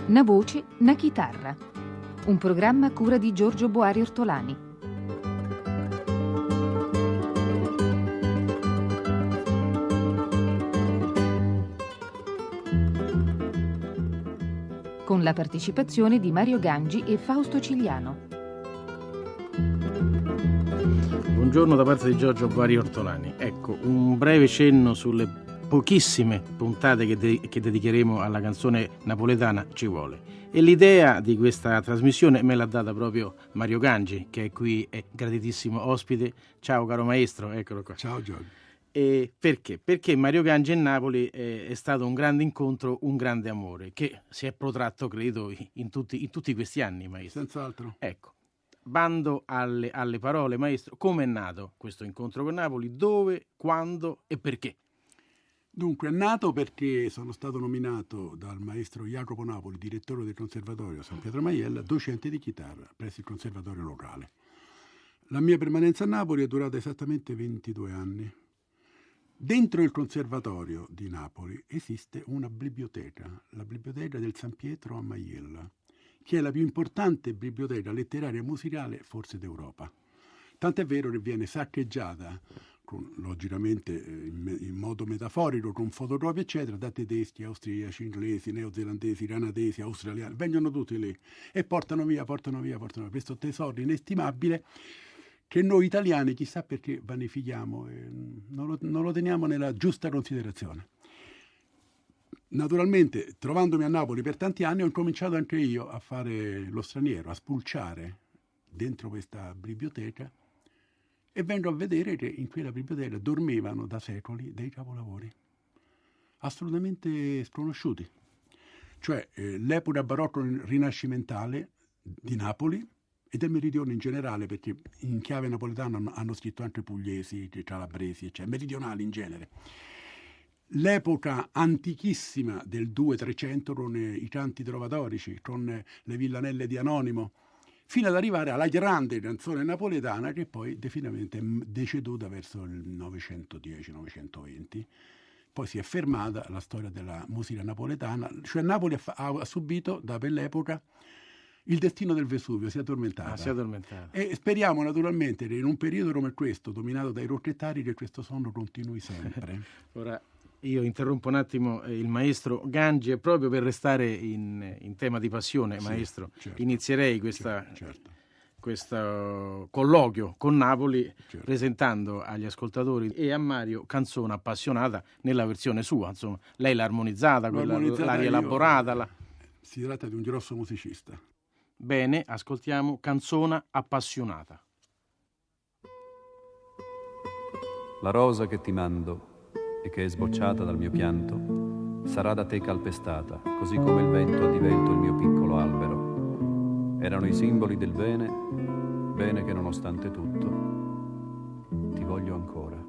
Na voce, na chitarra. Un programma a cura di Giorgio Boari Ortolani. Con la partecipazione di Mario Gangi e Fausto Cigliano. Buongiorno da parte di Giorgio Boari Ortolani. Ecco, un breve cenno sulle pochissime puntate che dedicheremo alla canzone napoletana ci vuole. E l'idea di questa trasmissione me l'ha data proprio Mario Gangi, che è qui, è graditissimo ospite. Ciao caro maestro, eccolo qua. Ciao Giorgio. E perché? Perché Mario Gangi e Napoli è stato un grande incontro, un grande amore, che si è protratto, credo, in tutti questi anni, maestro. Senz'altro. Ecco. Bando alle parole, maestro, come è nato questo incontro con Napoli? Dove, quando e perché? Dunque, è nato perché sono stato nominato dal maestro Jacopo Napoli, direttore del Conservatorio San Pietro Maiella, docente di chitarra presso il conservatorio locale. La mia permanenza a Napoli è durata esattamente 22 anni. Dentro il Conservatorio di Napoli esiste una biblioteca, la biblioteca del San Pietro a Maiella, che è la più importante biblioteca letteraria e musicale forse d'Europa. Tant'è vero che viene saccheggiata, logicamente in modo metaforico, con fotocopie eccetera, da tedeschi, austriaci, inglesi, neozelandesi, canadesi, australiani, vengono tutti lì e portano via questo tesoro inestimabile che noi italiani chissà perché vanifichiamo e non lo teniamo nella giusta considerazione. Naturalmente, trovandomi a Napoli per tanti anni, ho incominciato anche io a fare lo straniero, a spulciare dentro questa biblioteca e vengo a vedere che in quella biblioteca dormivano da secoli dei capolavori assolutamente sconosciuti. Cioè l'epoca barocco-rinascimentale di Napoli e del meridione in generale, perché in chiave napoletana hanno scritto anche pugliesi, calabresi, cioè meridionali in genere. L'epoca antichissima del 200-300 con i canti trovatorici, con le villanelle di Anonimo, fino ad arrivare alla grande canzone napoletana che poi definitivamente è deceduta verso il 910-920. Poi si è fermata la storia della musica napoletana, cioè Napoli ha subito da quell'epoca il destino del Vesuvio, si è addormentata. Si è addormentata. E speriamo naturalmente che in un periodo come questo, dominato dai rocchettari, che questo sonno continui sempre. Ora io interrompo un attimo il maestro Gangi e proprio per restare in tema di passione, sì, maestro, certo, inizierei questo colloquio con Napoli, certo, presentando agli ascoltatori e a Mario Canzone Appassionata nella versione sua, insomma, lei l'ha armonizzata, l'ha rielaborata. Si tratta di un grosso musicista. Bene, ascoltiamo Canzone Appassionata. La rosa che ti mando e che è sbocciata dal mio pianto sarà da te calpestata, così come il vento ha divelto il mio piccolo albero. Erano i simboli del bene, bene che nonostante tutto ti voglio ancora.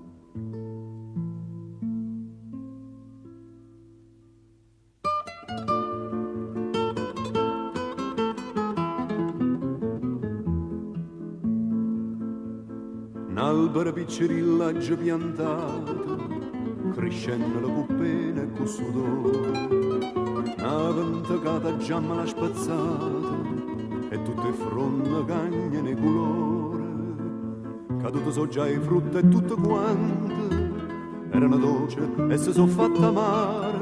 Un albero piccirilla già piantato, crescendo la puppena e con sudore, una ventacata già me l'ha spazzata e tutte fronde cagne e colore, caduto so già i frutti e tutto quanto erano dolce e si sono fatta amare,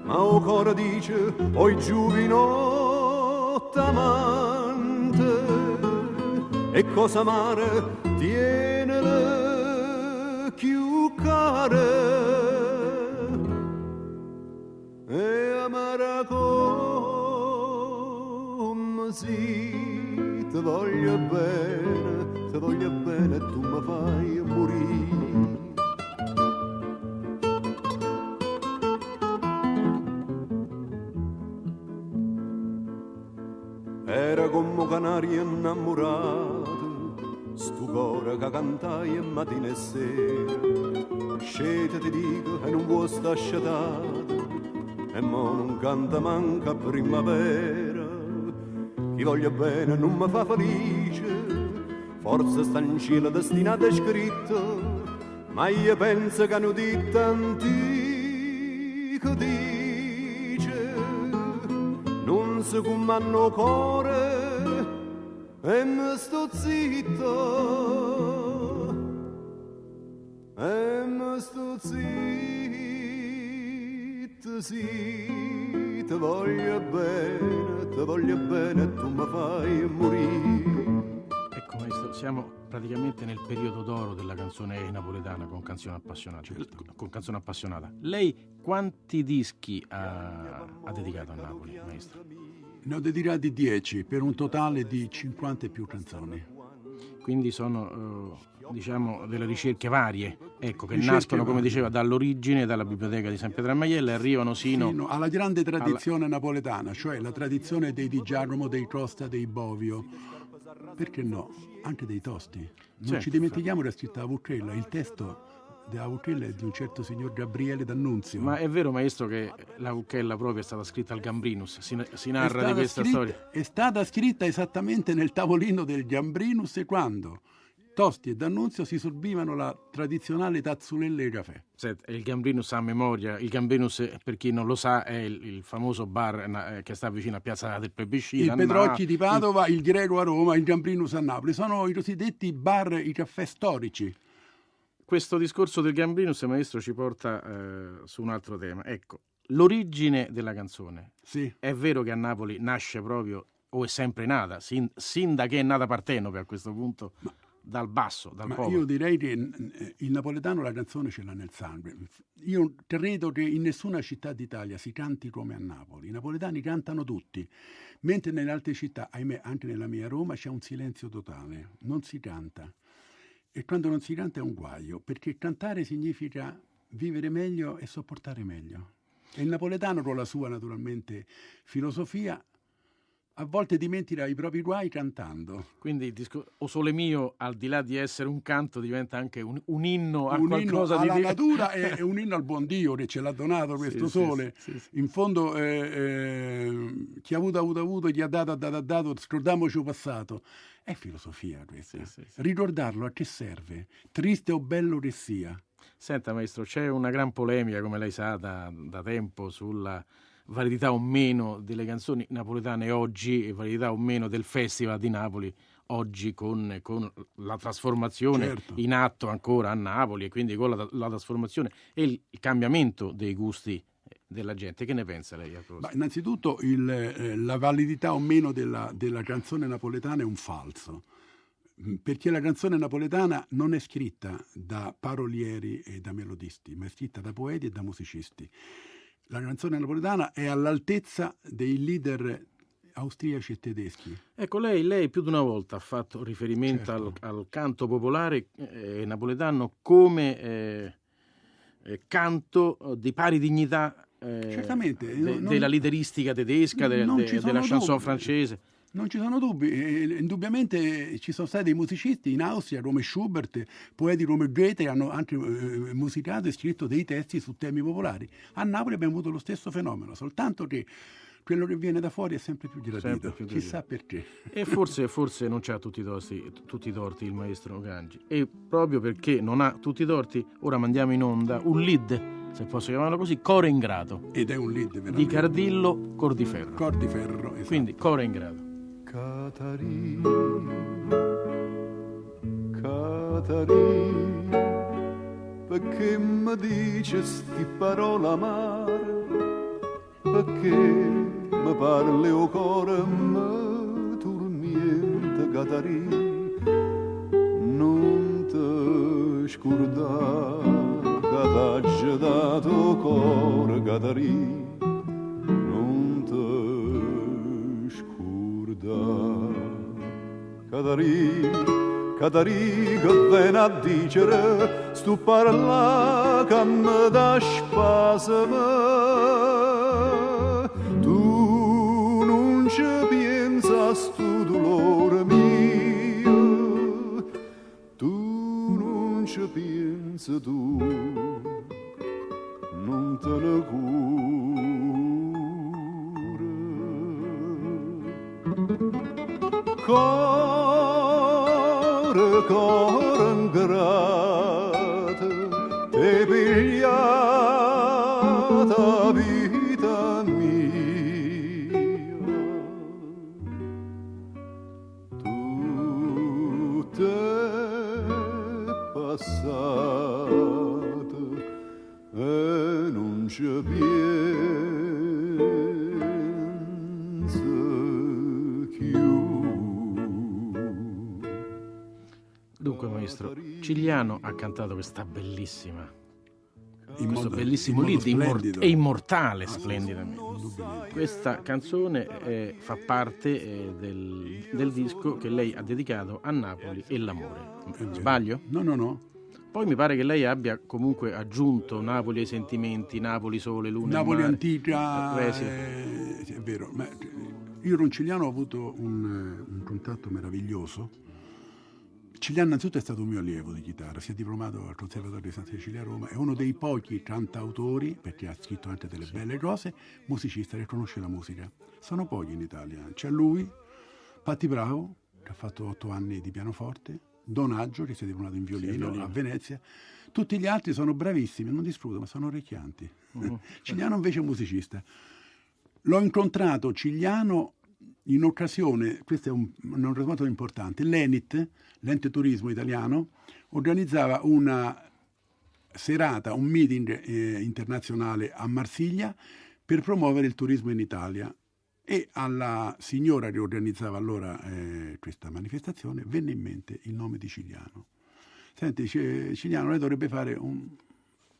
ma o cora dice oi giovinotta amante e cosa amare tienele più care e amara come si ti voglio bene e tu mi fai morire. Era come canario innamorato, stu cuore che cantai mattina e sera, scete ti dico e non vuoi sta sciatato, e mo non canta manca primavera. Chi voglio bene non mi fa felice, forse sta in cielo destinata e scritto, ma io penso che hanno detto antico dice, non penso come hanno cuore e mi sto zitto, e mi sto zitto, sì, ti voglio bene, tu mi fai morire. Ecco maestro, siamo praticamente nel periodo d'oro della canzone napoletana con Canzone Appassionata. Certo. Con Canzone Appassionata. Lei quanti dischi ha dedicato a Napoli, maestro? Ne ho dedicati 10 per un totale di 50 e più canzoni. Quindi sono, diciamo, delle ricerche varie, ecco, che Ricerche nascono, come varie. diceva, dall'origine, dalla biblioteca di San Pietro a Maiella e arrivano Fino alla grande tradizione napoletana, cioè la tradizione dei Di Giacomo, dei Costa, dei Bovio. Perché no? Anche dei Tosti. Non Certo, ci dimentichiamo che era scritta la Vucchella. Il testo della Vucchella è di un certo signor Gabriele D'Annunzio. Ma è vero, maestro, che la Vucchella proprio è stata scritta al Gambrinus? Si narra di questa storia? È stata scritta esattamente nel tavolino del Gambrinus quando Tosti e D'Annunzio si sorbivano la tradizionale tazzulelle di caffè. Senta, il Gambrinus a memoria, il Gambrinus, per chi non lo sa, è il famoso bar che sta vicino a Piazza del Plebiscito. Il Petrocchi di Padova, il Greco a Roma, il Gambrinus a Napoli. Sono i cosiddetti bar, i caffè storici. Questo discorso del Gambrinus, maestro, ci porta su un altro tema. Ecco, l'origine della canzone. Sì. È vero che a Napoli nasce proprio, o è sempre nata, sin da che è nata Partenope a questo punto, dal basso, dal Ma popolo. io direi che il napoletano la canzone ce l'ha nel sangue. Io credo che in nessuna città d'Italia si canti come a Napoli. I napoletani cantano tutti, mentre nelle altre città, ahimè, anche nella mia Roma, c'è un silenzio totale. Non si canta. E quando non si canta è un guaio, perché cantare significa vivere meglio e sopportare meglio. E il napoletano, con la sua, naturalmente, filosofia, a volte dimentica i propri guai cantando. Quindi O Sole Mio, al di là di essere un canto, diventa anche un inno a Un qualcosa inno alla di natura e un inno al buon Dio che ce l'ha donato questo Sì, sole. sì, sì. In fondo chi ha avuto, chi ha dato, scordiamoci il passato. È filosofia questa. Sì. Ricordarlo a che serve? Triste o bello che sia. Senta maestro, c'è una gran polemica, come lei sa, da tempo sulla validità o meno delle canzoni napoletane oggi e validità o meno del Festival di Napoli oggi con la trasformazione Certo. in atto ancora a Napoli e quindi con la trasformazione e il cambiamento dei gusti della gente. Che ne pensa lei a proposito? Ma innanzitutto la validità o meno della canzone napoletana è un falso, perché la canzone napoletana non è scritta da parolieri e da melodisti, ma è scritta da poeti e da musicisti. La canzone napoletana è all'altezza dei leader austriaci e tedeschi. Ecco, lei più di una volta ha fatto riferimento Certo. al canto popolare napoletano come canto di pari dignità Certamente, della lideristica tedesca, non ci sono della chanson dubbi. francese. Non ci sono dubbi, indubbiamente ci sono stati dei musicisti in Austria come Schubert, poeti come Goethe che hanno anche musicato e scritto dei testi su temi popolari. A Napoli abbiamo avuto lo stesso fenomeno, soltanto che quello che viene da fuori è sempre più gradito, Sempre più gradito. chissà perché. E forse non c'ha tutti i torti il maestro Gangi. E proprio perché non ha tutti i torti, ora mandiamo in onda un lead, se posso chiamarlo così, Core Ingrato, Ed è un lead veramente. di Cardillo Cordiferro. Cor di ferro, esatto. Quindi Core Ingrato. Catarina, perché mi dici sti parole amare? Perché mi parli o cuore mi turmienta, Catarina? Non ti scordare che t'ha dato cuore, Catarina? Non ti scordare. Catarì che viene a dicere stu parla che mi dà spasimo. Tu non ci pensa a stu dolore mio, tu non ci pensi, tu non te ne cura. Cuore ingrato, te pigliata vita mia, maestro, Cigliano ha cantato questa bellissima, In questo modo- bellissimo in modo lead, splendido. è immortale, Sì, splendidamente. indubbiamente. Questa canzone fa parte del disco che lei ha dedicato a Napoli e l'amore. È vero. Sbaglio? No. Poi mi pare che lei abbia comunque aggiunto Napoli ai sentimenti, Napoli sole, luna e Napoli mare. antica, Poesia. sì, è vero. Ma io con Cigliano ho avuto un contatto meraviglioso. Cigliano innanzitutto è stato un mio allievo di chitarra, si è diplomato al Conservatorio di Santa Cecilia a Roma, è uno dei pochi cantautori, perché ha scritto anche delle belle cose, musicista che conosce la musica. Sono pochi in Italia. C'è lui, Patti Bravo, che ha fatto 8 anni di pianoforte, Donaggio, che si è diplomato in violino a Venezia. Tutti gli altri sono bravissimi, non disfruttano, ma sono orecchianti. Cigliano invece è un musicista. L'ho incontrato Cigliano in occasione, questo è un risultato importante, l'ENIT, l'ente turismo italiano, organizzava una serata, un meeting internazionale a Marsiglia per promuovere il turismo in Italia, e alla signora che organizzava allora questa manifestazione venne in mente il nome di Cigliano. Senti, dice, Cigliano, lei dovrebbe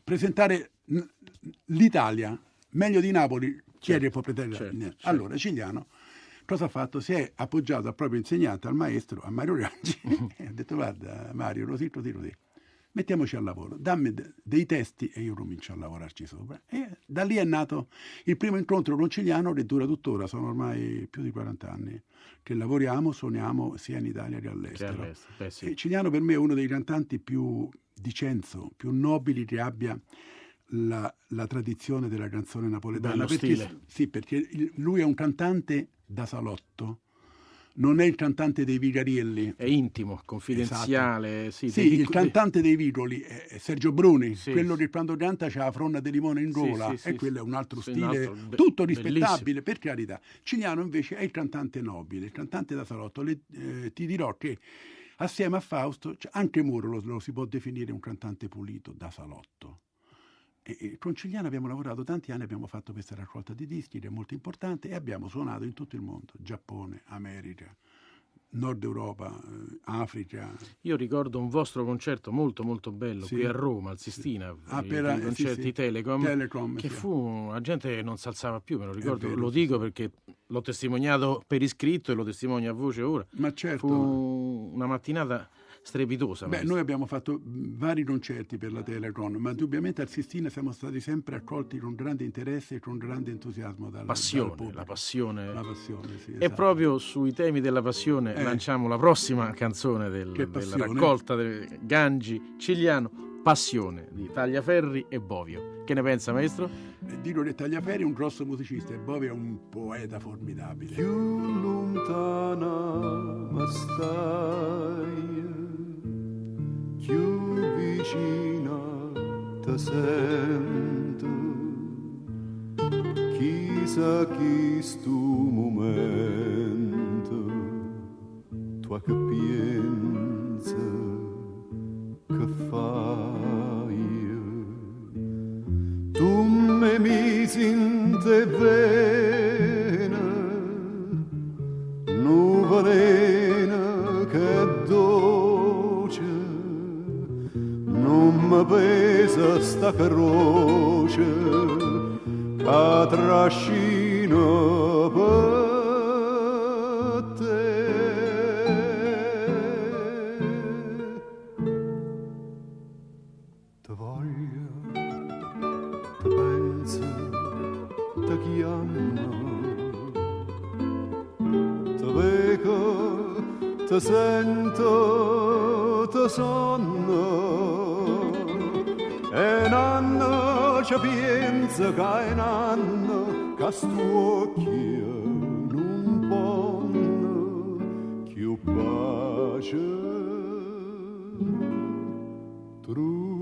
presentare l'Italia meglio di Napoli. Chi è che può pretendere? certo. Allora Cigliano cosa ha fatto? Si è appoggiato al proprio insegnante, al maestro, a Mario Raggi, e ha detto: guarda Mario, così, mettiamoci al lavoro, dammi dei testi e io comincio a lavorarci sopra. E da lì è nato il primo incontro con Cigliano, che dura tuttora, sono ormai più di 40 anni che lavoriamo, suoniamo sia in Italia che all'estero. Beh, sì. E Cigliano per me è uno dei cantanti più di censo, più nobili che abbia la tradizione della canzone napoletana. Bello stile. Sì, perché lui è un cantante da salotto, non è il cantante dei Vigarielli. È intimo, confidenziale. Esatto. Sì, Il cantante dei Vigoli è Sergio Bruni, Sì, quello sì. che quando canta c'ha la fronna di limone in gola, Sì, e quello è un altro sì, stile, un altro tutto rispettabile, bellissimo. per carità. Cigliano invece è il cantante nobile, il cantante da salotto. Ti dirò che assieme a Fausto, anche Muro lo si può definire un cantante pulito da salotto. E con Cigliano abbiamo lavorato tanti anni, abbiamo fatto questa raccolta di dischi che è molto importante, e abbiamo suonato in tutto il mondo: Giappone, America, Nord Europa, Africa. Io ricordo un vostro concerto molto molto bello Sì. qui a Roma, al Sistina, Per i concerti sì. Telecom, che sì. fu, la gente non si alzava più, me lo ricordo, vero, lo sì, dico perché l'ho testimoniato per iscritto e lo testimonio a voce ora. Ma certo. Fu una mattinata strepitosa. Beh, maestro. noi abbiamo fatto vari concerti per la Telecom, ma indubbiamente al Sistina siamo stati sempre accolti con grande interesse e con grande entusiasmo dal pubblico. La passione. La passione, sì, E esatto. proprio sui temi della passione lanciamo la prossima canzone Che della passione? raccolta dei Gangi Cigliano, Passione, di Tagliaferri e Bovio. Che ne pensa, maestro? Dico che Tagliaferri è un grosso musicista e Bovio è un poeta formidabile. Più lontana ma stai, più vicina te sento. Chissà chi stu momento, tua capienza che fai. Tu me misi in te vena, nu velena che dolce, non mi pesa sta croce che trascina per te. Te voglio, te penso, te chiamo, te vedo, te sento, te sonno. E un anno ci pensa che è un anno che stuocchia non ponno più pace trova.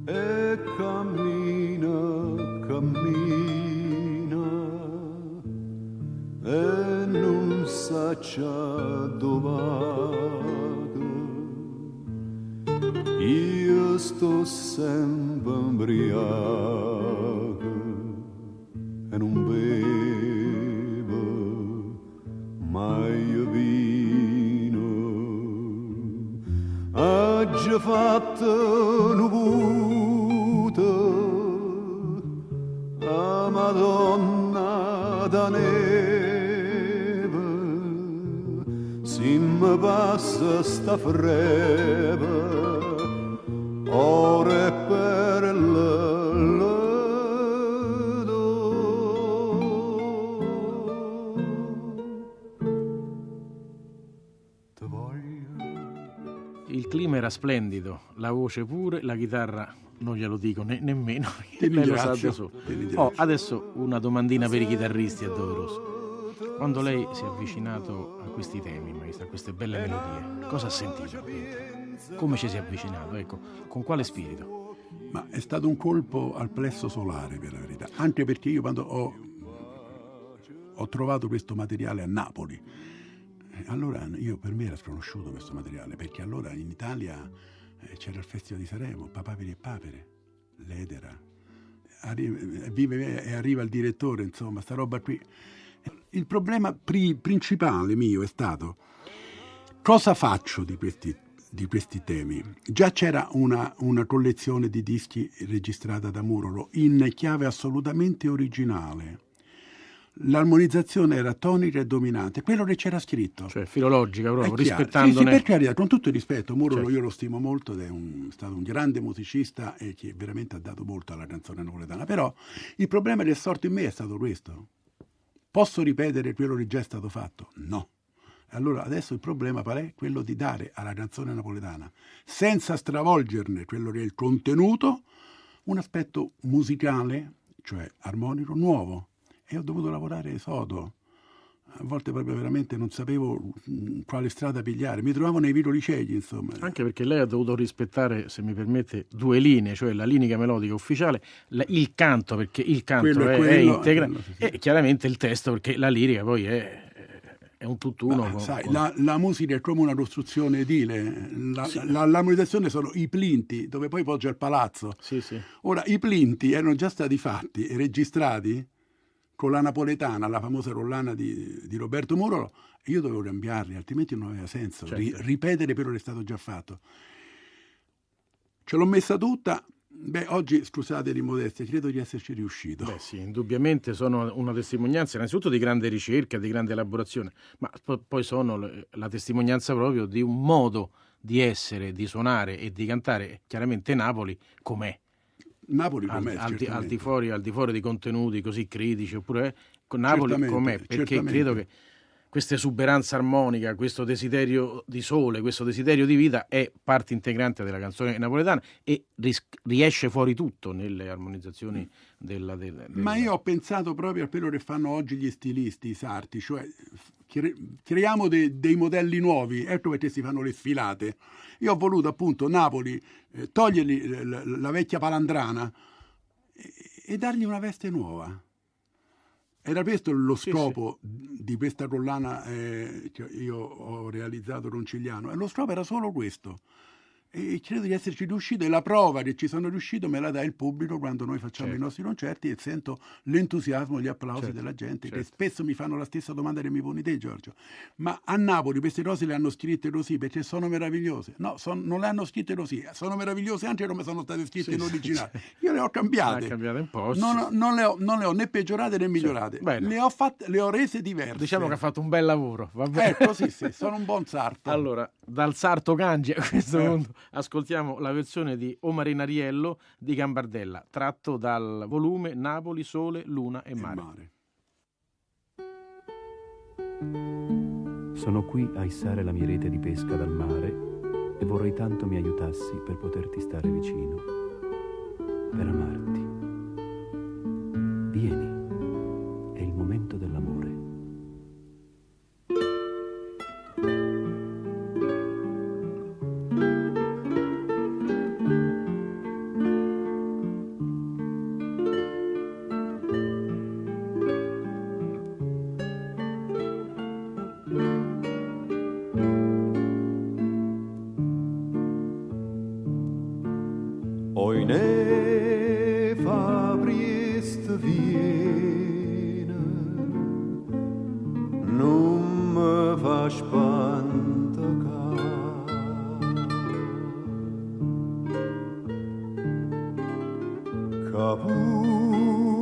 E cammina, cammina, e non sa passacciato vaga, io sto sempre ubriaca e non bevo mai vino. Oggi fatto nuvuto a Madonna da neve, si mi passa sta freva, ore per Il clima era splendido, la voce pure, la chitarra non glielo dico nemmeno, Ti lei lo sa ringrazio, da solo. ti ringrazio. Adesso una domandina per i chitarristi è doveroso. Quando lei si è avvicinato a questi temi, maestra, a queste belle melodie, cosa ha sentito? Come ci si è avvicinato? Ecco, con quale spirito? Ma è stato un colpo al plesso solare, per la verità, anche perché io quando ho trovato questo materiale a Napoli, allora per me era sconosciuto questo materiale, perché allora in Italia c'era il Festival di Sanremo, Papaveri e Papere, l'Edera, vive e arriva il direttore, insomma, sta roba qui. Il problema principale mio è stato: cosa faccio di questi temi? Già c'era una collezione di dischi registrata da Murolo in chiave assolutamente originale. L'armonizzazazione era tonica e dominante, quello che c'era scritto. Cioè filologica proprio, È chiaro. rispettandone... Sì, per carità, con tutto il rispetto, Murolo Certo. io lo stimo molto ed è stato un grande musicista e che veramente ha dato molto alla canzone napoletana, però il problema che è sorto in me è stato questo: posso ripetere quello che già è stato fatto? No. Allora adesso il problema qual è? Quello di dare alla canzone napoletana, senza stravolgerne quello che è il contenuto, un aspetto musicale, cioè armonico, nuovo. E ho dovuto lavorare sodo. A volte proprio veramente non sapevo quale strada pigliare. Mi trovavo nei virolicei, insomma. Anche perché lei ha dovuto rispettare, se mi permette, due linee, cioè la linica melodica ufficiale, il canto, perché il canto Quello e è quello, integrale, quello, sì, sì. e chiaramente il testo, perché la lirica poi è un tutt'uno. Ma, sai, la musica è come una costruzione edile. L'armonizzazione sono i plinti, dove poi poggia il palazzo. Sì, sì. Ora, i plinti erano già stati fatti e registrati con la napoletana, la famosa rollana di Roberto Murolo. Io dovevo cambiarli, altrimenti non aveva senso. Certo. Ripetere quello che è stato già fatto. Ce l'ho messa tutta. Beh, oggi, scusate l'immodestia, credo di esserci riuscito. Beh sì, indubbiamente sono una testimonianza innanzitutto di grande ricerca, di grande elaborazione, ma poi sono la testimonianza proprio di un modo di essere, di suonare e di cantare, chiaramente Napoli com'è. Napoli com'è, al di certamente. fuori di contenuti così critici, oppure con Napoli Certamente, com'è, perché certamente. credo che questa esuberanza armonica, questo desiderio di sole, questo desiderio di vita è parte integrante della canzone napoletana e riesce fuori tutto nelle armonizzazioni Ma io ho pensato proprio a quello che fanno oggi gli stilisti, i sarti, cioè creiamo dei modelli nuovi, ecco perché si fanno le sfilate. Io ho voluto appunto Napoli togliergli la vecchia palandrana e dargli una veste nuova. Era questo lo scopo di questa collana che io ho realizzato con Cigliano, e lo scopo era solo questo. E credo di esserci riuscito, e la prova che ci sono riuscito me la dà il pubblico quando noi facciamo i nostri concerti, e sento l'entusiasmo, gli applausi della gente, che spesso mi fanno la stessa domanda che mi poni te, Giorgio: ma a Napoli queste cose le hanno scritte così perché sono meravigliose? No, non le hanno scritte così, sono meravigliose anche come sono state scritte in originale. Io le ho cambiate, un po', non le ho né peggiorate né migliorate, le ho rese diverse. Diciamo che ha fatto un bel lavoro, va bene? Ecco, sì, sono un buon sarto. Allora, dal sarto Gangi a questo punto ascoltiamo la versione di O Marinariello di Gambardella, tratto dal volume Napoli, Sole, Luna e Mare. Sono qui a issare la mia rete di pesca dal mare e vorrei tanto mi aiutassi per poterti stare vicino, per amarti. Vieni, è il momento dell'amore. te viene, non me fa spantacare. Capura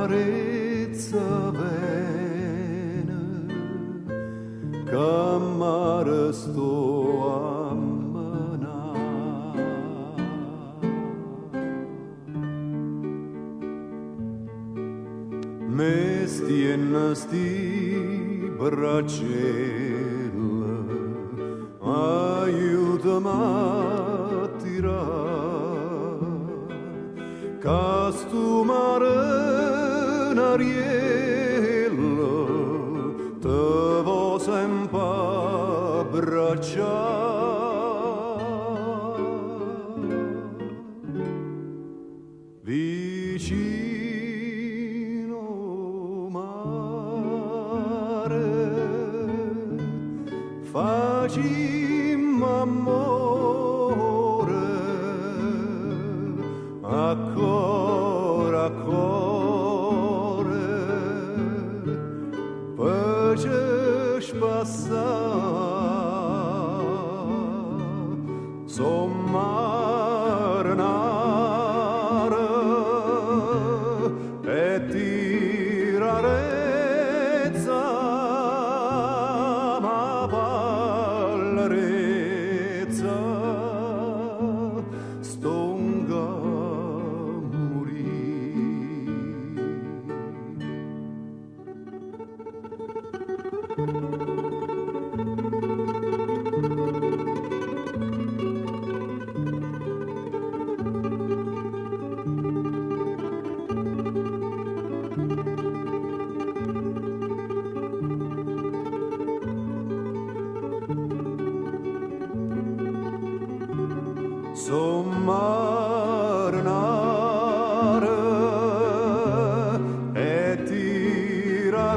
rezza bene, che mare sto a menare. Me stienne sti braccelle, aiutami a tirare, che sto mare n'ariello te vo sempre abbracciare. Vicino mare, facimmo amore, a cuore, pece spassare, sommarnare e tirarezza, ma ballerezza, stonga morì. Sommarnare e tirarezza,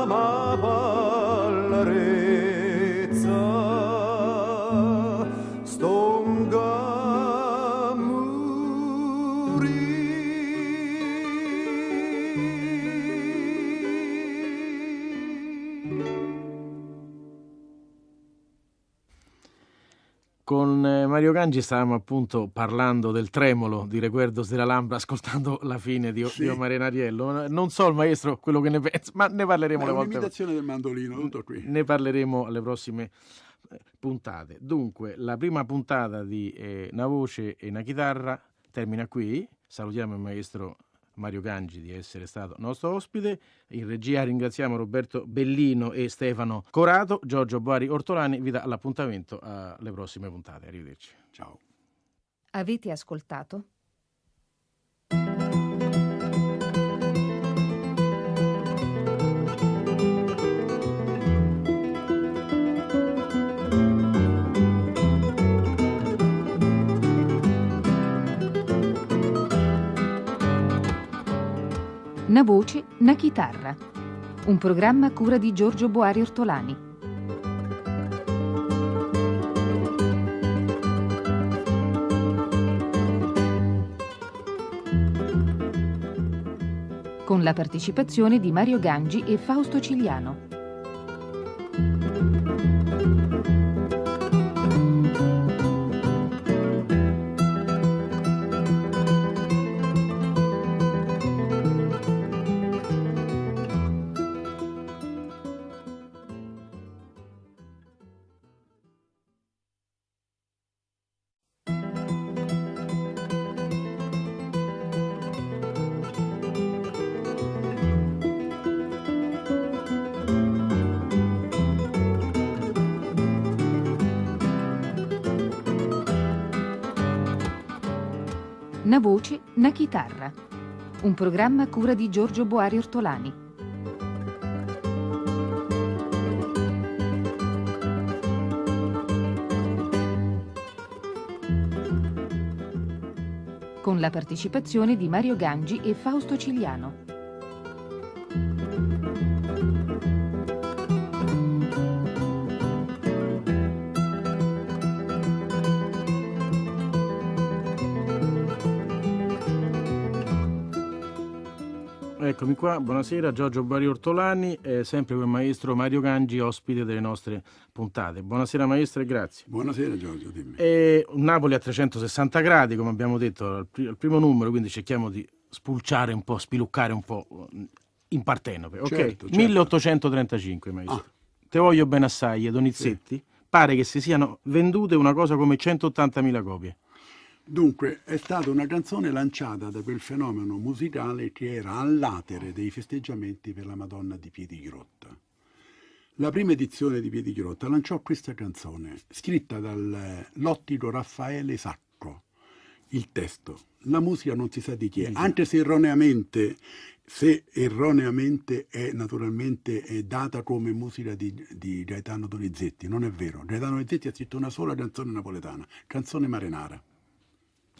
ma ballerezza, stonga Con Mario Gangi stavamo appunto parlando del tremolo di Recuerdos della Alhambra, ascoltando la fine di Omar Enariello. Non so il maestro quello che ne pensa, ma ne parleremo le volte. L'imitazione del mandolino, tutto qui. Ne parleremo alle prossime puntate. Dunque, la prima puntata di Una voce e una chitarra termina qui. Salutiamo il maestro Mario Gangi di essere stato nostro ospite. In regia ringraziamo Roberto Bellino e Stefano Corato. Giorgio Boari Ortolani vi dà l'appuntamento alle prossime puntate. Arrivederci. Ciao. Avete ascoltato? Una voce, una chitarra. Un programma a cura di Giorgio Boari Ortolani. Con la partecipazione di Mario Gangi e Fausto Ciliano. Una voce, una chitarra. Un programma a cura di Giorgio Boari Ortolani. Con la partecipazione di Mario Gangi e Fausto Ciliano. Eccomi qua, buonasera, Giorgio Boari Ortolani, sempre con il maestro Mario Gangi, ospite delle nostre puntate. Buonasera maestro e grazie. Buonasera Giorgio, dimmi. Un Napoli a 360 gradi, come abbiamo detto al primo numero, quindi cerchiamo di spulciare un po', spiluccare un po' in Partenope. Ok, Certo. 1835 maestro. Te voglio bene assai, Donizetti. Pare che si siano vendute una cosa come 180.000 copie. Dunque, è stata una canzone lanciata da quel fenomeno musicale che era all'atere dei festeggiamenti per la Madonna di Piedigrotta. La prima edizione di Piedigrotta lanciò questa canzone, scritta dal lottico Raffaele Sacco. Il testo, la musica non si sa di chi è, anche se erroneamente è naturalmente è data come musica di Gaetano Donizetti. Non è vero, Gaetano Donizetti ha scritto una sola canzone napoletana, Canzone Marenara.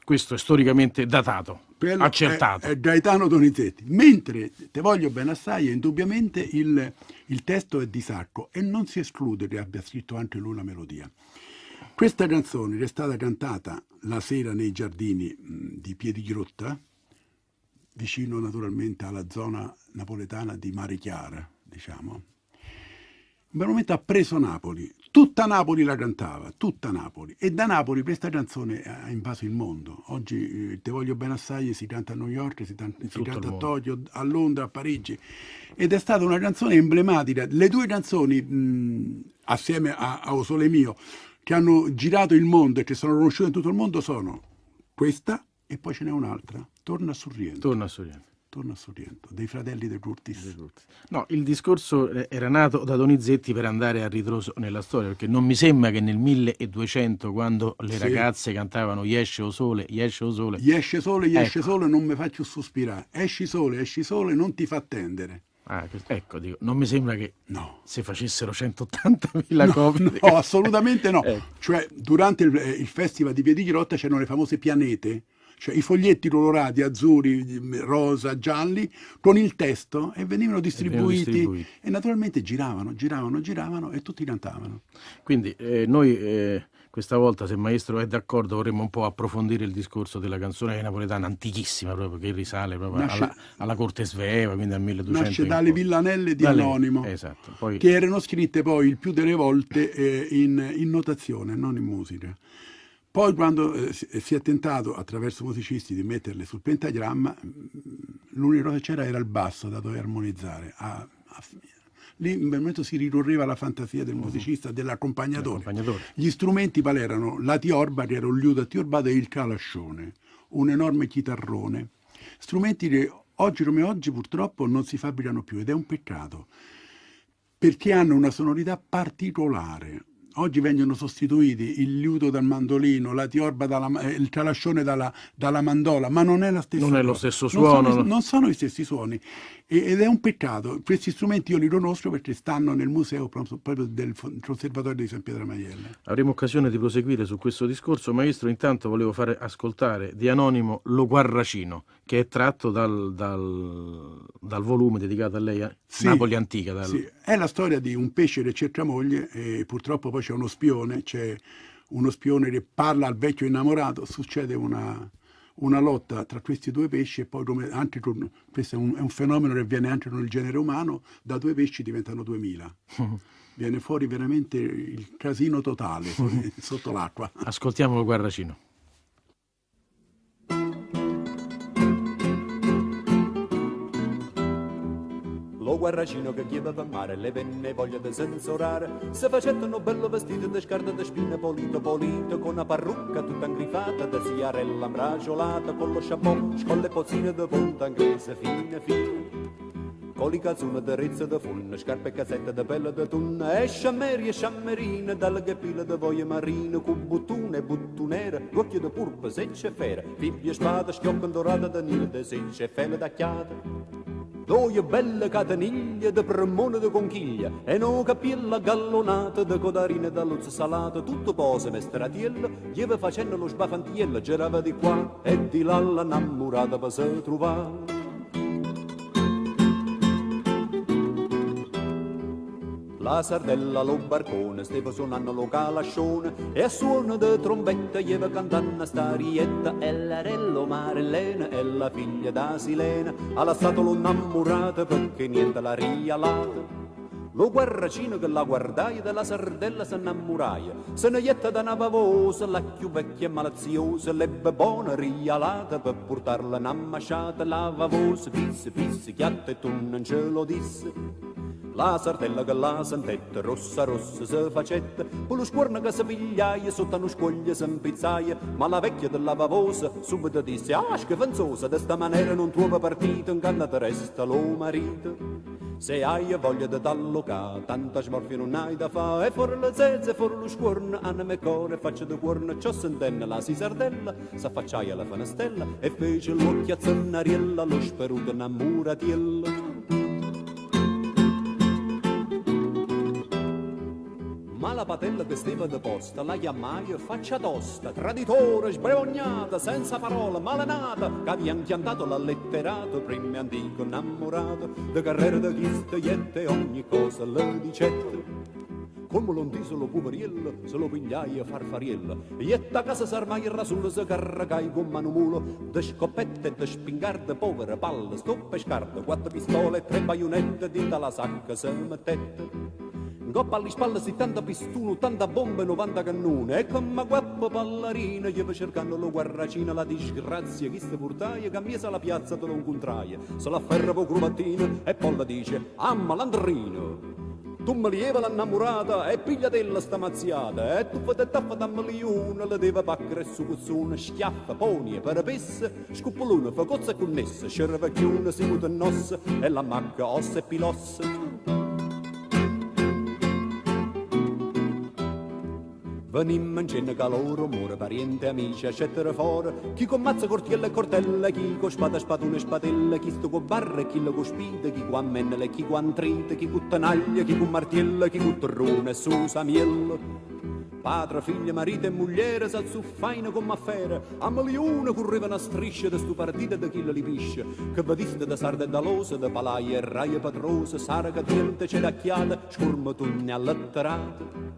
Questo è storicamente datato, Quello accertato. È Gaetano Donizetti, mentre Te voglio bene assai, indubbiamente il testo è di Sacco e non si esclude che abbia scritto anche lui la melodia. Questa canzone che è stata cantata la sera nei giardini di Piedigrotta, vicino naturalmente alla zona napoletana di Mare Chiara, diciamo, in quel momento ha preso Napoli. Tutta Napoli la cantava, tutta Napoli. E da Napoli questa canzone ha invaso il mondo. Oggi Te voglio bene assai si canta a New York, si canta a Tokyo, a Londra, a Parigi. Ed è stata una canzone emblematica. Le due canzoni, assieme a O Sole Mio, che hanno girato il mondo e che sono conosciute in tutto il mondo, sono questa e poi ce n'è un'altra, Torna a Sorrento. Torna a Sorrento, dei fratelli De Curtis. No, il discorso era nato da Donizetti per andare a ritroso nella storia, perché non mi sembra che nel 1200, quando le ragazze cantavano Esce o sole, esce o sole. Esce sole, esce sole, non mi faccio sospirare. Esci sole, non ti fa attendere. Ecco, dico, non mi sembra che se facessero 180.000 no, copie. No, assolutamente no. Cioè, durante il festival di Piedigrotta c'erano le famose pianete, cioè i foglietti colorati, azzurri, rosa, gialli, con il testo e venivano distribuiti. E naturalmente giravano e tutti cantavano. Quindi noi questa volta, se il maestro è d'accordo, vorremmo un po' approfondire il discorso della canzone napoletana antichissima, proprio che risale proprio alla corte Sveeva, quindi al 1200. Nasce dalle villanelle di Anonimo, esatto. Poi, che erano scritte poi il più delle volte in notazione, non in musica. Poi quando si è tentato attraverso musicisti di metterle sul pentagramma, l'unica cosa che c'era era il basso da dove armonizzare. Lì in quel momento si ricorreva alla fantasia del musicista, dell'accompagnatore. Gli strumenti quali erano? La tiorba, che era un liuto attiorbato, e il calascione, un enorme chitarrone. Strumenti che oggi come oggi purtroppo non si fabbricano più, ed è un peccato, perché hanno una sonorità particolare. Oggi vengono sostituiti il liuto dal mandolino, la tiorba il calascione dalla mandola, ma non è la stessa cosa. Non è lo stesso suono. Non sono i stessi suoni. Ed è un peccato. Questi strumenti io li conosco perché stanno nel museo proprio del Conservatorio di San Pietro Maiella. Avremo occasione di proseguire su questo discorso. Maestro, intanto volevo fare ascoltare di Anonimo Lo Guarracino, che è tratto dal volume dedicato a lei, Napoli Antica. Sì, è la storia di un pesce che cerca moglie e purtroppo poi c'è uno spione che parla al vecchio innamorato, succede una lotta tra questi due pesci e poi questo è un fenomeno che avviene anche con il genere umano, da due pesci diventano 2000. Viene fuori veramente il casino totale sotto l'acqua. Ascoltiamo Lo Guarracino. Lo guarracino che chiede per mare, le venne voglia di sensorare, se facettano bello vestito di scarta di spine polito, con una parrucca tutta ingrifata, da siarella imbraciolata, con lo chapeau, con le pozzine di punta inglese fine, con i calzoni di rezzo di funna, scarpe e cassette di pelle di tunna, e sciammeri e sciammerine, dalle gheppile di voglie marine, con buttune e buttunere, occhio di purpa, secce fere, fibbie e spada, schiocco dorata da nile, de secce e fele d'acchiate. Due belle cateniglie de premone de conchiglia e no capiella gallonata de codarine da luzzo salato, tutto pose mestratiella, lieve facendo lo sbafantiello, girava di qua e di là la innamorata per se trovare. La sardella, lo barcone, stava suonando lo calascione e a suono de trombetta ieva cantando starietta. E l'arello Marilena e la figlia da Silena alla stato lo innamorata perché niente la rialata. Lo guarracino che la guardaia della sardella s'innamoraia, se ne jetta da una pavosa, la più vecchia e malaziosa, l'ebbe buona rialata per portarla in ammasciata. La pavosa pisse, chiatta e tu non ce lo disse. La sardella che la sentette, rossa se facette, poi lo scuorno che si pigliaia, sotto uno scoglio si impizzaia, ma la vecchia della pavosa subito disse: ah, schifanzosa, de sta maniera non trova partito, in canna te resta lo marito. Se hai voglia di t'allocare, tanta smorfia non hai da fare, e fuori le zezze, fuori lo scuorno, anima e core, faccia di cuorno, ciò sentenne la si sardella, s'affacciaia alla fanastella, e fece l'occhio a zannariella, lo speruto innamoratiella. Ma la patella che stava de posta la chiamai faccia tosta, traditore, sbrevognata, senza parola, malenata, che aveva impiantato l'alletterato, prima antico innamorato, de carriera de chiste, iette, ogni cosa le dicette. Come l'ondiso lo puveriello, se lo pigliai farfariello, ietta casa s'armai il rasulo, se carregai con mano mulo, de scoppette e de spingarde, povere palle, stoppe e scarpe, 4 pistole e 3 baionette, dita la sacca se mettette. Coppa alle spalle 70 pistuno, 80 bombe, 90 cannone, e come guappa pallarina gli va cercando lo guarracina, la disgrazia chi sta portaia, che miesa la piazza te lo incontraia, se la ferra poco mattina e poi la dice: amma l'andrino, tu me lieva l'annamorata e pigliatella sta mazziata, e tu fate tappa da milione, le deve paccare su cuzzone, schiaffa, poni e parapesse, scuppolone, fa cozza e connessa, scervacchione, si muta nossa, e la macca ossa e pilossa. Venimmo in cena che loro, more, parenti, amici, eccetera fuori, chi con mazza, cortiella e cortella, chi con spada, spadone e spadella, chi sto con barre, chi lo con spide, chi con mennele, chi con trite, chi con tanaglia, chi con martiella, chi con torrone e susa miele. Padre, figlio, marito e mogliere s'azzuffaino come affare, a milione correvano a strisce da stu partite da chi li pisce, che vediste da sarda e da losa, da palaie e raie patrose, sarga diente, cedacchiata, scurmatunne alletterate.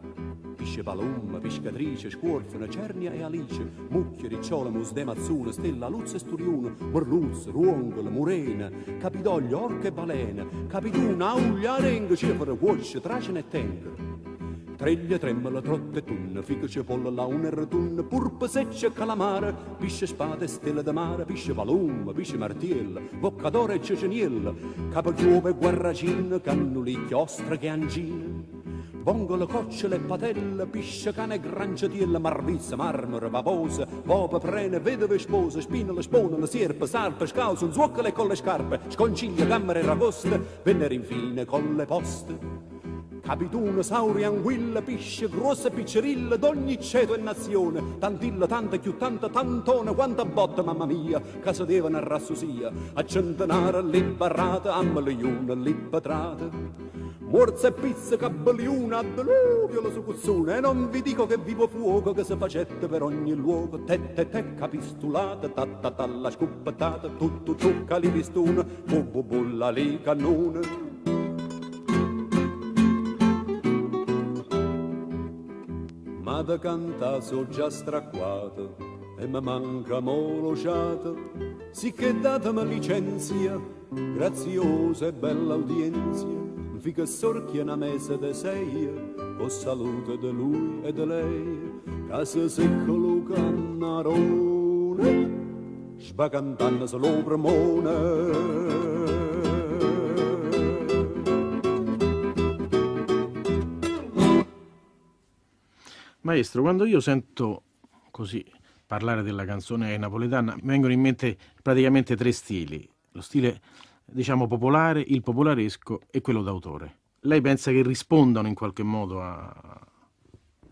Pisce palomma, pescatrice, scuorfina, cernia e alice, mucchia, ricciola, musde, mazzuna, stella, luzza e sturiuna, merluzza, ruongola, murena, capidoglio, orca e balena, capituna, auglia, arenga, cefara, cuoccia, tracena e tenga. Treglia, tremala, trotte e tunna, fica, cipolla, launa e ratunna, purpa, seccia e calamara, pisce, spada e stella da mare, pisce palomma, pisce martiella, boccadora e ceceniella, capagiove e guarracina, cannulicchia, ostra e angina. Vongola, coccole e patella, pisce, cane e granciatiella, marvizza, marmora, vavosa, popa, prene, vedove, spose, spina, spona, sierpe, sarpe, scalzo, zuoccole con le scarpe, sconciglia, camere e ragoste, vennero infine con le poste. Capituna, sauri, anguilla, pisce, grossa e piccerilla, d'ogni ceto e nazione, tantilla, tanta, più tanta, tantone, quanta botta, mamma mia, che sedevano a rassosia, a centenare le barrate, a milione le patrate. Morza e pizza, cabelliuna, a deluvio la sucuzzone, e non vi dico che vivo fuoco che si facette per ogni luogo, te, capistulata, ta, la scuppatata, tu, calivistuna, bulla li cannone. Ma da cantare so già stracquato e mi manca molociato, sicché datemi licenzia, graziosa e bella udienzia, fica sorchia una mesa de sei, o salute de lui e de lei, casa secco lo cannarone, sbacantanna solo premone. Maestro, quando io sento così parlare della canzone napoletana, mi vengono in mente praticamente 3 stili. Lo stile, diciamo, popolare, il popolaresco e quello d'autore. Lei pensa che rispondano in qualche modo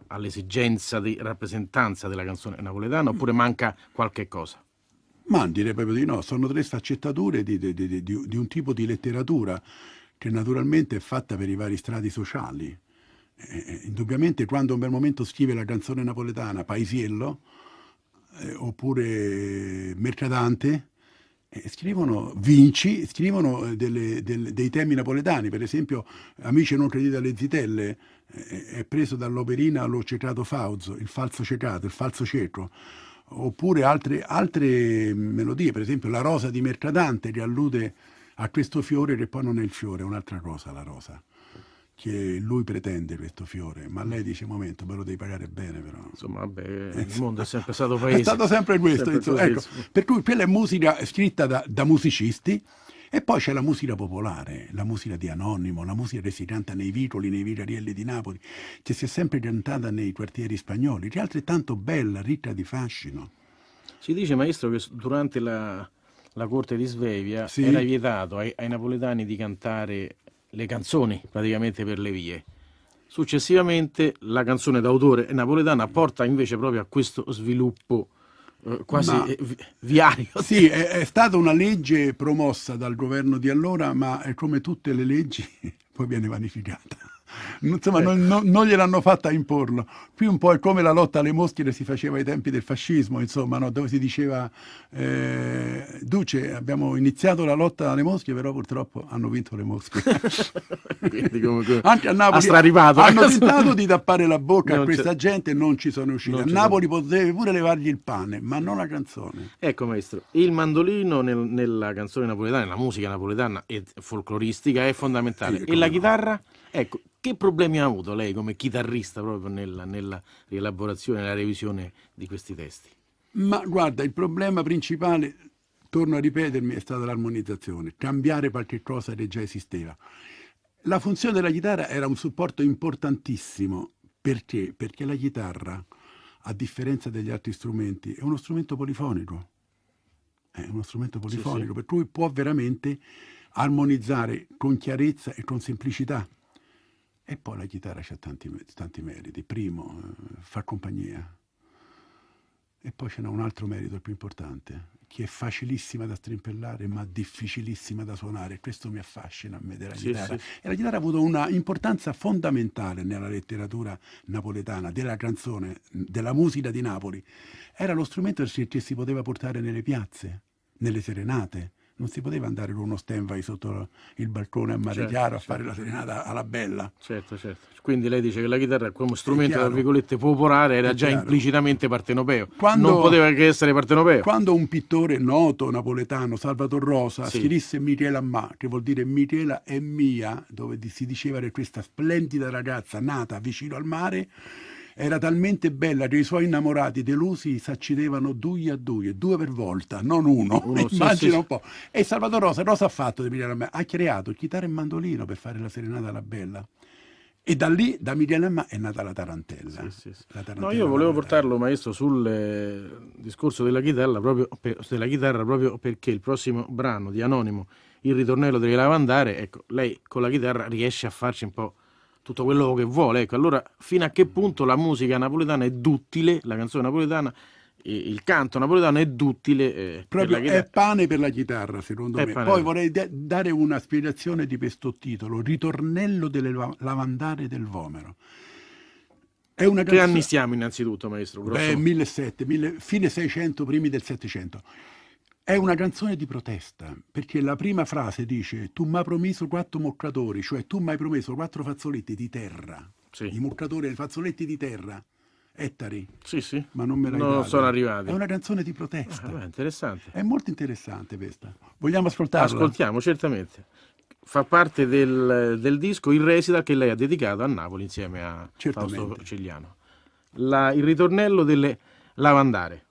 all'esigenza di rappresentanza della canzone napoletana, oppure manca qualche cosa? Ma direi proprio di no, sono 3 sfaccettature di un tipo di letteratura che naturalmente è fatta per i vari strati sociali. Indubbiamente quando un bel momento scrive la canzone napoletana, Paisiello, oppure Mercadante, Scrivono Vinci, scrivono dei temi napoletani, per esempio Amici non credete alle zitelle, è preso dall'operina L'ho ciecato Fausto, il falso ciecato, il falso cieco, oppure altre melodie, per esempio La rosa di Mercadante, che allude a questo fiore che poi non è il fiore, è un'altra cosa la rosa, che lui pretende questo fiore, ma lei dice: momento, me lo devi pagare bene, però. Insomma, vabbè, il mondo è sempre stato paese. È stato sempre questo, sempre insomma, ecco. Per cui quella è musica scritta da musicisti, e poi c'è la musica popolare, la musica di Anonimo, la musica che si canta nei vicoli, nei vicarielli di Napoli, che si è sempre cantata nei quartieri spagnoli, che è altrettanto bella, ricca di fascino. Si dice, maestro, che durante la corte di Svevia Sì. era vietato ai napoletani di cantare le canzoni praticamente per le vie. Successivamente la canzone d'autore napoletana porta invece proprio a questo sviluppo quasi viario. Sì, è stata una legge promossa dal governo di allora, ma è come tutte le leggi poi viene vanificata. Insomma, non gliel'hanno fatta a imporlo. Qui un po' è come la lotta alle mosche che si faceva ai tempi del fascismo, insomma, no? Dove si diceva Duce, abbiamo iniziato la lotta alle mosche, però purtroppo hanno vinto le mosche. Quindi comunque Anche a Napoli hanno tentato di tappare la bocca a questa gente e non ci sono riusciti. A Napoli potevi pure levargli il pane, ma non la canzone. Ecco, maestro, il mandolino nella canzone napoletana, nella musica napoletana e folcloristica è fondamentale. Sì, e la chitarra? Ecco, che problemi ha avuto lei come chitarrista proprio nella rielaborazione, nella revisione di questi testi? Ma guarda, il problema principale, torno a ripetermi, è stata l'armonizzazione, cambiare qualche cosa che già esisteva. La funzione della chitarra era un supporto importantissimo. Perché? Perché la chitarra, a differenza degli altri strumenti, è uno strumento polifonico. È uno strumento polifonico, sì. Per cui può veramente armonizzare con chiarezza e con semplicità. E poi la chitarra ha tanti meriti. Primo, fa compagnia. E poi ce n'è un altro merito, il più importante, che è facilissima da strimpellare ma difficilissima da suonare. Questo mi affascina a me della chitarra. Sì. E la chitarra ha avuto una importanza fondamentale nella letteratura napoletana, della canzone, della musica di Napoli. Era lo strumento che si poteva portare nelle piazze, nelle serenate. Non si poteva andare con uno Steinway sotto il balcone a Mare Chiaro a fare la serenata alla bella. Certo. Quindi lei dice che la chitarra come strumento, tra virgolette, popolare era già implicitamente partenopeo. Non poteva che essere partenopeo. Quando un pittore noto napoletano, Salvator Rosa, scrisse Michela Amma, che vuol dire Michela è mia, dove si diceva che questa splendida ragazza nata vicino al mare era talmente bella che i suoi innamorati delusi s'accidevano due per volta, non uno. Immagina un po'. E Salvatore Rosa, cosa ha fatto di Michela Amma? Ha creato chitarra e mandolino per fare la serenata alla bella. E da lì, da Michela Amma, è nata la tarantella. La tarantella. No, io volevo portarlo, maestro, sul discorso della chitarra proprio perché il prossimo brano di Anonimo, Il ritornello delle lavandare, ecco, lei con la chitarra riesce a farci un po' tutto quello che vuole. Ecco, allora fino a che punto la musica napoletana è duttile, la canzone napoletana, il canto napoletano è duttile proprio è pane per la chitarra, secondo me. Poi vorrei dare una spiegazione di questo titolo, Ritornello delle lavandare del Vomero. È una che anni stiamo innanzitutto, maestro? 1700, fine 600, primi del 700. È una canzone di protesta, perché la prima frase dice: tu mi hai promesso 4 moccatori, cioè tu mi hai promesso 4 fazzoletti di terra. I moccatori e i fazzoletti di terra, ettari. Sì. Ma non me l'hai dato. Sono arrivati. È una canzone di protesta. Interessante. È molto interessante questa. Vogliamo ascoltarla? Ascoltiamo, certamente. Fa parte del disco Il Recital che lei ha dedicato a Napoli insieme a Fausto Cigliano. Il ritornello delle lavandare.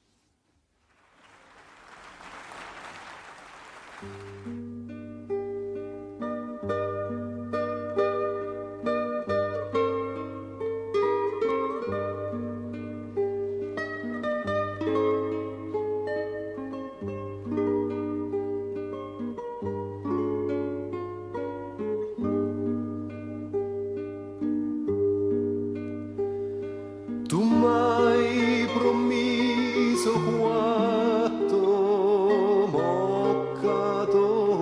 Tu m'hai promesso 4 moccatori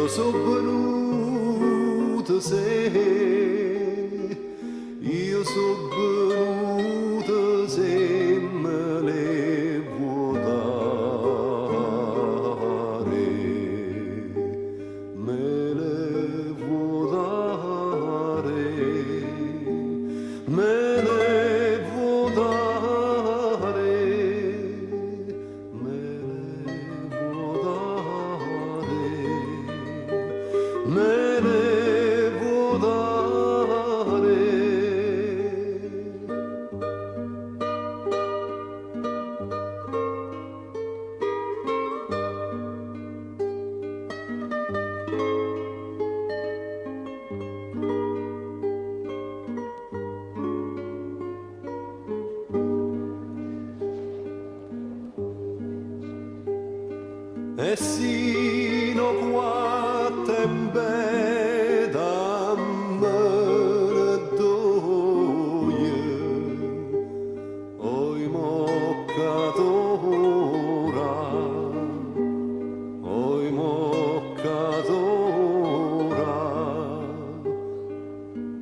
so venuto se, io so venuto se me le vuoi dare, me le vuoi dare, me le vuoi dare, me le vuoi dare, me le vuoi dare. E sino qua tempe da me doie, oi moccato ora, oi moccato ora,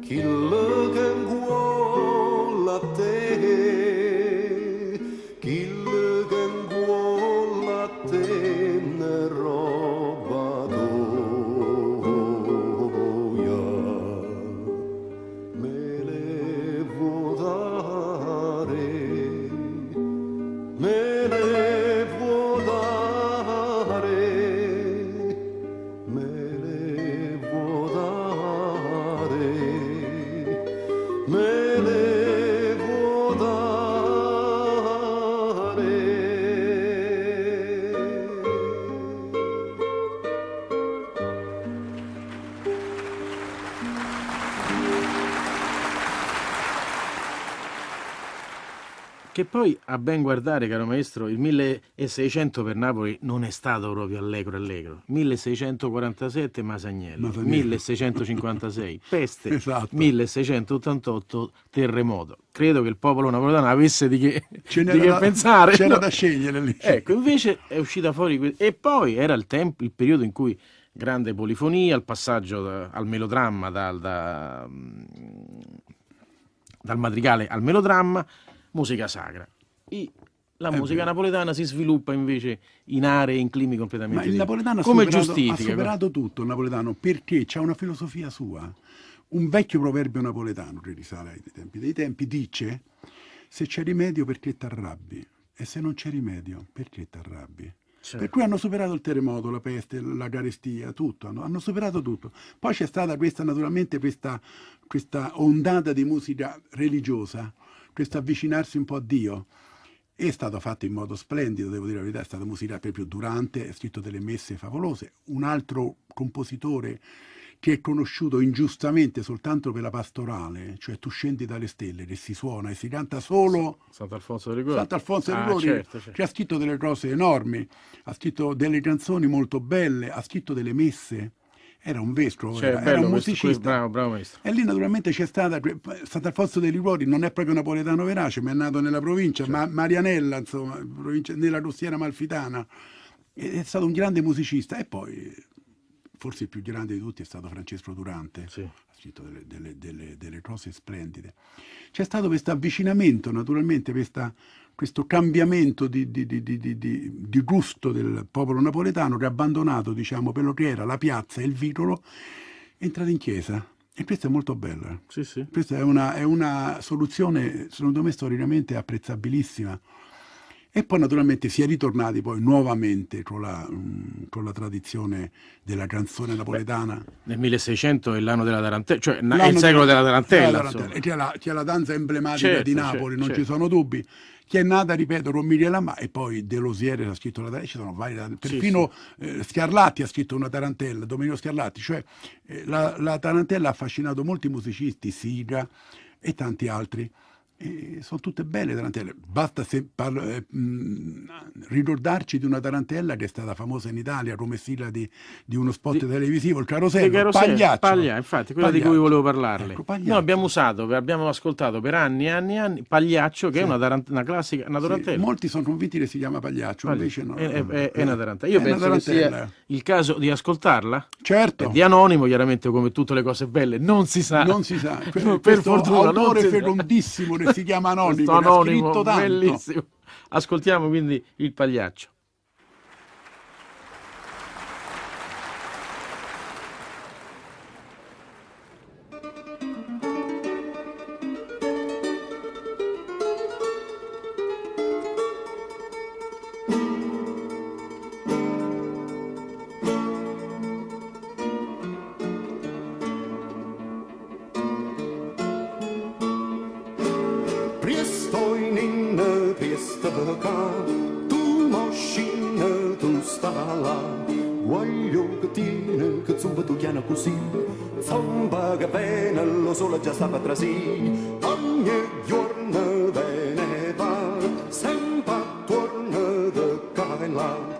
chi lo che vuole a te, chi lo che vuole a te. Roba doia, me le vuoi dare, me le vuoi dare, me le vuoi dare, me le vuoi dare. Che poi, a ben guardare, caro maestro, il 1600 per Napoli non è stato proprio allegro. 1647 Masaniello, 1656 peste, Esatto. 1688 terremoto. Credo che il popolo napoletano avesse di che C'era pensare. C'era no? da scegliere lì. Ecco, invece è uscita fuori e poi era il periodo in cui grande polifonia, il passaggio al melodramma dal madrigale al melodramma, musica sacra. La musica napoletana si sviluppa invece in aree, in climi completamente Ma il diversi. napoletano Come ha giustifica? superato tutto il napoletano perché c'ha una filosofia sua. Un vecchio proverbio napoletano che risale ai tempi dei tempi dice: se c'è rimedio perché t'arrabbi, e se non c'è rimedio perché t'arrabbi. Certo. Per cui hanno superato il terremoto, la peste, la carestia, tutto, hanno superato tutto. Poi c'è stata naturalmente questa ondata di musica religiosa, questo avvicinarsi un po' a Dio. È stato fatto in modo splendido, devo dire la verità, è stata musica proprio Durante, ha scritto delle messe favolose. Un altro compositore che è conosciuto ingiustamente soltanto per la pastorale, cioè Tu scendi dalle stelle, che si suona e si canta solo Sant'Alfonso de Liguori. Sant'Alfonso de Liguori, certo. che ha scritto delle cose enormi, ha scritto delle canzoni molto belle, ha scritto delle messe. Era un vescovo, era un musicista. Bravo maestro. E lì naturalmente c'è stata Sant'Alfonso dei Liguori, non è proprio napoletano verace, ma è nato nella provincia, Certo. Marianella, insomma, nella costiera amalfitana. È stato un grande musicista. E poi, forse il più grande di tutti, è stato Francesco Durante. Sì. Ha scritto delle cose splendide. C'è stato questo avvicinamento, naturalmente, questo cambiamento di gusto del popolo napoletano, che ha abbandonato, diciamo, quello che era la piazza e il vicolo, è entrato in chiesa. E questo è molto bello. Sì. Questa è una soluzione, secondo me, storicamente apprezzabilissima. E poi naturalmente si è ritornati poi nuovamente con la tradizione della canzone napoletana. Nel 1600 è l'anno della tarantella, cioè è il secolo della tarantella. E c'è la danza emblematica di Napoli, non certo. ci sono dubbi, che è nata, ripeto, con Miriam Lamà, e poi Delosiere ha scritto la tarantella, ci sono vari, perfino Scarlatti ha scritto una tarantella, Domenico Scarlatti, cioè la tarantella ha affascinato molti musicisti, Siga e tanti altri. E sono tutte belle tarantelle, basta ricordarci di una tarantella che è stata famosa in Italia come sigla di uno spot televisivo, il Carosello, Pagliaccio. Infatti, quella di cui volevo parlarle. Ecco, Noi abbiamo ascoltato per anni e anni e anni Pagliaccio, che è una classica, una tarantella. Molti sono convinti che si chiama Pagliaccio, invece no. È una tarantella. Io penso che sia il caso di ascoltarla. Certo. Di Anonimo, chiaramente, come tutte le cose belle, non si sa. Non si sa. Per fortuna, autore fecondissimo che si chiama Anonimo, Anonimo, ha scritto tanto. bellissimo. Ascoltiamo quindi il Pagliaccio. Tu moscina, tu sta là, guaglio che tiene, che zumba tu chiana così, zomba che bene, lo sole già sta per sì, ogni giorno ve ne va, sempre torna da qua e là.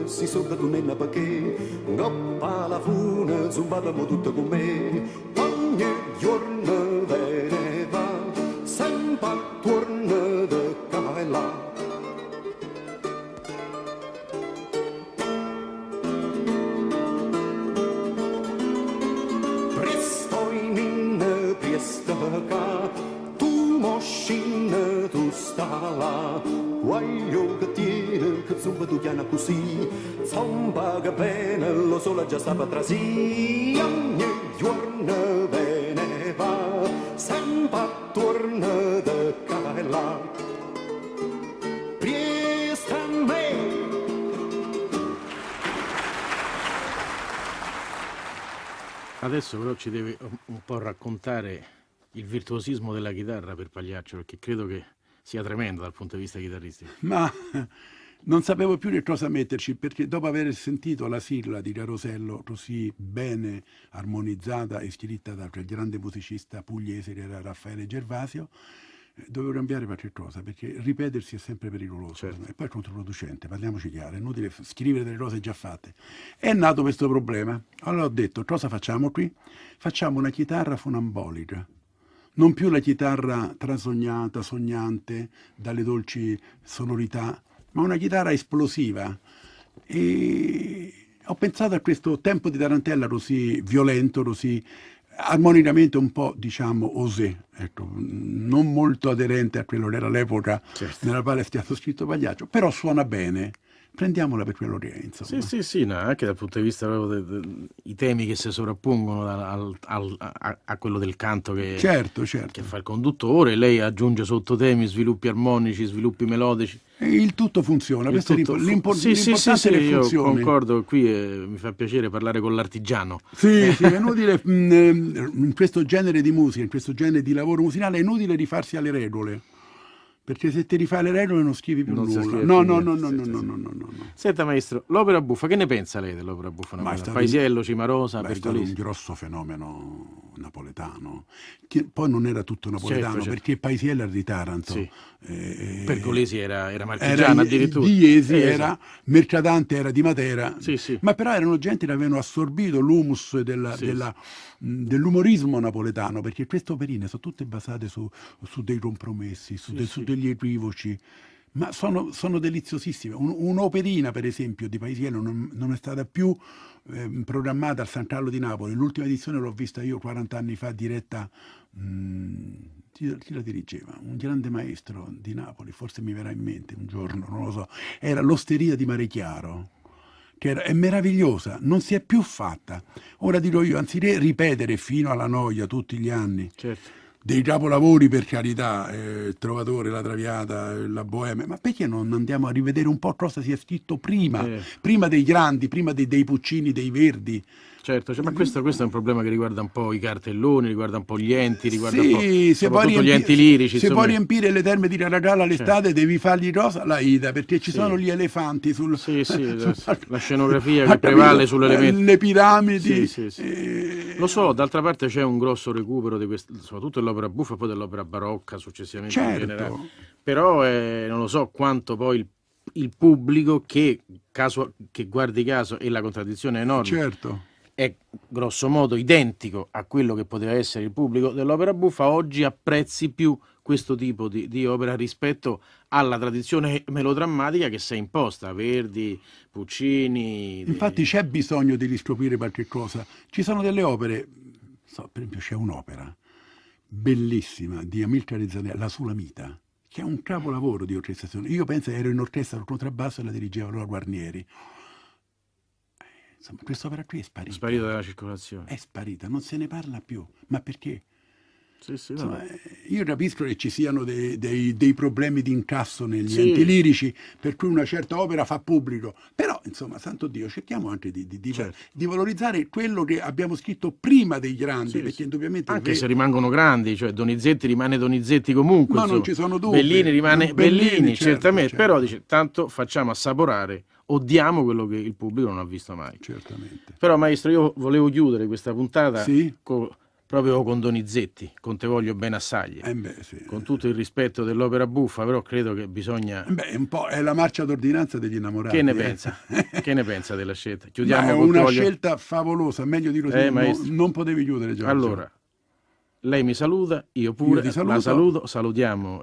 Si sopra tu nella perché ngoppa la fune zumbavamo tutto con me ogni giorno ve ne va sempre torna da qua e là. Presto in inne presto ca tu moscina tu sta là guaglio che tiene che zumba tu chiana così zomba che bene lo sole già stava tra sì ogni giorno ve ne va sempre torna da qua e là presto a me. Adesso però ci deve un po' raccontare il virtuosismo della chitarra per Pagliaccio, perché credo che sia tremendo dal punto di vista chitarristico. Ma non sapevo più che cosa metterci, perché dopo aver sentito la sigla di Carosello così bene armonizzata e scritta da quel grande musicista pugliese che era Raffaele Gervasio, dovevo cambiare qualche cosa, perché ripetersi è sempre pericoloso. Certo. E poi è controproducente, parliamoci chiaro, è inutile scrivere delle cose già fatte. È nato questo problema. Allora ho detto, cosa facciamo qui? Facciamo una chitarra funambolica. Non più la chitarra trasognata, sognante, dalle dolci sonorità, ma una chitarra esplosiva. E ho pensato a questo tempo di tarantella così violento, così armonicamente un po', diciamo, osé, ecco, non molto aderente a quello che era l'epoca nella quale è stato scritto Pagliaccio, però suona bene. Prendiamola per quello che è, insomma. Sì, no, anche dal punto di vista proprio i temi che si sovrappongono a quello del canto che fa il conduttore, lei aggiunge sottotemi, sviluppi armonici, sviluppi melodici. E il tutto funziona, questo è l'importante che funzioni. Io concordo, qui mi fa piacere parlare con l'artigiano. Sì, è inutile in questo genere di musica, in questo genere di lavoro musicale, è inutile rifarsi alle regole. Perché se ti rifai le regole non scrivi più nulla. No. Senta maestro, l'opera buffa, che ne pensa lei dell'opera buffa napoletana? Paisiello, Cimarosa, Pergolesi? È stato un grosso fenomeno napoletano, che poi non era tutto napoletano, certo. Perché Paisiello era di Taranto. Sì. Pergolesi era marchigiano addirittura. Iesi era, Mercadante era di Matera, sì. Ma però erano gente che avevano assorbito l'humus dell'umorismo napoletano, perché queste operine sono tutte basate su dei compromessi, su degli equivoci, ma sono deliziosissime. Un'operina, per esempio, di Paisiello non è stata più programmata al San Carlo di Napoli. L'ultima edizione l'ho vista io 40 anni fa, diretta. Chi la dirigeva? Un grande maestro di Napoli, forse mi verrà in mente un giorno, non lo so. Era l'Osteria di Marechiaro, che è meravigliosa, non si è più fatta. Ora dirò io, anziché ripetere fino alla noia tutti gli anni, certo, dei capolavori, per carità, il Trovatore, la Traviata, la Boemia, ma perché non andiamo a rivedere un po' cosa si è scritto prima dei grandi, prima dei Puccini, dei Verdi? Certo, ma questo è un problema che riguarda un po' i cartelloni, riguarda un po' gli enti, riguarda un po' soprattutto gli enti lirici. Se vuoi riempire le terme di Caracalla l'estate, devi fargli cosa? La Ida, perché ci sono gli elefanti la scenografia che prevale sull'elemento. Le piramidi. Lo so, d'altra parte c'è un grosso recupero di questo, soprattutto dell'opera buffa e poi dell'opera barocca successivamente in generale. Però non lo so quanto poi il pubblico che guardi caso, e la contraddizione è enorme, è grosso modo identico a quello che poteva essere il pubblico dell'opera buffa, oggi apprezzi più questo tipo di opera rispetto alla tradizione melodrammatica che si è imposta, Verdi, Puccini. Infatti c'è bisogno di riscoprire qualche cosa. Ci sono delle opere, per esempio c'è un'opera bellissima di Amilcare Zanella, La Sulamita, che è un capolavoro di orchestrazione. Io penso che ero in orchestra al contrabbasso e la dirigeva Lola Guarnieri. Insomma, quest'opera qui è sparita. È sparita dalla circolazione. È sparita, non se ne parla più. Ma perché? Insomma, io capisco che ci siano dei problemi di incasso negli enti lirici, per cui una certa opera fa pubblico. Però, insomma, santo Dio, cerchiamo anche di valorizzare quello che abbiamo scritto prima dei grandi, perché indubbiamente... Anche se rimangono grandi, cioè Donizetti rimane Donizetti comunque. Ma non ci sono dubbi. Bellini rimane Bellini, certamente. Però dice, tanto facciamo assaporare, odiamo quello che il pubblico non ha visto mai. Certamente. Però, maestro, io volevo chiudere questa puntata proprio con Donizetti, con Te voglio bene assai, con tutto il rispetto dell'opera buffa, però credo che bisogna... un po' è la marcia d'ordinanza degli innamorati. Che ne pensa? Che ne pensa della scelta? Chiudiamo è una scelta favolosa, meglio di così, non potevi chiudere, Giorgio. Allora, lei mi saluta, io pure la saluto, salutiamo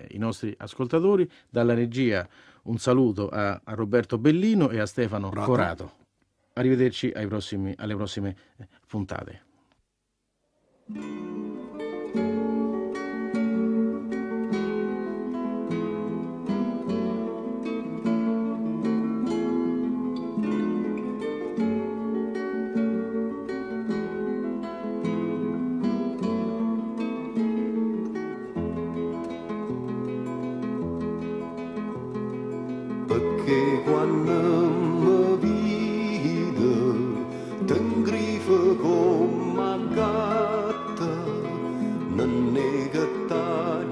i nostri ascoltatori, dalla regia un saluto a Roberto Bellino e a Stefano Corato. Arrivederci alle prossime puntate. Perché quando mi vide t'ingrifo come gatta, non è che t'hai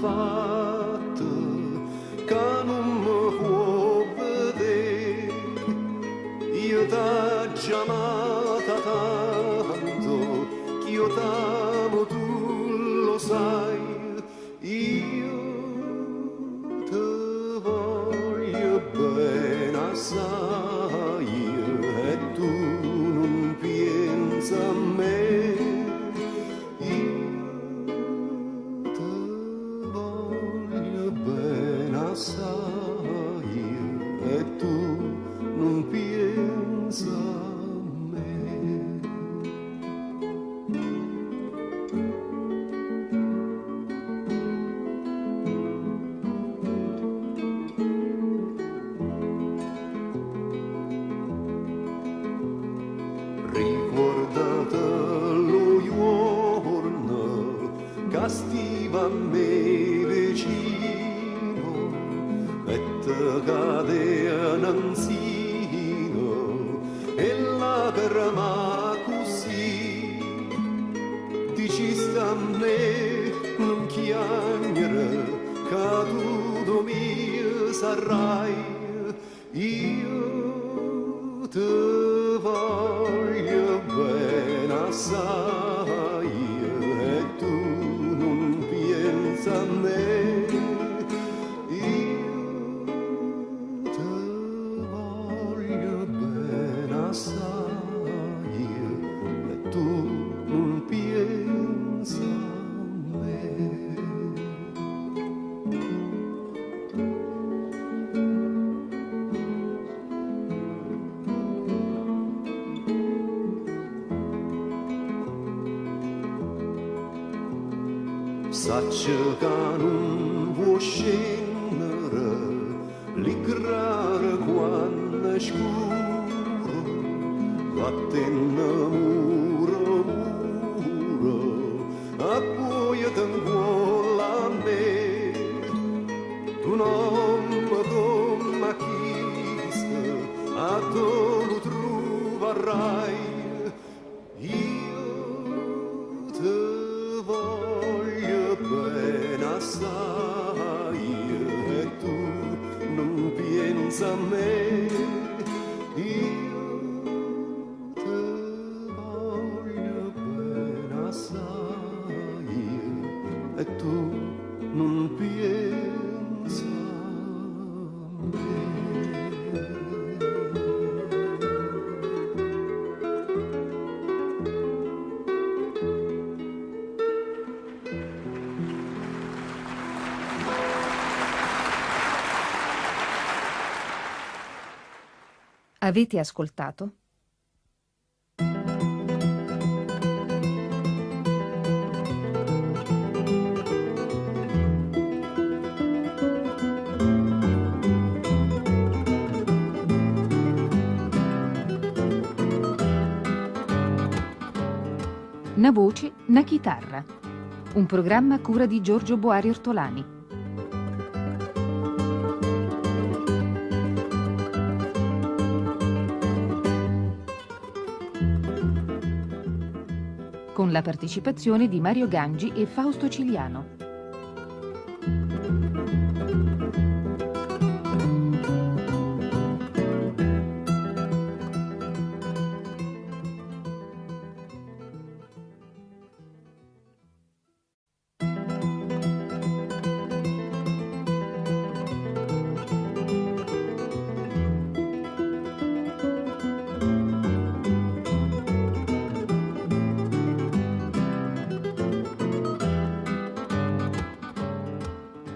fatto, che non mi può vedere. Io t'ho amata tanto, che io t'amo, tu lo sai. Io te voglio bene assai e tu non pensa a me. Io te voglio bene assai e tu non pensa a me. Ricordate lo giorno che stiva a me vicino e te cadea nanzino e la perma così diciste a me non chiamare che tu domani sarai. Io te voglio bene assai e tu non pensa a me. Io te voglio bene assai e tu non pensa a me. Saccio che non vuoi scendere, ligrare quando è scuro, vattene muro, a poi e tu non pensa a me. Avete ascoltato? Una voce, una chitarra. Un programma a cura di Giorgio Boari Ortolani. Con la partecipazione di Mario Gangi e Fausto Ciliano.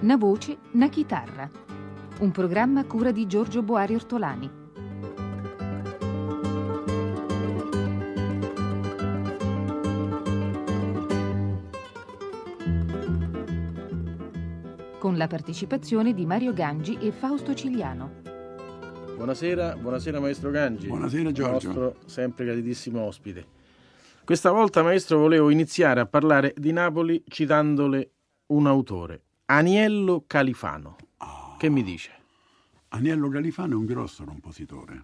Una voce, una chitarra. Un programma a cura di Giorgio Boari Ortolani. Con la partecipazione di Mario Gangi e Fausto Ciliano. Buonasera maestro Gangi. Buonasera, Giorgio. Nostro sempre graditissimo ospite. Questa volta, maestro, volevo iniziare a parlare di Napoli citandole un autore, Aniello Califano. Che mi dice? Aniello Califano è un grosso compositore.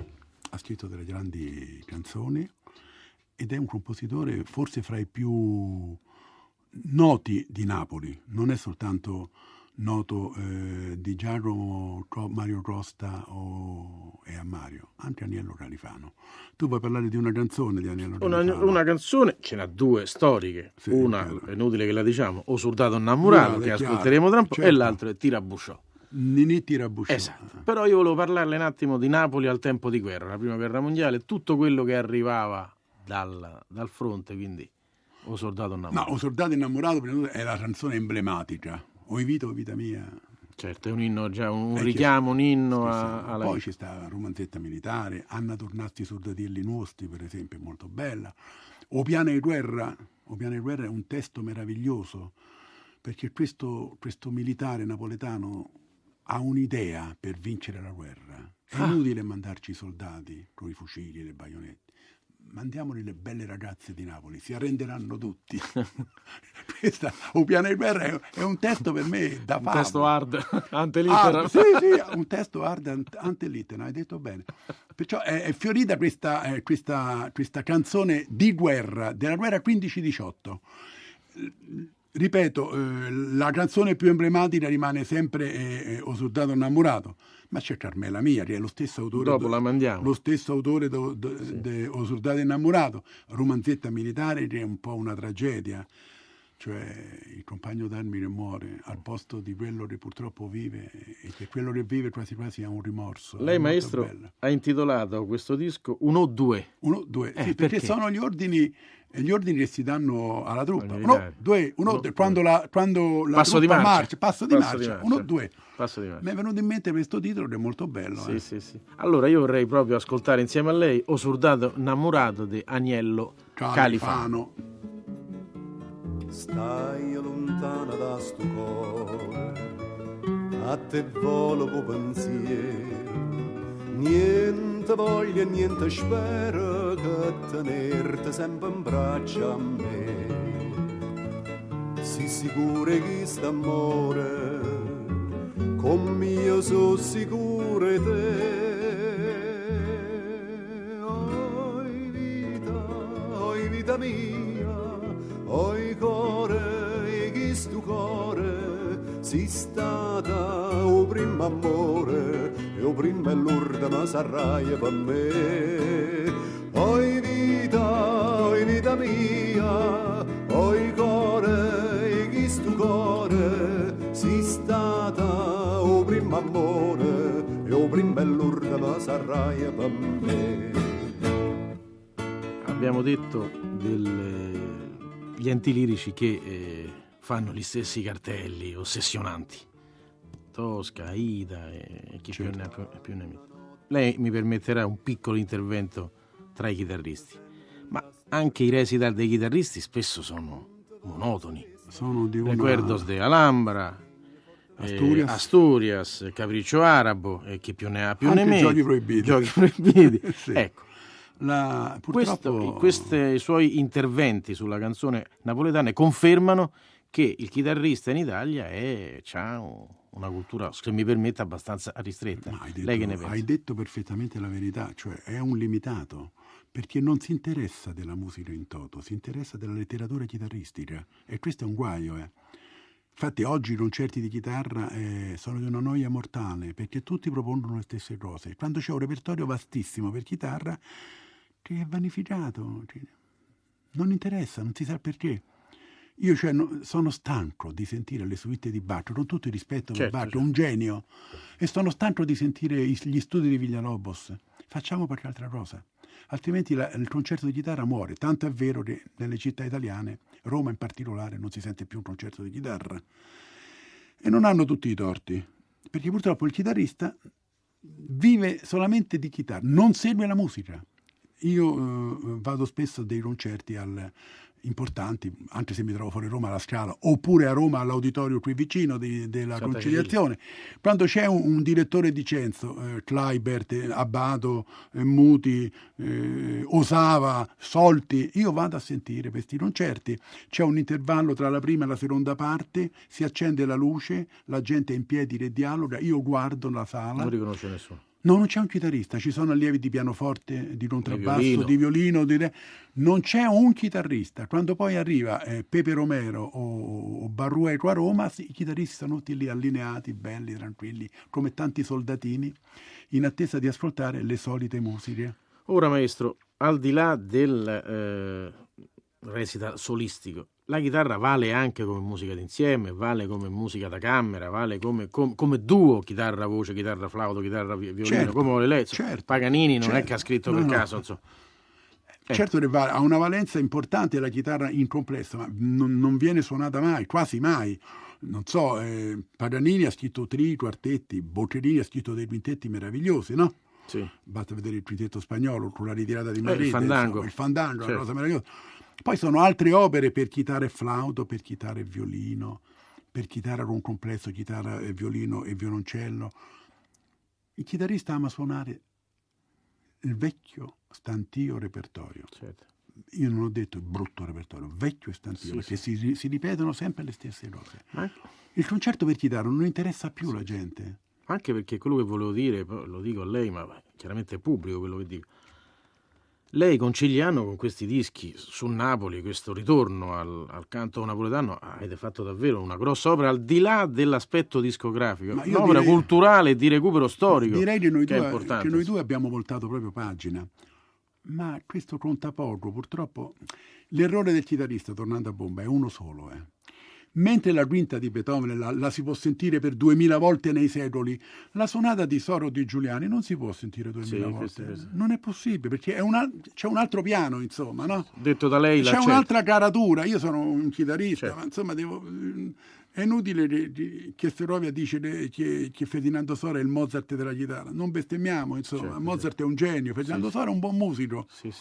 Ha scritto delle grandi canzoni ed è un compositore forse fra i più noti di Napoli. Non è soltanto noto di Giacomo Mario Costa e a Mario, anche Aniello Califano. Tu vuoi parlare di una canzone di Aniello Califano? Una canzone, ce n'ha due storiche. Sì, una, chiaro. è inutile che la diciamo, O soldato innamorato, che Chiaro, ascolteremo tra un po', certo. e l'altro è Tirabusciò. Ninì Tirabusciò. Esatto. Però io volevo parlarle un attimo di Napoli al tempo di guerra, la prima guerra mondiale, tutto quello che arrivava dal fronte, quindi O soldato innamorato. No, O soldato innamorato prima di tutto, è la canzone emblematica. O vita mia. Certo, è un inno, già un Che- richiamo, un inno sì, sì. alla Poi vita. ci sta Romanzetta militare, Anna tornasti i soldatelli nostri, per esempio, è molto bella. O Piana di guerra è un testo meraviglioso, perché questo militare napoletano ha un'idea per vincere la guerra. È inutile mandarci i soldati con i fucili e le baionette. Mandiamoli le belle ragazze di Napoli, si arrenderanno tutti. Questa, O Piana di guerra, è un testo per me da Un favola. testo hard, ante litteram. Sì, un testo hard ante litteram, hai detto bene. Perciò è fiorita questa canzone di guerra, della guerra 15-18. Ripeto, la canzone più emblematica rimane sempre O soldato innamorato, ma c'è Carmela Mia, che è lo stesso autore. Dopo la mandiamo. Lo stesso autore di O soldato innamorato, Romanzetta militare, che è un po' una tragedia. Cioè il compagno d'armi che muore al posto di quello che purtroppo vive, e che quello che vive quasi quasi ha un rimorso. Lei, È molto maestro, bella. ha intitolato questo disco Un o due. 1, 2, sì, perché? perché sono gli ordini che si danno alla truppa. Agli 1, militari. 2, 1, Uno, 2, quando la Passo di truppa marcia. passo di Passo di marcia, marcia. 1, 2. Passo di marcia. Mi è venuto in mente questo titolo che è molto bello. Sì, sì, sì. Allora io vorrei proprio ascoltare insieme a lei O soldato innamorato di Aniello Califano. Stai lontana da sto cuore, a te volo co pensiero, niente voglia e niente spero che tenerti sempre in braccio a me. Si sicuro che st'amore, come io sono sicuro di te. Oi vita mia, oi cuore, e chi stu cuore, si stata o primo amore, e o prima e l'ultima sarraia per me. Oi vita mia, oi cuore, e chi stu cuore, che va s'arraia per me. Abbiamo detto degli enti lirici che fanno gli stessi cartelli ossessionanti. Tosca, Aida e chi più ne ha più ne mette. Lei mi permetterà un piccolo intervento tra i chitarristi, ma anche i recital dei chitarristi spesso sono monotoni. Sono di una... Recuerdos de Alhambra, Asturias, Capriccio Arabo e chi più ne ha più anche ne mette. Giochi proibiti. Sì. Ecco. Purtroppo... Questi suoi interventi sulla canzone napoletana confermano che il chitarrista in Italia ha una cultura, se mi permette, abbastanza ristretta. Lei che ne pensa? Hai detto perfettamente la verità, cioè è un limitato, perché non si interessa della musica in toto, si interessa della letteratura chitarristica, e questo è un guaio. Infatti oggi i concerti di chitarra sono di una noia mortale, perché tutti propongono le stesse cose. Quando c'è un repertorio vastissimo per chitarra, che è vanificato, non interessa, non si sa perché. Io sono stanco di sentire le suite di Bach, con tutto il rispetto per Bach, un genio, e sono stanco di sentire gli studi di Villalobos. Facciamo qualche altra cosa, altrimenti il concerto di chitarra muore. Tanto è vero che nelle città italiane, Roma in particolare, non si sente più un concerto di chitarra. E non hanno tutti i torti, perché purtroppo il chitarrista vive solamente di chitarra, non segue la musica. Io vado spesso a dei concerti importanti, anche se mi trovo fuori Roma alla Scala, oppure a Roma all'auditorio qui vicino della Santa Conciliazione. Quando c'è un direttore di censo, Kleibert, Abbato, Muti, Osava, Solti, io vado a sentire questi concerti. C'è un intervallo tra la prima e la seconda parte, si accende la luce, la gente è in piedi e dialoga, io guardo la sala. Non riconosce nessuno. No, non c'è un chitarrista, ci sono allievi di pianoforte, di contrabbasso, di violino, non c'è un chitarrista. Quando poi arriva Pepe Romero o Barrueco a Roma, i chitarristi sono tutti lì allineati, belli, tranquilli, come tanti soldatini, in attesa di ascoltare le solite musiche. Ora, maestro, al di là del recital solistico, la chitarra vale anche come musica d'insieme, vale come musica da camera, vale come duo, chitarra voce, chitarra flauto, chitarra violino, certo, come vuole lei. Certo, Paganini non certo, è che ha scritto per caso, insomma. Certo che ha una valenza importante la chitarra in complesso, ma non viene suonata mai, quasi mai. Non so, Paganini ha scritto tri, quartetti, Boccherini ha scritto dei quintetti meravigliosi, no? Sì. Basta vedere il quintetto spagnolo con la ritirata di Madrid, il Fandango, il Fandango, certo. Una cosa meravigliosa. Poi sono altre opere per chitarra e flauto, per chitarra e violino, per chitarra con complesso, chitarra e violino e violoncello. Il chitarrista ama suonare il vecchio stantio repertorio. Certo. Io non ho detto il brutto repertorio, vecchio e stantio, perché si ripetono sempre le stesse cose. Il concerto per chitarra non interessa più la gente. Anche perché quello che volevo dire, poi lo dico a lei, ma chiaramente è pubblico quello che dico. Lei conciliando con questi dischi su Napoli, questo ritorno al canto napoletano, avete fatto davvero una grossa opera, al di là dell'aspetto discografico, un'opera culturale e di recupero storico. Direi che noi importante. due abbiamo voltato proprio pagina, ma questo conta poco. Purtroppo l'errore del chitarrista, tornando a bomba, è uno solo. Mentre la quinta di Beethoven la si può sentire per 2000 volte nei secoli, la sonata di Soro di Giuliani non si può sentire 2000 volte. Questo. Non è possibile, perché c'è un altro piano, insomma, no? Detto da lei, c'è un'altra caratura. Io sono un chitarrista, certo. ma insomma è inutile che Serovia dice che Ferdinando Sora è il Mozart della chitarra. Non bestemmiamo, insomma. Certo, Mozart è un genio, Ferdinando Sora è un buon musico. Sì.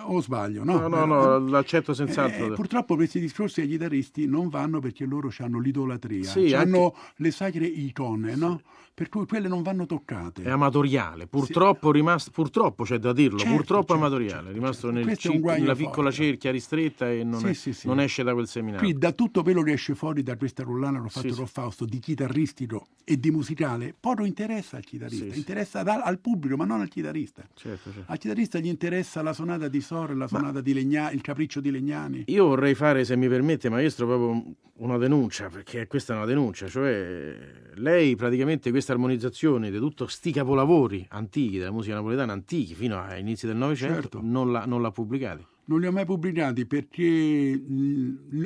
O sbaglio, no? No, l'accetto senz'altro. Purtroppo questi discorsi ai chitarristi non vanno, perché loro hanno l'idolatria, sì, hanno le sacre icone, no? Per cui quelle non vanno toccate. È amatoriale, purtroppo purtroppo c'è da dirlo, purtroppo è amatoriale, è rimasto nella piccola cerchia ristretta e non esce da quel seminario. Qui da tutto quello che esce fuori da questa collana l'ho fatto con Fausto, di chitarristico e di musicale, poi non interessa al chitarrista, interessa al pubblico, ma non al chitarrista. Certo. Al chitarrista gli interessa la sonata di Sor, la sonata di Legnani, il capriccio di Legnani. Io vorrei fare, se mi permette, maestro, proprio una denuncia, perché questa è una denuncia, cioè lei praticamente questa armonizzazione di tutti sti capolavori antichi della musica napoletana, antichi fino agli inizi del Novecento, non l'ha pubblicati. Non li ho mai pubblicati perché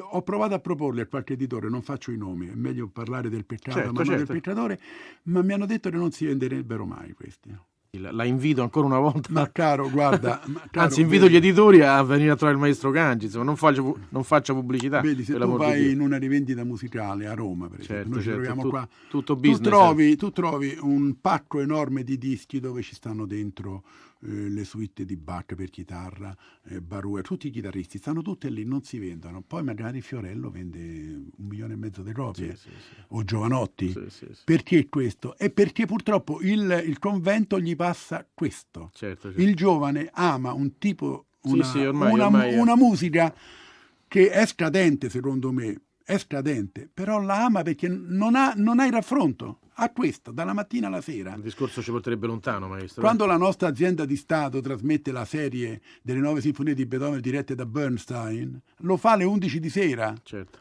ho provato a proporli a qualche editore, non faccio i nomi, è meglio parlare del peccato, non del peccatore, ma mi hanno detto che non si venderebbero mai questi. La invito ancora una volta. Ma caro, guarda, Anzi, invito gli editori a venire a trovare il maestro Gangi, insomma, non faccia pubblicità. Vedi, se per tu l'amor di vai Dio. in una rivendita musicale a Roma, per esempio, noi ci troviamo qua, tutto business. tu trovi un pacco enorme di dischi dove ci stanno dentro le suite di Bach per chitarra, Baruer, tutti i chitarristi, stanno tutte lì, non si vendono. Poi magari Fiorello vende 1,5 milioni di copie, o Giovanotti. Sì. Perché questo? È perché purtroppo il convento gli passa questo. Certo. Il giovane ama un tipo, ormai una musica che è scadente, secondo me, è scadente, però la ama perché non ha il raffronto, ha questo, dalla mattina alla sera. Il discorso ci porterebbe lontano, maestro. Quando la nostra azienda di Stato trasmette la serie delle 9 sinfonie di Beethoven dirette da Bernstein, lo fa alle 11 di sera. Certo.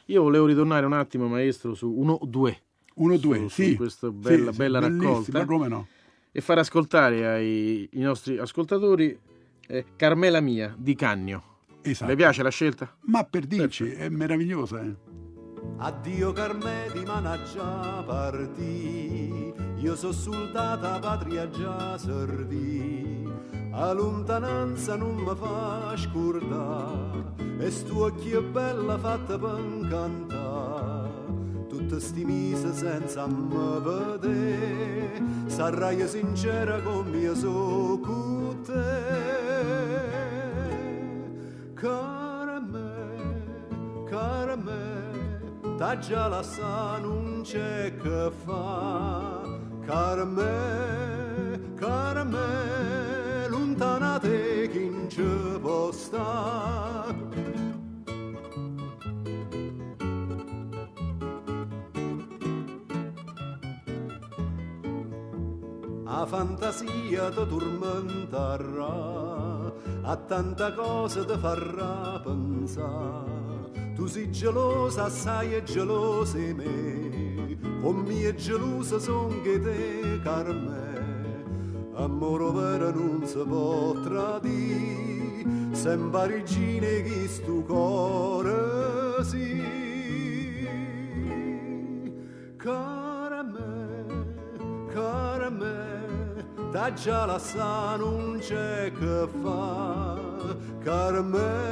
Io volevo ritornare un attimo, maestro, su 1-2. 1-2, sì. Su questa bella raccolta. Come no? E far ascoltare ai nostri ascoltatori Carmela Mia di Cagno. Esatto. Le piace la scelta? Ma per dirci, è meravigliosa. Addio Carmè di managgia partì, io so soldata patria già servì, a lontananza non mi fa scordare, e stu occhio bella fatta per incantare, tutte sti mise senza me vedere, sarai sincera con mio so con te. Carmè, t'ha già la sa non c'è che fa. Carmè, lontana te chi non ci può sta. A fantasia ti tormenterà, a tanta cosa ti farà pensare. Tu sei gelosa, assai e gelosa di me, con me gelosa son che te, Carmè. Amore vero non si può tradire, sempre regina che stu cuore sì. Carmè, t'ha già la sa non c'è che fa. Carmè,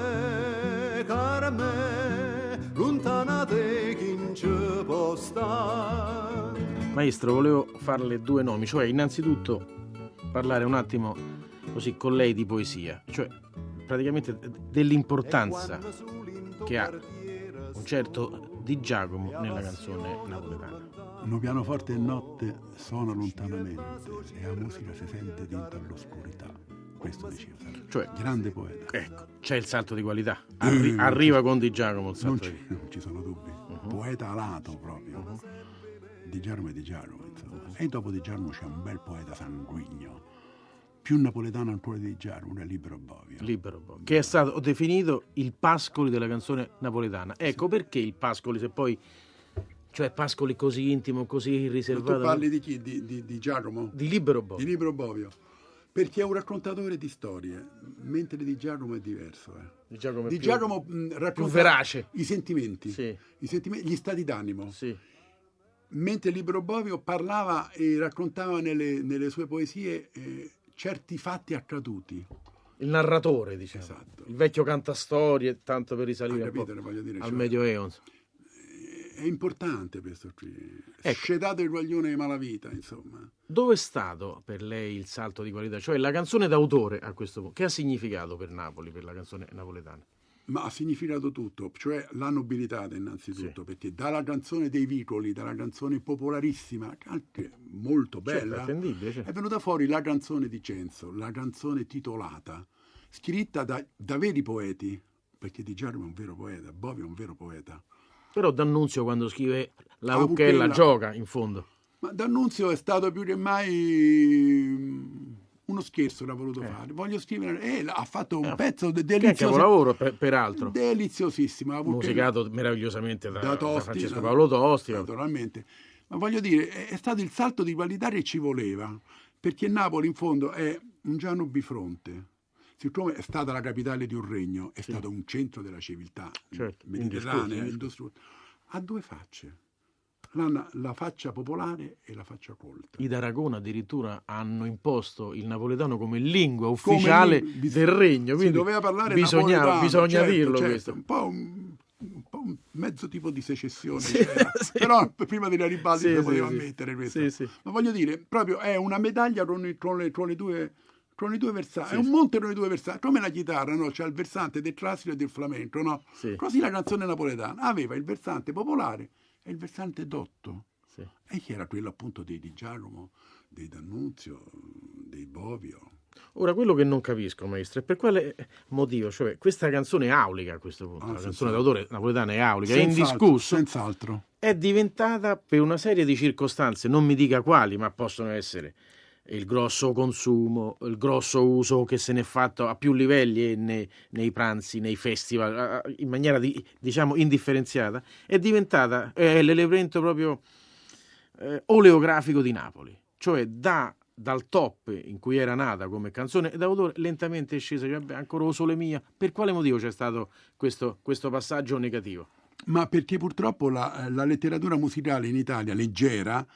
lontana te chi non ci può stare. Maestro, volevo farle due nomi, cioè innanzitutto parlare un attimo così con lei di poesia, cioè praticamente dell'importanza che ha un certo Di Giacomo nella canzone napoletana. Un pianoforte e notte suona lontanamente e la musica si sente dentro all'oscurità. Questo diceva, cioè grande poeta. Ecco, c'è il salto di qualità. Arriva con Di Giacomo il salto non ci sono dubbi. Poeta alato proprio. Di Giacomo è Di Giacomo, insomma. E dopo Di Giacomo c'è un bel poeta sanguigno, più napoletano ancora di Di Giacomo, è Libero Bovio. Che è stato definito il Pascoli della canzone napoletana. Ecco, perché il Pascoli, se poi... Cioè Pascoli così intimo, così riservato. Tu parli di chi? Di Giacomo? Di Libero Bovio. Di Libero Bovio. Perché è un raccontatore di storie, mentre Di Giacomo è diverso. Di Giacomo, Di Giacomo racconta più verace. I sentimenti, sì. Gli stati d'animo. Sì. Mentre Libero Bovio parlava e raccontava nelle sue poesie certi fatti accaduti. Il narratore, diciamo. Esatto. Il vecchio cantastorie, tanto per risalire capito, voglio dire, al Medioevo. È importante questo qui. Ecco. Scedato il guaglione di malavita, insomma. Dove è stato per lei il salto di qualità? Cioè la canzone d'autore a questo punto. Che ha significato per Napoli, per la canzone napoletana? Ma ha significato tutto, cioè la nobilità innanzitutto, perché dalla canzone dei vicoli, dalla canzone popolarissima, anche molto bella, attendibile, è venuta fuori la canzone di Censo, la canzone titolata, scritta da veri poeti, perché Di Giacomo è un vero poeta, Bovio è un vero poeta. Però D'Annunzio quando scrive la Rucchella gioca, in fondo. Ma D'Annunzio è stato più che mai uno scherzo, l'ha voluto fare. Voglio scrivere, ha fatto un pezzo delizioso. Che è capolavoro, peraltro. Deliziosissimo. Musicato meravigliosamente da Tosti, Francesco Paolo Tosti. Naturalmente. Ma voglio dire, è stato il salto di qualità che ci voleva, perché Napoli in fondo è un Giano bifronte. Siccome è stata la capitale di un regno, è stato un centro della civiltà mediterranea, industriale, ha due facce. la faccia popolare e la faccia colta. I d'Aragona addirittura hanno imposto il napoletano come lingua ufficiale del regno, quindi si doveva parlare bisogna certo, dirlo, certo, questo. Un po' un mezzo tipo di secessione, Sì, c'era. sì. Però prima di Garibaldi Sì, si sì, poteva sì. ammettere questo. Sì, sì. Ma voglio dire, proprio è una medaglia con le due versati, Sì, è un sì. monte con i due versati, come la chitarra, no? C'è il versante del classico e del flamenco, no? Sì. Così la canzone napoletana aveva il versante popolare e il versante dotto. Sì. E che era quello appunto di Giacomo, dei D'Annunzio, dei Bovio. Ora, quello che non capisco, maestro, è per quale motivo, cioè questa canzone è aulica a questo punto, la canzone d'autore napoletana è aulica, è indiscusso, Senz'altro. è diventata per una serie di circostanze, non mi dica quali, ma possono essere il grosso consumo, il grosso uso che se n'è fatto a più livelli e nei pranzi, nei festival, in maniera diciamo indifferenziata, è diventata l'elemento proprio oleografico di Napoli, cioè dal top in cui era nata come canzone d'autore lentamente è scesa, cioè, ancora O Sole Mia. Per quale motivo c'è stato questo passaggio negativo? Ma perché purtroppo la letteratura musicale in Italia, leggera,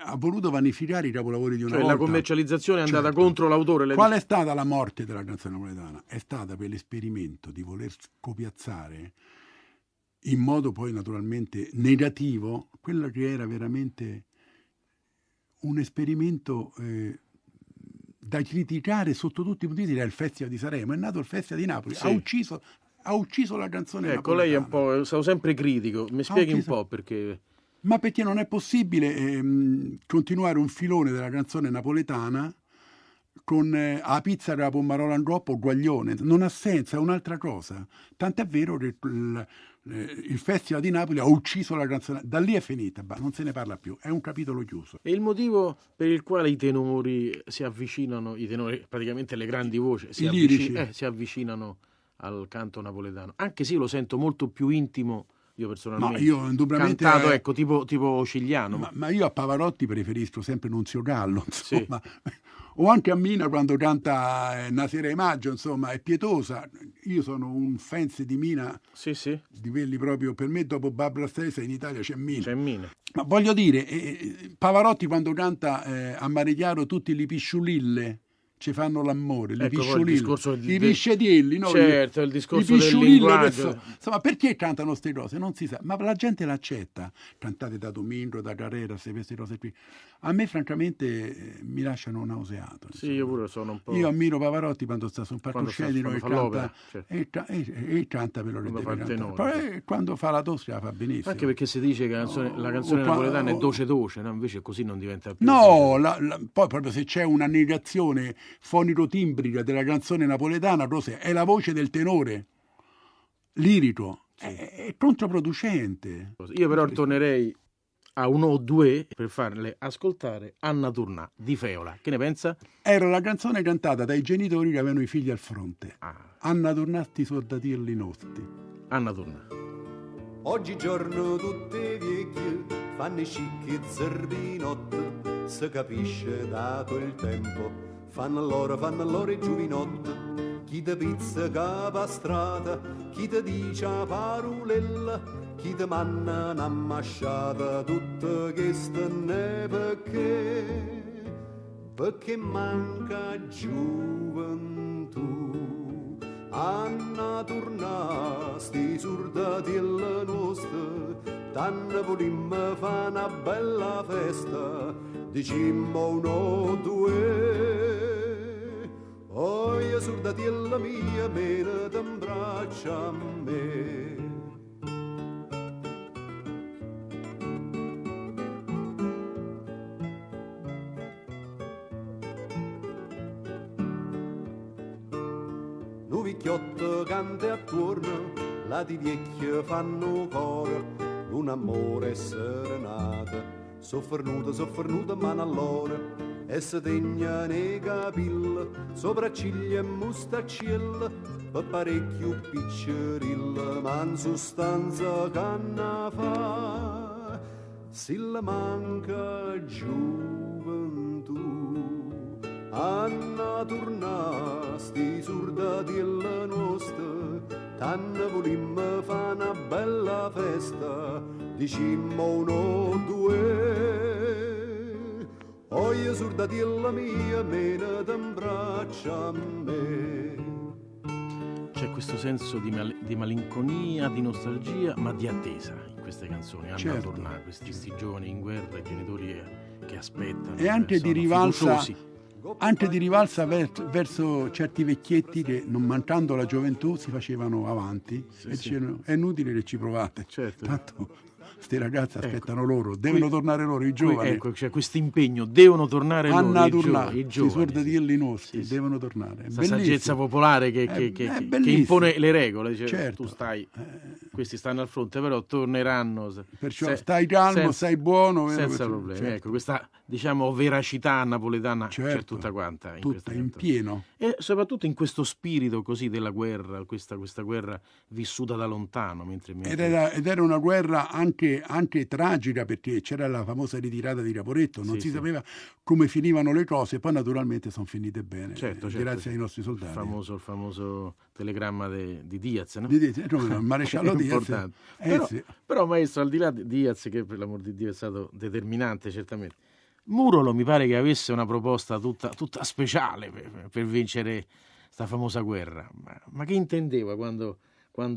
ha voluto vanificare i capolavori di una Cioè volta. la commercializzazione è andata Certo. contro l'autore. Qual è stata la morte della canzone napoletana? È stata per l'esperimento di voler scopiazzare in modo poi naturalmente negativo quello che era veramente un esperimento da criticare sotto tutti i punti di vista. Era il Festival di Sanremo, è nato il Festival di Napoli, Sì. ha ucciso la canzone Ecco, napoletana. lei è un po', stato sempre critico, mi spieghi un po' perché... Ma perché non è possibile continuare un filone della canzone napoletana con a pizza della Pommarola in groppo o Guaglione, non ha senso, è un'altra cosa. Tant'è vero che il Festival di Napoli ha ucciso la canzone, da lì è finita, non se ne parla più, è un capitolo chiuso. E il motivo per il quale i tenori si avvicinano, praticamente le grandi voci, si avvicinano al canto napoletano, anche se io lo sento molto più intimo, io personalmente, no, io indubbiamente cantato ecco tipo Cigliano. Ma io a Pavarotti preferisco sempre Nunzio Gallo, insomma. Sì. O anche a Mina quando canta Una sera di maggio, insomma, è pietosa. Io sono un fan di Mina, sì. di quelli proprio, per me dopo Barbara Streisand in Italia c'è Mina. Ma voglio dire, Pavarotti quando canta a Mare Chiaro tutti li pisciulille ci fanno l'amore, le pisciolille, i piscetielli, no? Certo, il discorso del linguaggio. Insomma, perché cantano queste cose? Non si sa, ma la gente l'accetta. Cantate da Domingo, da Carrera, queste cose qui. A me, francamente, mi lasciano nauseato. Insomma. Sì, io pure sono un po'... Io ammiro Pavarotti quando sta sul palcoscenico e canta, certo. e canta per lo che deve cantare. Poi quando fa la tosse la fa benissimo. Anche perché si dice che la canzone napoletana è doce, no? Invece così non diventa più... No, poi proprio se c'è una negazione fonico-timbrica della canzone napoletana, è la voce del tenore lirico, sì. È controproducente. Io però tornerei a uno o due per farle ascoltare Anna Turnà di Feola. Che ne pensa? Era la canzone cantata dai genitori che avevano i figli al fronte. Anna Turnà sti soldatelli nostri. Anna Turnà. Oggigiorno tutte vecchie fanno i scicchi zerbinotte, si capisce dato il tempo. Fanno loro i giovinotti, chi ti pizzica per strada, chi ti dice a parolella, chi ti manna una masciata, tutte queste ne perché manca gioventù. Anna Turnà, sti soldatelli nostri, tanne volimmo fa una bella festa, dicimmo uno, due. Oi, soldatiella mia, venite in braccia a me. Nu vecchiotto canta attorno, la di vecchie fanno coro, un amore serenata, soffernuta mano all'ora. E se tegna nei capilli, sopracciglia e mustacciella, per parecchio piccerilla, ma in sostanza canna fa, se la manca gioventù. Anna Turnà, sti soldatelli nostri, tanne volimmo fa una bella festa, dicimmo uno, due, oi sordatella mia, mena t'imbraccia a me. C'è questo senso di malinconia, di nostalgia, ma di attesa in queste canzoni. Hanno a tornare questi giovani in guerra, i genitori che aspettano. E anche di rivalsa, fiduciosi. verso certi vecchietti che, non mancando la gioventù, si facevano avanti e dicevano: è inutile che ci provate, Certo. tanto sti ragazzi aspettano loro, devono tornare loro, i giovani. Ecco, c'è questo impegno, devono tornare loro, i giovani. Si sordatilli nostri, devono tornare. Questa saggezza popolare che impone le regole, cioè, tu stai, questi stanno al fronte, però torneranno. Perciò stai calmo, stai buono. Senza problemi. Certo. Ecco, questa, diciamo, veracità napoletana c'è tutta quanta. Tutta in pieno. E soprattutto in questo spirito così della guerra, questa guerra vissuta da lontano. Ed era una guerra anche tragica, perché c'era la famosa ritirata di Raporetto, non si sapeva come finivano le cose, poi naturalmente sono finite bene, grazie ai nostri soldati. Il famoso telegramma di Diaz, no? Il maresciallo Diaz. Però maestro, al di là di Diaz, che per l'amor di Dio è stato determinante certamente, Murolo mi pare che avesse una proposta tutta speciale per vincere sta famosa guerra. Ma che intendeva quando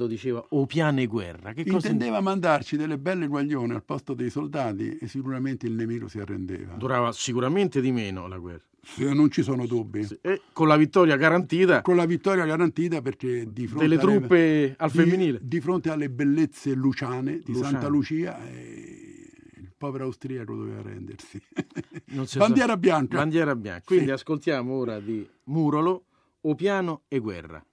diceva o piane guerra? Che cosa intendeva? Mandarci delle belle guaglione al posto dei soldati, e sicuramente il nemico si arrendeva. Durava sicuramente di meno la guerra. Non ci sono dubbi. E con la vittoria garantita. Perché di fronte delle truppe al femminile. Di fronte alle bellezze luciane di Santa Lucia, il povero austriaco doveva rendersi. Bandiera bianca. Quindi ascoltiamo ora di Murolo, o piano e guerra.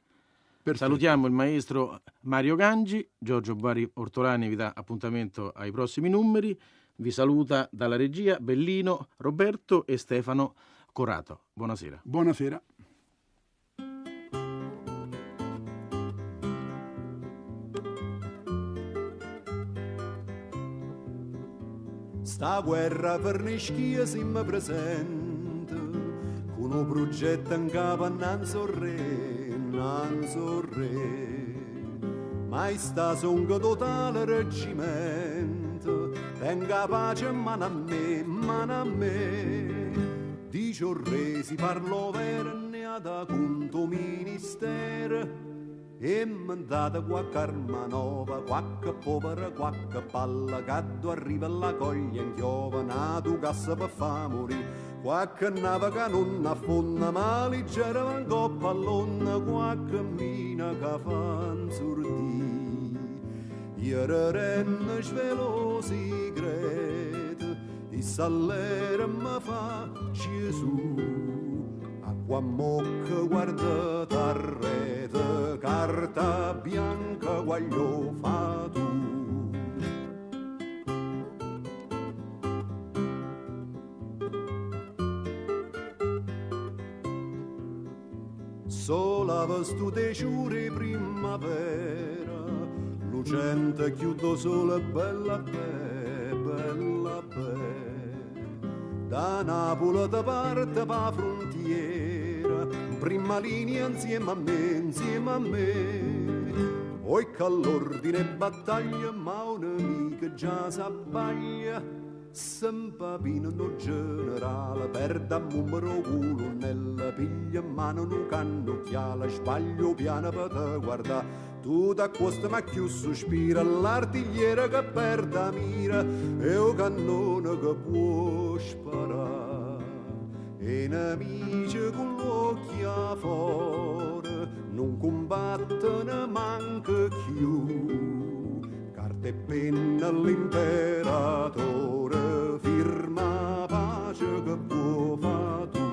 Perfetto. Salutiamo il maestro Mario Gangi. Giorgio Boari Ortolani vi dà appuntamento ai prossimi numeri. Vi saluta dalla regia Bellino, Roberto e Stefano Corato. Buonasera. Buonasera. Sta guerra per nischia siamo presente, con un progetto in capo non so re, mai sta songa totale reggimento, tenga pace mano a me, dice un re si parlo vero, ne ha da conto ministero, e mandate qualche arma nuova, qualche povera, qualche palla, che arriva alla coglia in chiova, nato cassa per fa morire. Qualche nave che non affonda, ma leggera va in coppa all'onna, qualche mina che fa insordi. Ieri renne svelo segreto, e salere mi fa Gesù. Acqua mocca guarda t'arrete, carta bianca guaglio fa tu. Sola vestute giure primavera, lucente chiudo sole bella bella. Da Napoli da parte pa frontiera, prima linea insieme a me. Oi che all'ordine battaglia, ma un nemico già s'abbaglia. Sempapino no generale, perda numero uno nella piglia, ma non un cannocchiale, sbaglio piano per te guarda. Tu da questo ma chiù sospira, l'artigliere che perda mira, e o cannone che può sparare. E nemici con l'occhio a fuori, non combattono manca più. Carta e penna all'imperatore, firma pace che può fa tu.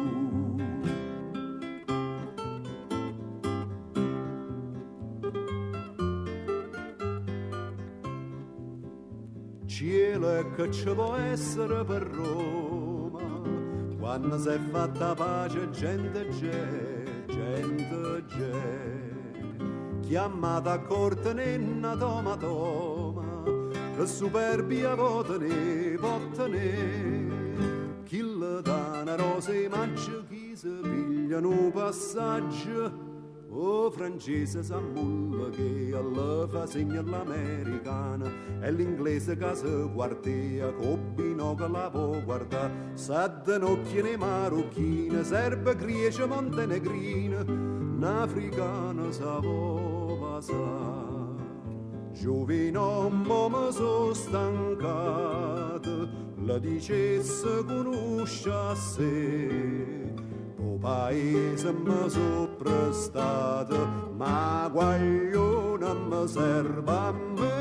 Cielo è che ci può essere per Roma, quando si è fatta pace gente c'è. Chiamata a corte nenna toma, che superbia potene, chi le dà una rosa e mangia, chi si pigliano passaggio, O francese s'ammulla che alla fa segna l'americana e l'inglese che si guardia con binocolo la può guardare s'addenocchia nei marocchine serba, griece, montenegrina n'africana sa può passare giovino mo mi so stancato la dicesse conosciasse o paese mi so prestato ma guaglione mi serve a me.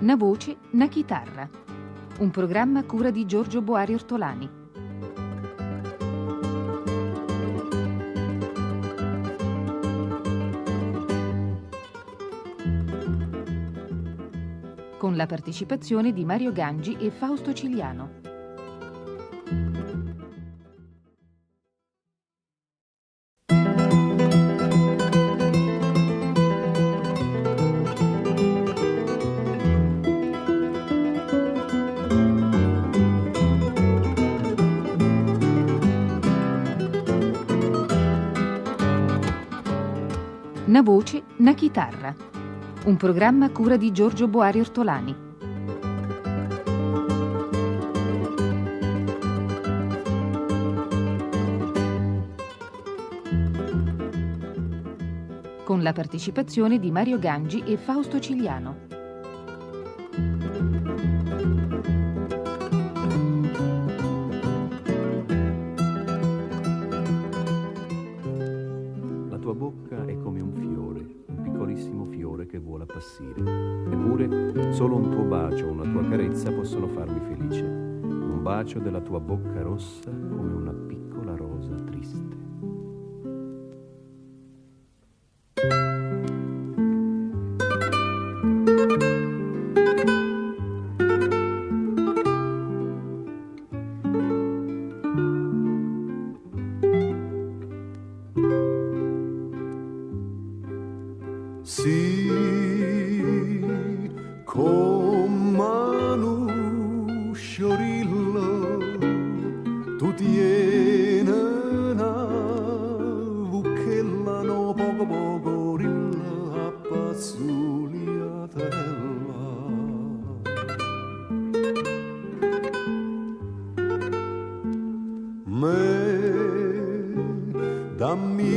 Una voce, una chitarra. Un programma a cura di Giorgio Boari Ortolani. Con la partecipazione di Mario Gangi e Fausto Cigliano. Una voce, una chitarra. Un programma a cura di Giorgio Boari Ortolani. Con la partecipazione di Mario Gangi e Fausto Cigliano. La tua bocca è come un fiore, un piccolissimo fiore che vuole appassire. Eppure solo un tuo bacio o una tua carezza possono farmi felice. Un bacio della tua bocca rossa come una piccola rosa triste. Sì, con mano sciorilla tu tieni una buchella no poco poco rilla a pazzuliatella me dammilla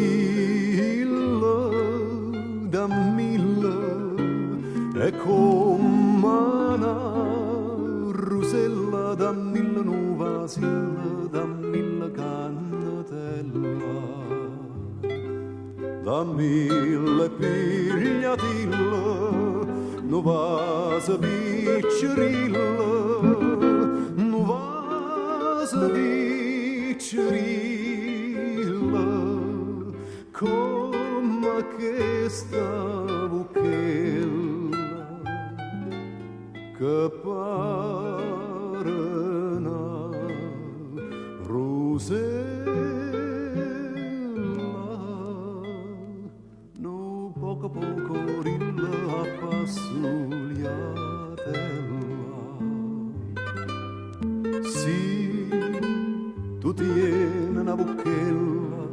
e con una rusella dammilla nuova silla dammilla cannatella dammilla pigliatilla nuova piccerilla nuova piccerilla come che sta buchella che pare una rosella no poco poco rilla a passugliatella sì tu tieni una buchella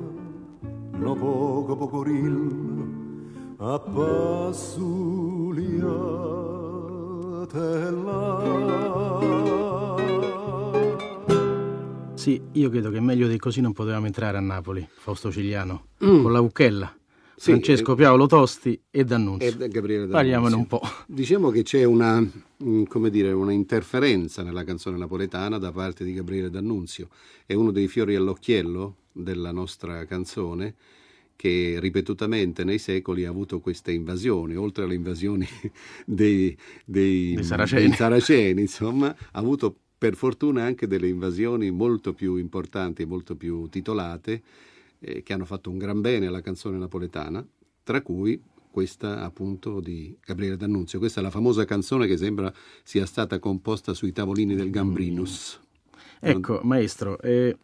no poco poco rilla a passugliatella. Sì, io credo che meglio di così non potevamo entrare a Napoli, Fausto Cigliano, con la Vucchella, Sì, Francesco Piaolo Tosti e D'Annunzio. E Gabriele D'Annunzio. Parliamone un po'. Diciamo che c'è una, come dire, una interferenza nella canzone napoletana da parte di Gabriele D'Annunzio. È uno dei fiori all'occhiello della nostra canzone, che ripetutamente nei secoli ha avuto queste invasioni, oltre alle invasioni dei saraceni, insomma, ha avuto per fortuna anche delle invasioni molto più importanti, molto più titolate, che hanno fatto un gran bene alla canzone napoletana, tra cui questa appunto di Gabriele D'Annunzio. Questa è la famosa canzone che sembra sia stata composta sui tavolini del Gambrinus. Ecco, maestro, che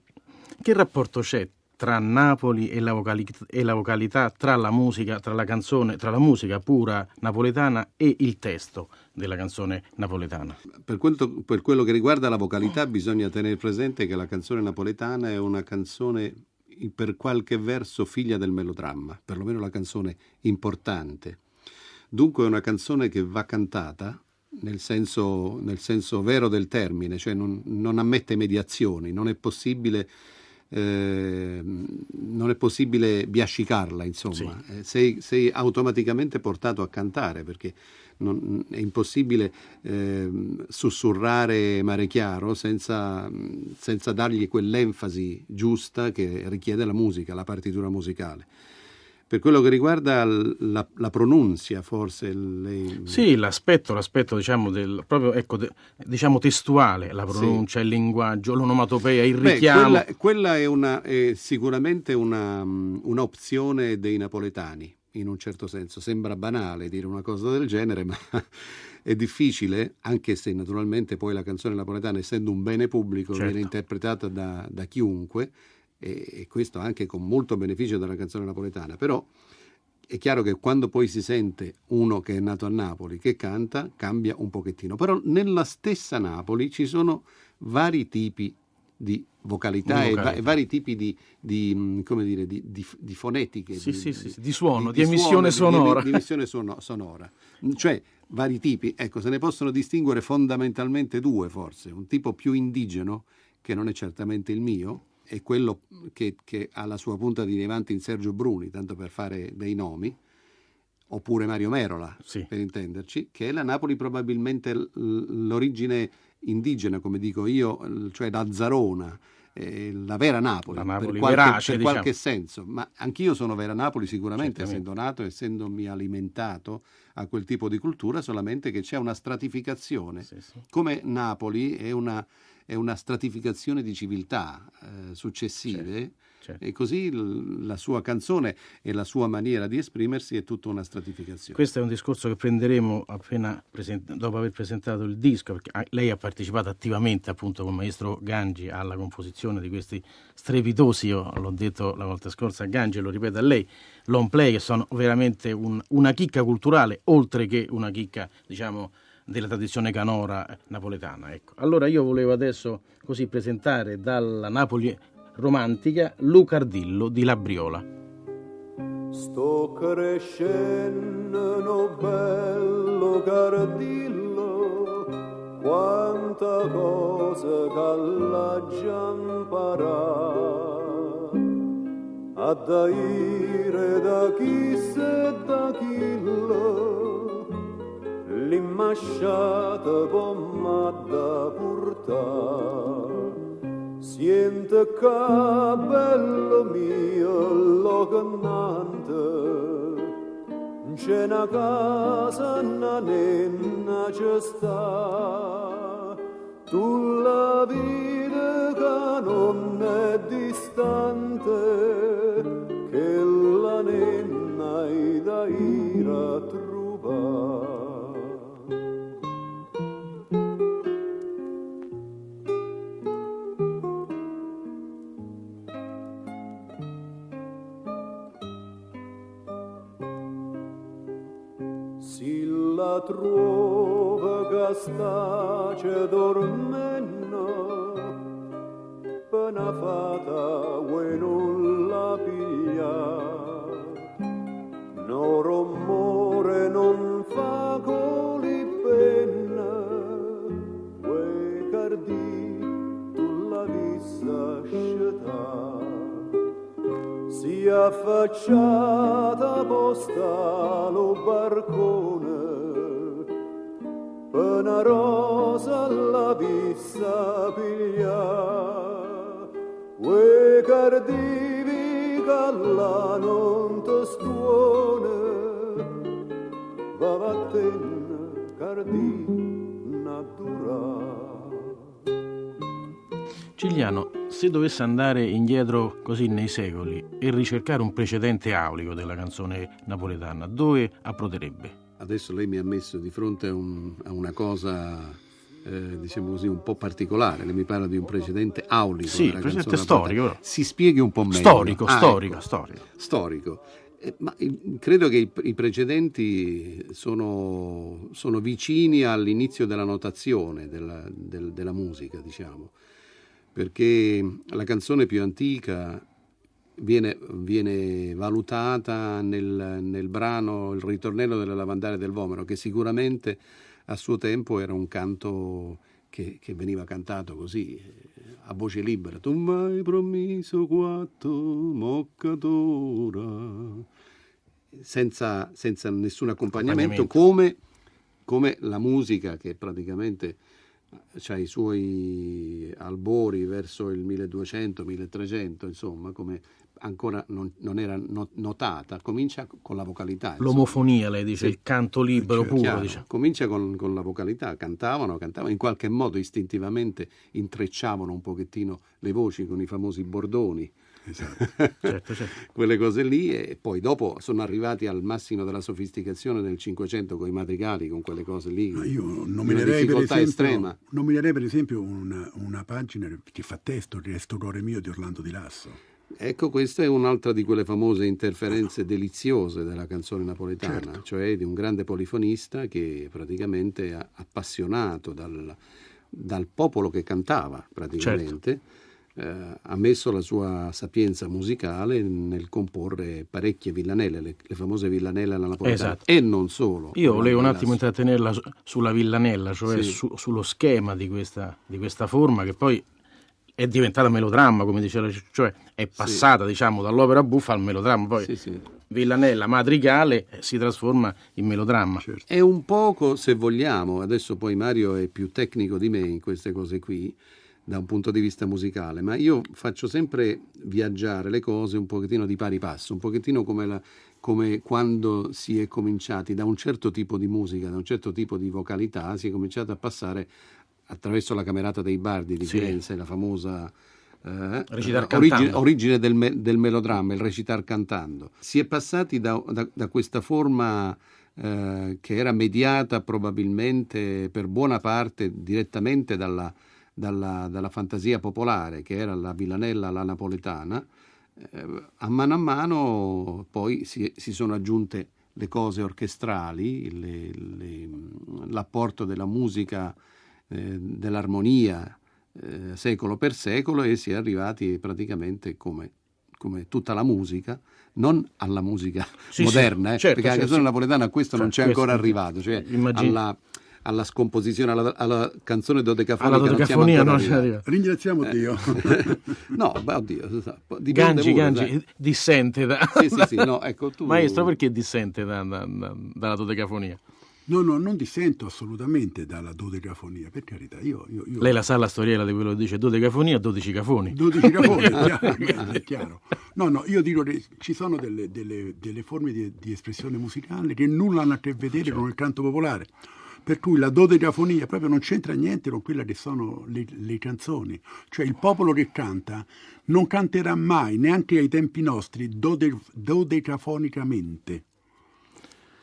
rapporto c'è tra Napoli e la vocalità, tra la musica, tra la canzone, tra la musica pura napoletana e il testo della canzone napoletana? Per quello che riguarda la vocalità bisogna tenere presente che la canzone napoletana è una canzone per qualche verso figlia del melodramma, perlomeno la canzone importante. Dunque è una canzone che va cantata nel senso vero del termine, cioè non ammette mediazioni, non è possibile biascicarla, insomma. Sì. Sei automaticamente portato a cantare, perché è impossibile sussurrare Mare Chiaro senza dargli quell'enfasi giusta che richiede la musica, la partitura musicale. Per quello che riguarda la pronunzia, forse sì, l'aspetto diciamo proprio diciamo testuale, la pronuncia, sì, il linguaggio, l'onomatopea, il richiamo. Quella è sicuramente un'opzione dei napoletani, in un certo senso. Sembra banale dire una cosa del genere, ma è difficile, anche se naturalmente poi la canzone napoletana, essendo un bene pubblico, certo, viene interpretata da chiunque, e questo anche con molto beneficio della canzone napoletana. Però è chiaro che quando poi si sente uno che è nato a Napoli che canta, cambia un pochettino. Però nella stessa Napoli ci sono vari tipi di vocalità e vari tipi di fonetiche, di suono, di emissione sonora. Di emissione sonora. Cioè vari tipi, ecco, se ne possono distinguere fondamentalmente due, forse. Un tipo più indigeno, che non è certamente il mio, è quello che ha la sua punta di diamante in Sergio Bruni, tanto per fare dei nomi, oppure Mario Merola, sì, per intenderci, che è la Napoli probabilmente l'origine indigena, come dico io, cioè da Zarona, la vera Napoli, per qualche senso. Ma anch'io sono vera Napoli sicuramente, essendo nato, essendomi alimentato a quel tipo di cultura, solamente che c'è una stratificazione. Sì. Come Napoli è una stratificazione di civiltà successive, certo. E così la sua canzone e la sua maniera di esprimersi è tutta una stratificazione. Questo è un discorso che prenderemo dopo aver presentato il disco, perché lei ha partecipato attivamente appunto con il maestro Gangi alla composizione di questi strepitosi, io l'ho detto la volta scorsa a Gangi e lo ripeto a lei, long play, che sono veramente una chicca culturale, oltre che una chicca, diciamo, della tradizione canora napoletana. Ecco. Allora io volevo adesso così presentare dalla Napoli romantica Lucardillo di Labriola. Sto crescendo bello Cardillo, quanta cosa che l'ha già imparato, a daire da chi se da chillo, l'immasciata pomma da portare. Siente bello mio lo cantante, c'è una casa, una nenna c'è sta, tu la vita che non è distante, che la nenna hai da ir a trovare. La trova che sta c'è dormendo, per una fata vuoi non la piglia, no rumore non fa coli penna, vuoi cardì tu la vista sceta, si affacciata posta lo barcone, una rosa alla vista piglia, vuoi cardivi che la non ti stuone, va vatten cardi natura. Giuliano, se dovesse andare indietro così nei secoli e ricercare un precedente aulico della canzone napoletana, dove approderebbe? Adesso lei mi ha messo di fronte a una cosa, diciamo così, un po' particolare. Lei mi parla di un precedente aulico. Sì, della precedente canzone storico. napoletana. Si spieghi un po' meglio. Storico. Storico. Ma credo che i precedenti sono vicini all'inizio della notazione della musica, diciamo, perché la canzone più antica viene valutata nel brano Il ritornello della lavandaia del Vomero, che sicuramente a suo tempo era un canto che veniva cantato così, a voce libera. Tu m'hai promesso quattro moccatora, senza nessun accompagnamento, come la musica che praticamente ha i suoi albori verso il 1200-1300, insomma, come ancora non era notata, comincia con la vocalità. L'omofonia, lei dice, sì. Il canto libero, cioè, puro. Chiaro, diciamo. Comincia con la vocalità, cantavano, in qualche modo istintivamente intrecciavano un pochettino le voci con i famosi bordoni. Esatto. certo. Quelle cose lì, e poi dopo sono arrivati al massimo della sofisticazione nel Cinquecento con i madrigali, con quelle cose lì. Ma io nominerei estrema. Per esempio una pagina che fa testo, Il restauratore mio di Orlando Di Lasso. Ecco, questa è un'altra di quelle famose interferenze deliziose della canzone napoletana, certo. Cioè di un grande polifonista che praticamente è appassionato dal popolo che cantava, praticamente. Certo. Ha messo la sua sapienza musicale nel comporre parecchie villanelle, le famose villanelle alla napoletana. Esatto. E non solo. Io volevo un attimo intrattenerla sulla villanella, cioè sì. sullo schema di questa forma che poi è diventata melodramma, come diceva, cioè è passata, sì. Diciamo, dall'opera buffa al melodramma, poi sì. villanella madrigale si trasforma in melodramma. Certo. È un poco, se vogliamo, adesso poi Mario è più tecnico di me in queste cose qui, da un punto di vista musicale, ma io faccio sempre viaggiare le cose un pochettino di pari passo, un pochettino come quando si è cominciati da un certo tipo di musica, da un certo tipo di vocalità, si è cominciato a passare attraverso la Camerata dei Bardi di Firenze, la famosa origine del melodramma, il recitar cantando. Si è passati da questa forma che era mediata probabilmente per buona parte direttamente dalla fantasia popolare, che era la villanella alla napoletana. A mano poi si sono aggiunte le cose orchestrali, l'apporto della musica, dell'armonia, secolo per secolo, e si è arrivati praticamente come tutta la musica, non alla musica moderna, certo, perché la canzone napoletana a questo non c'è ancora arrivato, cioè alla scomposizione, alla canzone dodecafonica. Alla dodecafonia non c'è arrivato. Ringraziamo Dio. No, oddio. Gangi, dissente da... Sì, no, ecco tu... Maestro, perché dissente dalla dodecafonia? No, non dissento assolutamente dalla dodecafonia, per carità. Io... Lei la sa la storiella di quello che dice dodecafonia, 12 cafoni. 12 cafoni, è chiaro. No, io dico che ci sono delle forme di espressione musicale che nulla hanno a che vedere con il canto popolare. Per cui la dodecafonia proprio non c'entra niente con quelle che sono le canzoni. Cioè il popolo che canta non canterà mai, neanche ai tempi nostri, dodecafonicamente.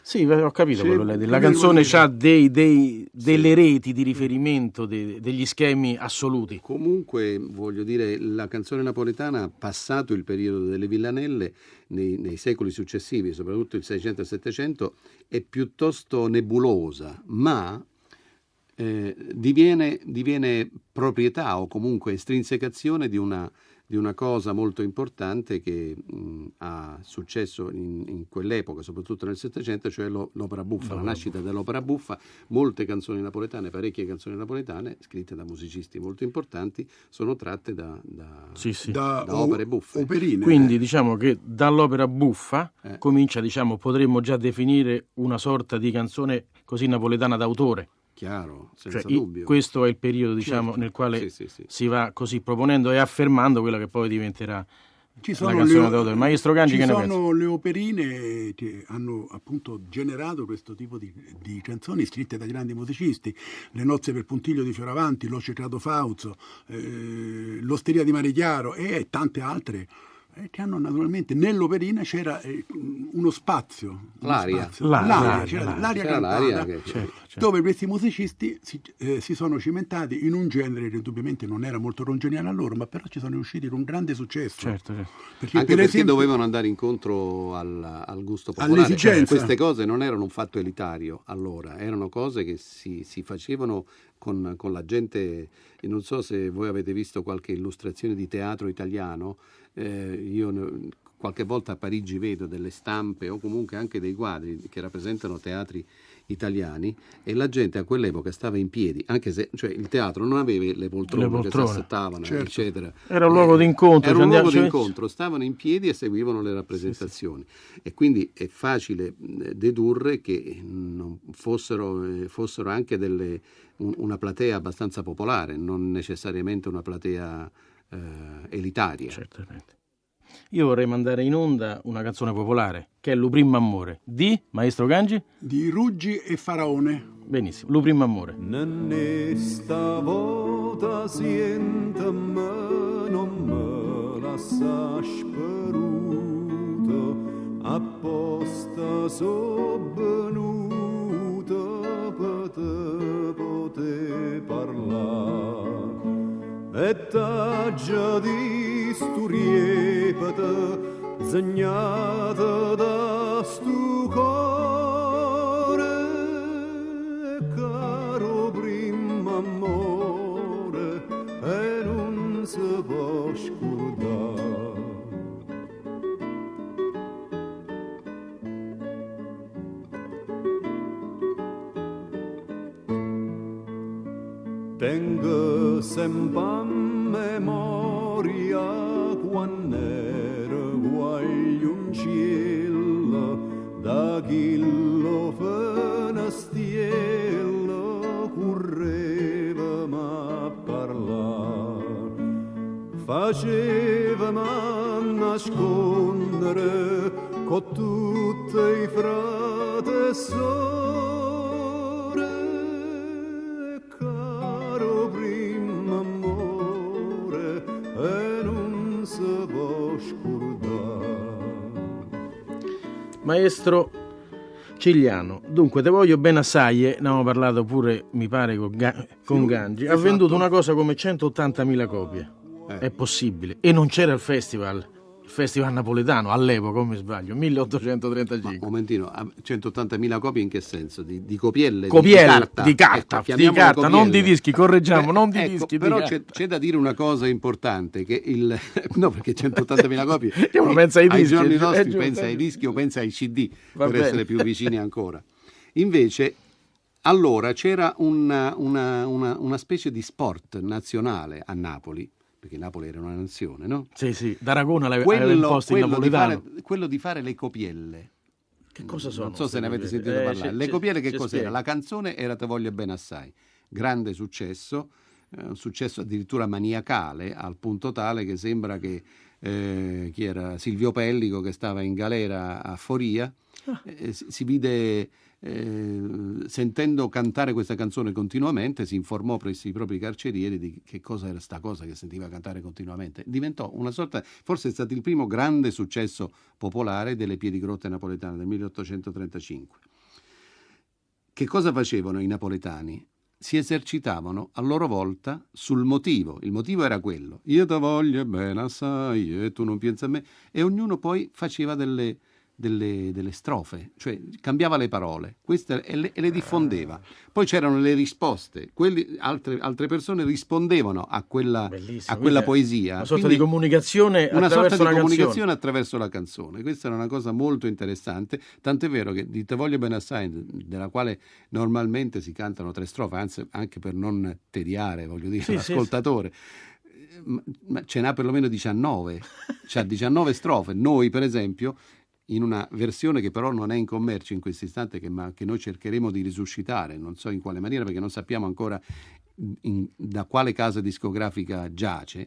Sì, ho capito quello lei dice. La canzone ha delle reti di riferimento, degli schemi assoluti. Comunque, voglio dire, la canzone napoletana, passato il periodo delle villanelle, nei secoli successivi, soprattutto il 600 e 700, è piuttosto nebulosa, ma diviene proprietà o comunque estrinsecazione di una cosa molto importante che ha successo in quell'epoca, soprattutto nel Settecento, cioè l'opera buffa, la nascita dell'opera buffa. Molte canzoni napoletane, parecchie canzoni napoletane, scritte da musicisti molto importanti, sono tratte da opere buffe. Operine. Quindi diciamo che dall'opera buffa comincia, potremmo già definire una sorta di canzone così napoletana d'autore. Chiaro, senza dubbio. Questo è il periodo, nel quale si va così proponendo e affermando quella che poi diventerà la canzone d'autore. Maestro Gangi, che ne pensa? Ci sono le operine che hanno appunto generato questo tipo di canzoni scritte da grandi musicisti: Le nozze per Puntiglio di Fioravanti, Lo Ceccato Fauzo, L'Osteria di Mare Chiaro e tante altre, che hanno naturalmente, nell'operina c'era uno spazio, l'aria cantata, certo. Dove questi musicisti si sono cimentati in un genere che indubbiamente non era molto congeniale a loro, ma però ci sono riusciti con un grande successo. Certo. Perché dovevano andare incontro al gusto popolare. All'esigenza. Queste cose non erano un fatto elitario allora, erano cose che si facevano con la gente. Non so se voi avete visto qualche illustrazione di teatro italiano. Io qualche volta a Parigi vedo delle stampe o comunque anche dei quadri che rappresentano teatri italiani, e la gente a quell'epoca stava in piedi, anche se il teatro non aveva le poltrone che si assettavano, certo, eccetera. Era un luogo d'incontro. Era un luogo d'incontro, stavano in piedi e seguivano le rappresentazioni. Sì. E quindi è facile dedurre che non fossero anche una platea abbastanza popolare, non necessariamente una platea elitaria. Certamente. Io vorrei mandare in onda una canzone popolare che è Lu Primo Amore di Maestro Gangi, di Ruggi e Faraone. Benissimo, Lu Primo Amore. Nesta volta sienta me non me lascia speruto, apposta so venuto per te poter parlare. E t'aggia di sturiepata segnata da stu cuore, caro primo amore, e non si può scordare. Tengo sempre a memoria quando ero guagliuncillo, da chillo fenastiello correvamo a parlare, facevamo a nascondere con tutti i frati e sorelle. Primo amore, e non si può scordare. Maestro Cigliano, dunque te voglio bene assai, ne abbiamo parlato pure, mi pare, con Gangi. Ha venduto una cosa come 180.000 copie. È possibile. E non c'era il festival napoletano all'epoca, come sbaglio, 1835. Ma un momentino, 180.000 copie in che senso? Di copielle? Di carta, non di dischi, correggiamo, non di dischi. Però c'è da dire una cosa importante, che no, perché 180.000 copie uno pensa ai dischi, giorni nostri pensa ai dischi o pensa ai CD, essere più vicini ancora. Invece allora c'era una specie di sport nazionale a Napoli, perché Napoli era una nazione, no? Sì, D'Aragona l'aveva imposto in napoletano. Quello di fare le copielle. Che cosa sono? Non so se ne avete sentito parlare. Le copielle che cos'era? La canzone era Te voglio bene assai. Grande successo, un successo addirittura maniacale, al punto tale che sembra che chi era Silvio Pellico, che stava in galera a Foria, si vide, sentendo cantare questa canzone continuamente, si informò presso i propri carcerieri di che cosa era sta cosa che sentiva cantare continuamente. Diventò una sorta, forse è stato il primo grande successo popolare delle Piedigrotte napoletane del 1835. Che cosa facevano i napoletani? Si esercitavano a loro volta sul motivo. Il motivo era quello: io te voglio bene assai e tu non pensi a me, e ognuno poi faceva delle strofe, cioè cambiava le parole, queste e le diffondeva. Poi c'erano le risposte, altre persone rispondevano a quella poesia. Una sorta di comunicazione attraverso la canzone. Questa era una cosa molto interessante, tant'è vero che di Te voglio bene assai, della quale normalmente si cantano 3 strofe, anzi anche per non tediare, voglio dire, l'ascoltatore. Ma ce n'ha perlomeno 19, c'ha 19 strofe. Noi, per esempio, in una versione che però non è in commercio in questo istante, ma che noi cercheremo di risuscitare, non so in quale maniera, perché non sappiamo ancora da quale casa discografica giace,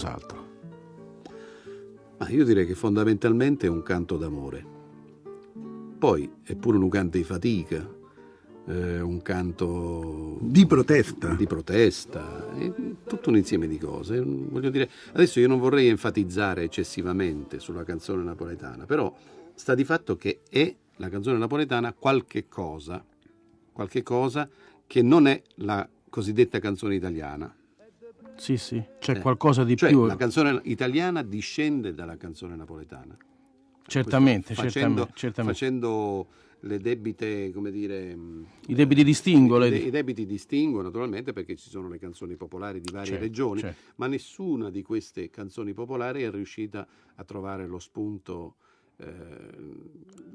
qualcos'altro? Ma io direi che fondamentalmente è un canto d'amore. Poi è pure un canto di fatica, un canto Di protesta. di protesta, è tutto un insieme di cose. Voglio dire, adesso io non vorrei enfatizzare eccessivamente sulla canzone napoletana, però sta di fatto che è la canzone napoletana qualche cosa che non è la cosiddetta canzone italiana. Sì, c'è qualcosa di Cioè, più. la canzone italiana discende dalla canzone napoletana. Certamente, facendo certamente. le debite, come dire, I debiti distinguo. i debiti distinguo naturalmente, perché ci sono le canzoni popolari di varie regioni, ma nessuna di queste canzoni popolari è riuscita a trovare lo spunto.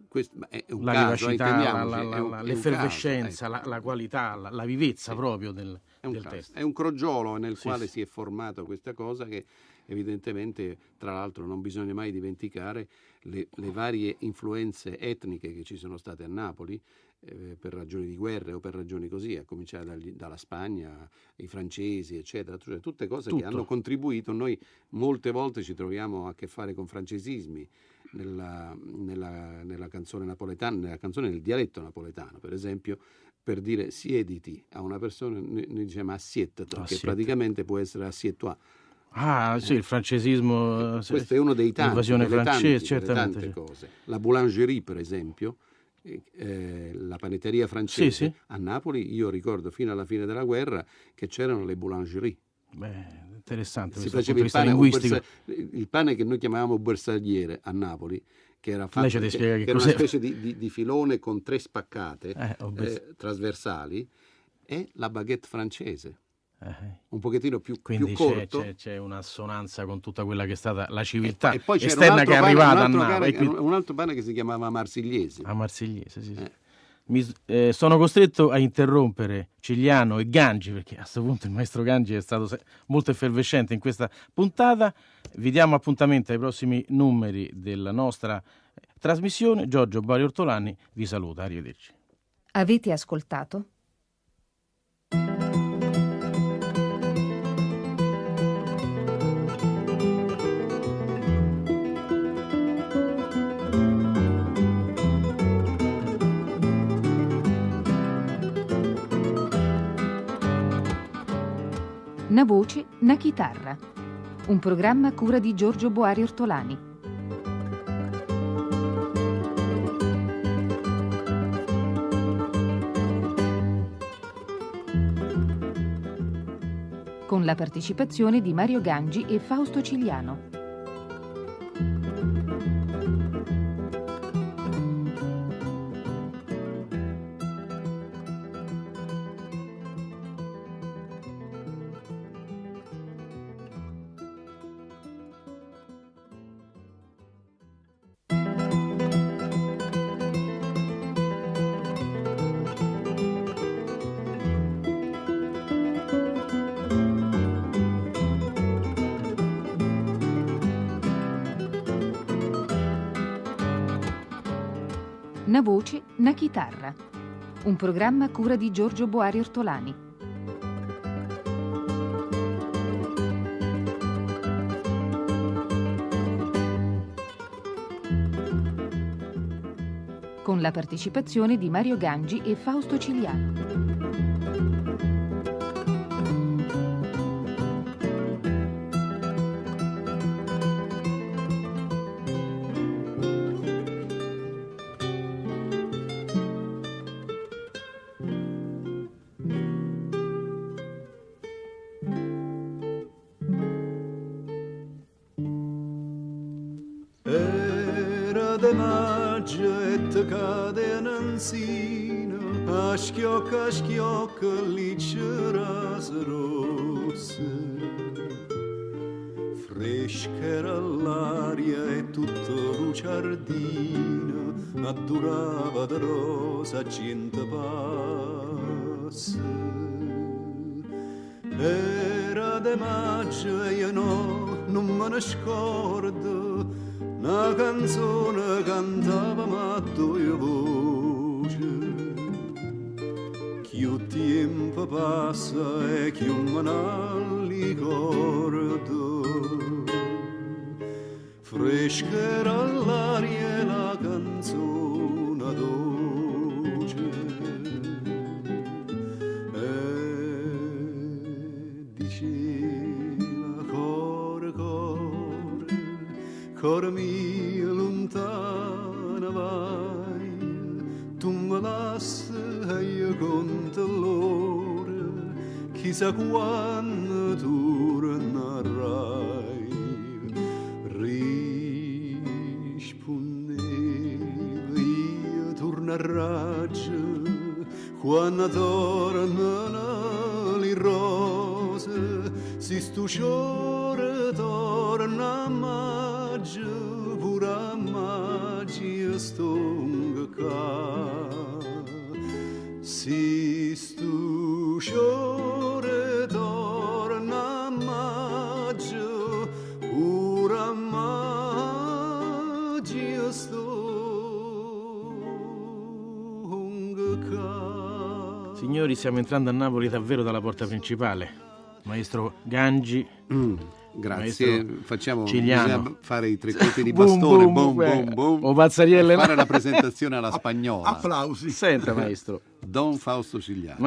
Questo è un La caso, vivacità, l'effervescenza, ecco. la qualità, la vivezza proprio del testo. È un crogiolo nel Sì, quale sì. si è formata questa cosa che evidentemente, tra l'altro, non bisogna mai dimenticare le varie influenze etniche che ci sono state a Napoli, per ragioni di guerre o per ragioni così, a cominciare dalla Spagna, i francesi, eccetera, cioè tutte cose che hanno contribuito. Noi molte volte ci troviamo a che fare con francesismi nella canzone napoletana, nella canzone nel dialetto napoletano, per esempio, per dire siediti a una persona, noi diciamo assiettato, che praticamente può essere assiettua. Ah, sì, il francesismo. Questo è uno dei tanti, l'invasione francese, delle certamente. tante cose. La boulangerie, per esempio, la panetteria francese, Sì. a Napoli, io ricordo fino alla fine della guerra che c'erano le boulangerie. Interessante. Si questo faceva punto di vista linguistico. il pane che noi chiamavamo bersagliere a Napoli, che era fatto, Lei ci deve spiegare che era una cos'era. specie di filone con 3 spaccate trasversali, e la baguette francese. Un pochettino più corto. C'è un'assonanza con tutta quella che è stata la civiltà E poi c'era esterna che è arrivata a Napoli. un altro pane che si chiamava marsigliese. Marsigliese, sì. Sono costretto a interrompere Cigliano e Gangi, perché a questo punto il maestro Gangi è stato molto effervescente in questa puntata. Vi diamo appuntamento ai prossimi numeri della nostra trasmissione. Giorgio Boari Ortolani vi saluta, arrivederci. Avete ascoltato? Una voce, una chitarra. Un programma a cura di Giorgio Boari Ortolani. Con la partecipazione di Mario Gangi e Fausto Cigliano. Una voce, una chitarra. Un programma a cura di Giorgio Boari Ortolani. Con la partecipazione di Mario Gangi e Fausto Cigliano. De maggio e te cade un'anzina, a schiocca lì c'era rosse. Fresca era l'aria e tutto luciardina, addurava da rosa gente passa. Era de maggio e io non me ne scordo, una canzone cantavamo a due voci. Più tempo passa e più me ne ricordo. Fresca era l'aria e la canzone dolce. E diceva cuore mio lontana vai, tu me lassi e io conto l'ora, chissà quando tornerai. Rispondevo io tornerai quando tornano le rose, si stu sciore torna a maggio, pure a maggio stonga ca. Si stu sciore torna a maggio, pure a maggio stonga ca. Signori, stiamo entrando a Napoli davvero dalla porta principale. Maestro Gangi. Grazie, facciamo Cigliano. bisogna fare i tre colpi di bastone, o pazzarielle, fare la presentazione alla spagnola. Applausi. Senta, maestro. Don Fausto Cigliano.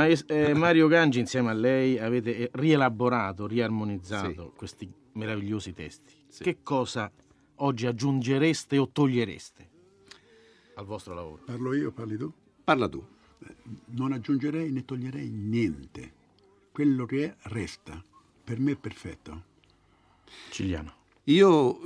Mario Gangi, insieme a lei avete rielaborato, riarmonizzato questi meravigliosi testi. Sì. Che cosa oggi aggiungereste o togliereste al vostro lavoro? Parlo io, parli tu? Parla tu. Non aggiungerei né toglierei niente. Quello che è, resta. Per me è perfetto. Ciliano. Io,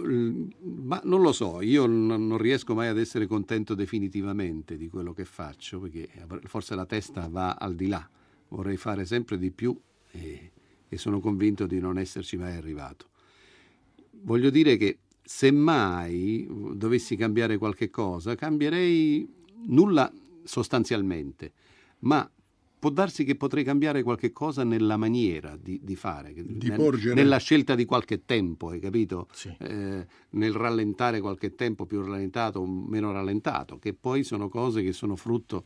ma non lo so, io non riesco mai ad essere contento definitivamente di quello che faccio, perché forse la testa va al di là. Vorrei fare sempre di più e sono convinto di non esserci mai arrivato. Voglio dire che se mai dovessi cambiare qualche cosa, cambierei nulla sostanzialmente, ma può darsi che potrei cambiare qualche cosa nella maniera di fare, nella scelta di qualche tempo, hai capito? Sì. Nel rallentare qualche tempo, più rallentato o meno rallentato, che poi sono cose che sono frutto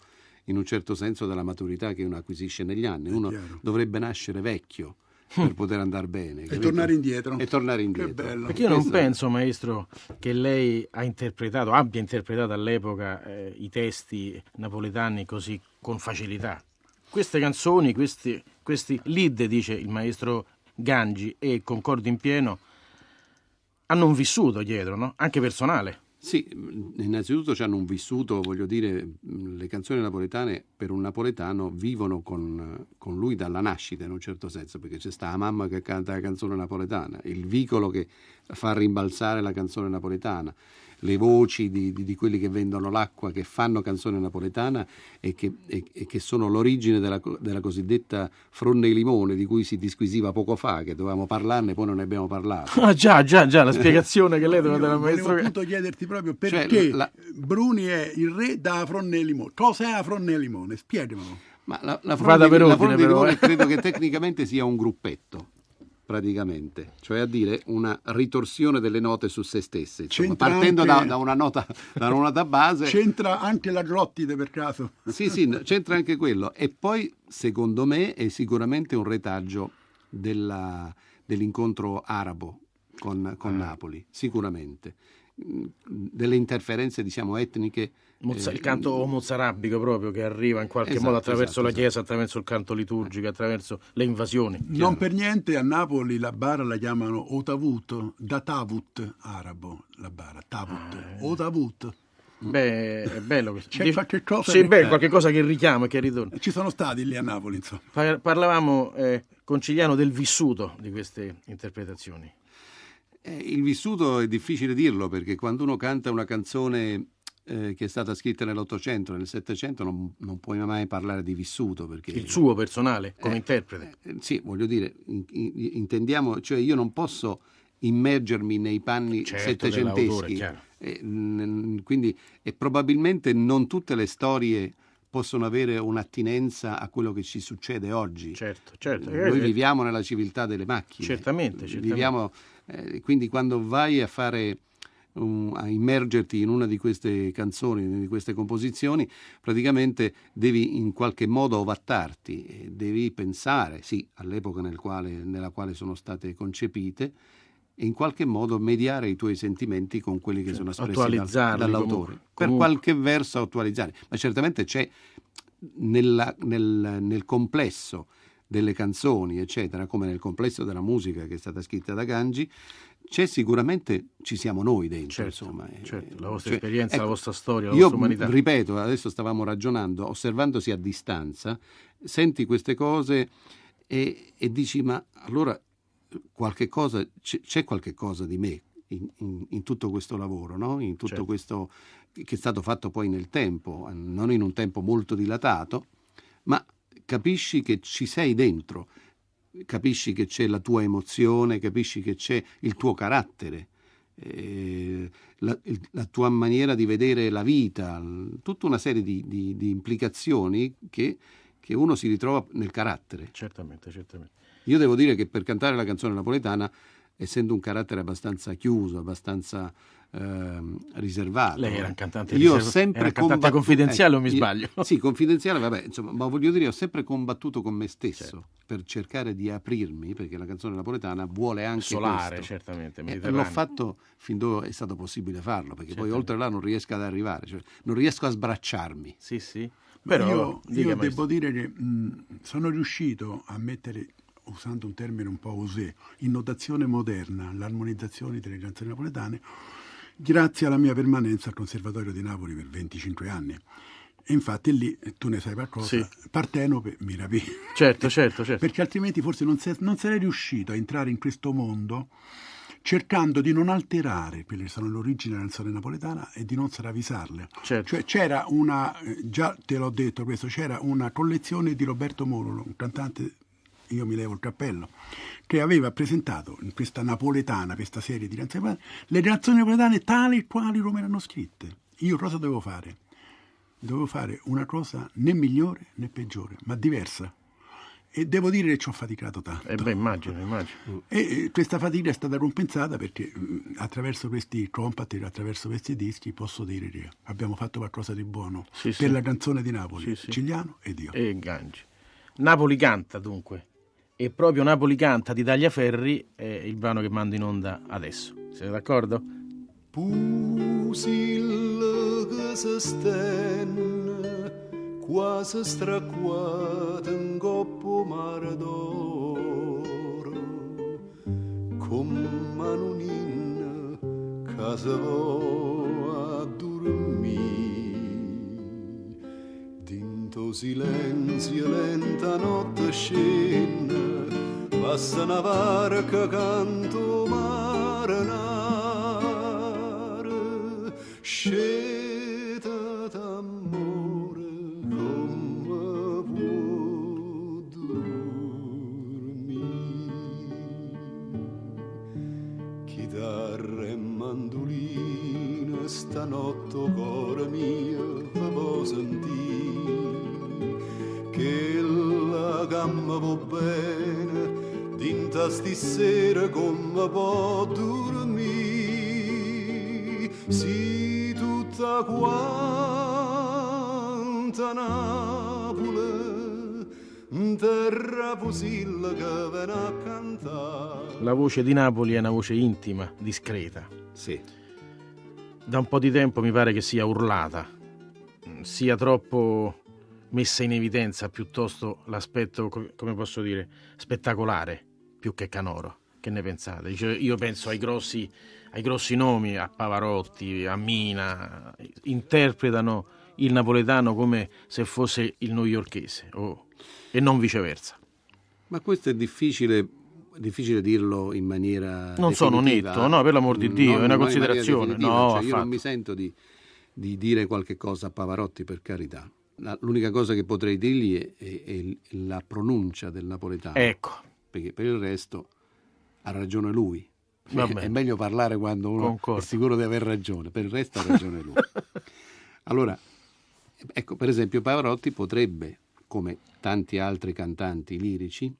in un certo senso della maturità che uno acquisisce negli anni. Uno dovrebbe nascere vecchio per poter andare bene. E tornare indietro. E tornare Che indietro. bello. Perché io non penso, maestro, che lei abbia interpretato all'epoca i testi napoletani così con facilità. Queste canzoni, questi lead, dice il maestro Gangi, e concordo in pieno, hanno un vissuto dietro, no? Anche personale. Sì, innanzitutto hanno un vissuto, voglio dire, le canzoni napoletane per un napoletano vivono con lui dalla nascita in un certo senso, perché c'è sta la mamma che canta la canzone napoletana, il vicolo che fa rimbalzare la canzone napoletana, le voci di quelli che vendono l'acqua, che fanno canzone napoletana e che sono l'origine della cosiddetta fronne e limone di cui si disquisiva poco fa, che dovevamo parlarne, poi non ne abbiamo parlato. Ah già, la spiegazione che lei doveva dare al maestro. Volevo appunto chiederti proprio perché Bruni è il re da fronne e limone. Cosa è la fronne e limone? Spiegamelo. Ma la fronne di limone credo che tecnicamente sia un gruppetto, praticamente, cioè a dire una ritorsione delle note su se stesse, insomma, partendo da una nota base. C'entra anche la glottide per caso? Sì, c'entra anche quello, e poi secondo me è sicuramente un retaggio dell'incontro arabo con Napoli, sicuramente, delle interferenze, diciamo, etniche. Il canto mozarabico proprio, che arriva in qualche modo attraverso la chiesa, attraverso il canto liturgico, attraverso le invasioni. Non per niente a Napoli la bara la chiamano Otavut, da Tavut arabo, la bara, Tavut, Otavut. Beh, è bello questo. C'è qualche cosa qualche cosa che richiama e che ritorna. Ci sono stati lì a Napoli, insomma. Parlavamo con Ciliano del vissuto di queste interpretazioni. Il vissuto è difficile dirlo, perché quando uno canta una canzone che è stata scritta nell'Ottocento, nel Settecento, non puoi mai parlare di vissuto, perché il suo personale come interprete. Sì, voglio dire, intendiamo, cioè io non posso immergermi nei panni settecenteschi, quindi e probabilmente non tutte le storie possono avere un'attinenza a quello che ci succede oggi. Certo. Noi viviamo nella civiltà delle macchine. Certamente. Viviamo, quindi quando vai a fare a immergerti in una di queste canzoni, di queste composizioni, praticamente devi in qualche modo ovattarti, devi pensare, sì, all'epoca nella quale sono state concepite, e in qualche modo mediare i tuoi sentimenti con quelli che sono espressi dall'autore. Per qualche verso attualizzare, ma certamente c'è nel complesso delle canzoni, eccetera, come nel complesso della musica che è stata scritta da Gangi, ci siamo noi dentro, insomma. Certo, la vostra esperienza, la vostra storia, la vostra umanità. Io ripeto, adesso stavamo ragionando, osservandosi a distanza, senti queste cose e dici, ma allora c'è qualche cosa di me in tutto questo lavoro, no? In tutto questo che è stato fatto poi nel tempo, non in un tempo molto dilatato, ma capisci che ci sei dentro, capisci che c'è la tua emozione, capisci che c'è il tuo carattere, la tua maniera di vedere la vita, tutta una serie di implicazioni che uno si ritrova nel carattere. Certamente. Io devo dire che per cantare la canzone napoletana, essendo un carattere abbastanza chiuso, abbastanza riservato. Lei era un cantante cantante confidenziale o mi sbaglio? Sì, confidenziale, vabbè, insomma, ma voglio dire, ho sempre combattuto con me stesso per cercare di aprirmi, perché la canzone napoletana vuole anche solare, questo. certamente. L'ho fatto fin dove è stato possibile farlo, perché poi oltre là non riesco ad arrivare, cioè non riesco a sbracciarmi. Sì. Però io devo dire che sono riuscito a mettere usando un termine un po' osé, in notazione moderna, l'armonizzazione delle canzoni napoletane, grazie alla mia permanenza al Conservatorio di Napoli per 25 anni. E infatti lì, tu ne sai qualcosa, sì. Partenope mi rapì. Certo. Perché altrimenti forse non sarei riuscito a entrare in questo mondo cercando di non alterare quelle che sono l'origine della canzone napoletana e di non stravissarle. Certo. Cioè c'era una, già te l'ho detto questo, c'era una collezione di Roberto Moro, un cantante, io mi levo il cappello, che aveva presentato in questa napoletana, questa serie di canzoni napoletane, le canzoni napoletane tali e quali come erano scritte. Io cosa dovevo fare? Dovevo fare una cosa né migliore né peggiore, ma diversa. E devo dire che ci ho faticato tanto. Immagino. E questa fatica è stata compensata perché attraverso questi compact, attraverso questi dischi, posso dire che abbiamo fatto qualcosa di buono per la canzone di Napoli, Cigliano ed io. E Gangi. Napoli canta dunque. E proprio Napoli canta di Tagliaferri è il brano che mando in onda adesso. Siete d'accordo? Pusil che si stenne quasi stracquata in coppo mare d'oro, come manunina che si va a dormire, dinto silenzio lenta notte scena, passa una barca canto marinare, sceta d'amore come può dormire. Chitarra e mandolina stanotte cuore mio fa può sentire che la gamma va bene dinta stasera come può dormire. Si tutta quanta Napoli in terra pusilla che viene a cantare. La voce di Napoli è una voce intima, discreta. Sì. Da un po' di tempo mi pare che sia urlata, sia troppo messa in evidenza, piuttosto l'aspetto, come posso dire, spettacolare, più che canoro. Che ne pensate? Io penso ai grossi nomi, a Pavarotti, a Mina, interpretano il napoletano come se fosse il newyorkese, e non viceversa. Ma questo è difficile dirlo in maniera non definitiva. sono netto, no, per l'amor di Dio, è una considerazione. No, cioè, io non mi sento di dire qualche cosa a Pavarotti, per carità. L'unica cosa che potrei dirgli è la pronuncia del napoletano. Ecco. Perché per il resto ha ragione lui. Vabbè. È meglio parlare quando uno Concordo. è sicuro di aver ragione, per il resto ha ragione lui. Allora, ecco, per esempio Pavarotti potrebbe, come tanti altri cantanti lirici,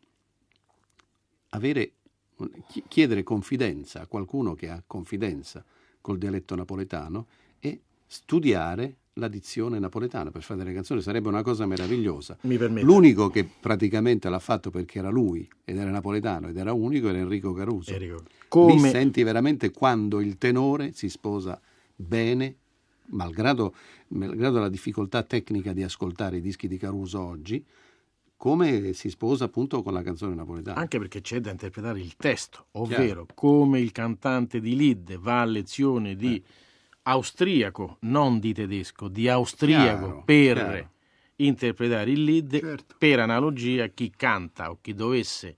chiedere confidenza a qualcuno che ha confidenza col dialetto napoletano e studiare la dizione napoletana per fare delle canzoni. Sarebbe una cosa meravigliosa. Mi permette. L'unico che praticamente l'ha fatto perché era lui ed era napoletano ed era unico era Enrico Caruso. Lì senti veramente quando il tenore si sposa bene, malgrado la difficoltà tecnica di ascoltare i dischi di Caruso oggi, come si sposa appunto con la canzone napoletana. Anche perché c'è da interpretare il testo, ovvero come il cantante di Lied va a lezione di austriaco, non di tedesco, di austriaco, per interpretare il Lied. Per analogia, chi canta o chi dovesse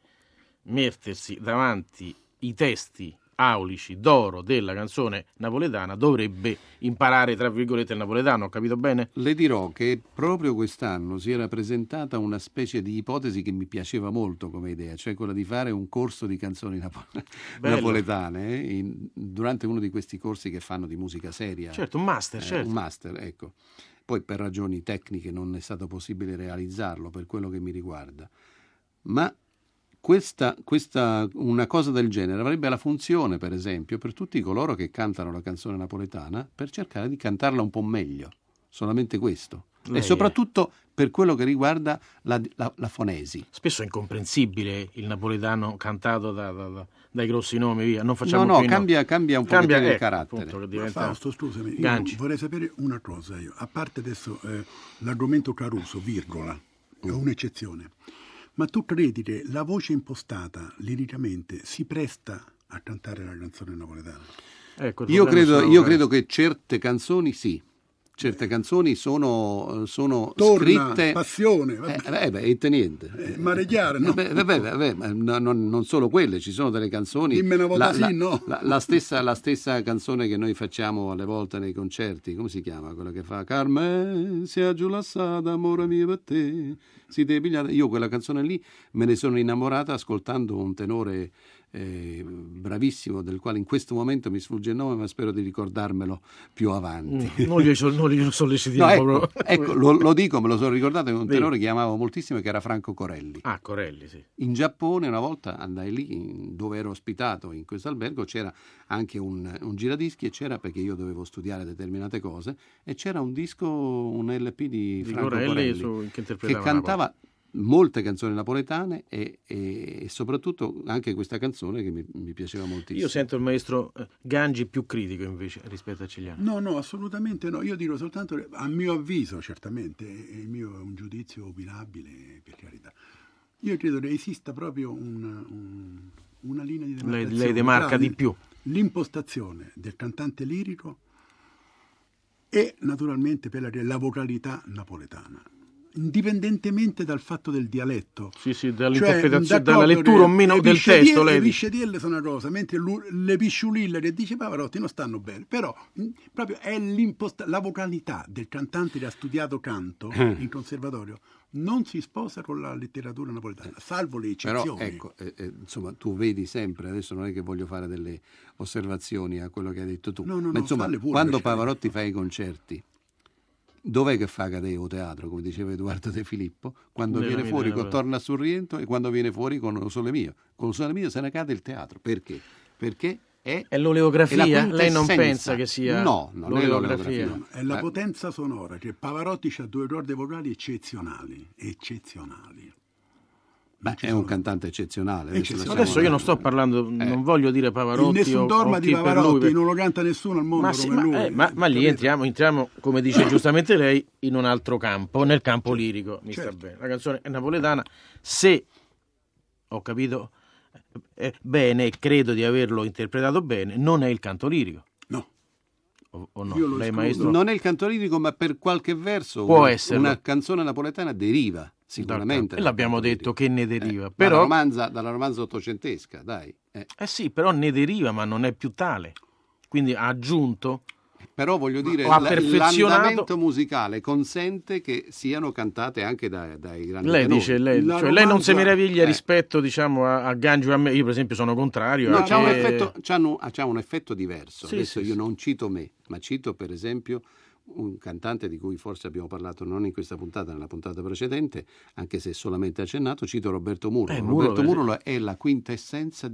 mettersi davanti i testi aulici d'oro della canzone napoletana dovrebbe imparare, tra virgolette, il napoletano. Ho capito bene? Le dirò che proprio quest'anno si era presentata una specie di ipotesi che mi piaceva molto come idea, cioè quella di fare un corso di canzoni napoletane durante uno di questi corsi che fanno di musica seria. Certo, un master, Un master, ecco. Poi per ragioni tecniche non è stato possibile realizzarlo per quello che mi riguarda. Ma una cosa del genere avrebbe la funzione, per esempio, per tutti coloro che cantano la canzone napoletana, per cercare di cantarla un po' meglio, solamente questo. E soprattutto per quello che riguarda la fonesi. Spesso è incomprensibile il napoletano cantato dai grossi nomi, via. Non facciamo cambia un po' il carattere. Appunto, Fausto, scusami, vorrei sapere una cosa io. A parte adesso l'argomento Caruso, virgola, è un'eccezione. Ma tu credi che la voce impostata liricamente si presta a cantare la canzone napoletana? Ecco, Io credo che certe canzoni sì. Certe canzoni sono scritte... passione, niente. Mare chiaro, no? Non solo quelle, ci sono delle canzoni... Dimmi una volta sì, no? La stessa canzone che noi facciamo alle volte nei concerti, come si chiama? Quella che fa Carmen, sia giù lassata, amore mio per te, si deve pigliare. Io quella canzone lì me ne sono innamorata ascoltando un tenore bravissimo, del quale in questo momento mi sfugge il nome, ma spero di ricordarmelo più avanti. Non gli sollecitiamo. No, ecco, lo dico, me lo sono ricordato, è un tenore che amavo moltissimo, che era Franco Corelli. Ah, Corelli, sì. In Giappone una volta andai lì dove ero ospitato in questo albergo, c'era anche un giradischi e c'era, perché io dovevo studiare determinate cose, e c'era un disco, un LP di Franco Corelli che cantava molte canzoni napoletane e soprattutto anche questa canzone che mi piaceva moltissimo. Io sento il maestro Gangi più critico invece rispetto a Cigliano. No, assolutamente no. Io dico soltanto, a mio avviso, certamente, il mio è un giudizio opinabile, per carità. Io credo che esista proprio una linea di demarcazione. Lei demarca di più. L'impostazione del cantante lirico e naturalmente per la vocalità napoletana, indipendentemente dal fatto del dialetto. Sì, dall'interpretazione, dalla lettura o meno del testo. Le piscetielle sono una cosa, mentre le pisciulille che dice Pavarotti non stanno bene, però proprio è la vocalità del cantante che ha studiato canto in conservatorio non si sposa con la letteratura napoletana, salvo le eccezioni. Però ecco, insomma, tu vedi sempre, adesso non è che voglio fare delle osservazioni a quello che hai detto tu, ma insomma, quando Pavarotti fa i concerti, dov'è che fa cadere o teatro, come diceva Edoardo De Filippo? Quando viene fuori con Torna sul Rientro e quando viene fuori con Lo Sole Mio. Con Lo Sole Mio se ne cade il teatro. Perché? Perché è l'oleografia? Lei non pensa che sia... No, non è l'oleografia. No, è la potenza sonora, che Pavarotti ha 2 corde vocali eccezionali. Beh, è un cantante eccezionale. Adesso io non sto parlando, non voglio dire Pavarotti. Nessun dogma di Pavarotti, non lo canta nessuno al mondo come lui. Ma lì entriamo, come dice giustamente lei, in un altro campo, nel campo lirico. Mi sta bene. La canzone è napoletana, se ho capito bene, credo di averlo interpretato bene, non è il canto lirico. No. O no? Lei, maestro? Non è il canto lirico, ma per qualche verso può essere una canzone napoletana deriva. Sicuramente. E l'abbiamo detto che ne deriva. Però dalla romanza ottocentesca, dai. Sì, però ne deriva, ma non è più tale. Quindi ha aggiunto... Però voglio dire, l'andamento musicale consente che siano cantate anche dai grandi lei tenori. Dice, lei non si meraviglia rispetto, diciamo, a Gangi o a me. Io per esempio sono contrario. No, c'ha un effetto diverso. Sì, Adesso sì, io non cito me, ma cito per esempio un cantante di cui forse abbiamo parlato non in questa puntata, nella puntata precedente, anche se solamente accennato, cito Roberto Muro. Roberto Muro è la quintessenza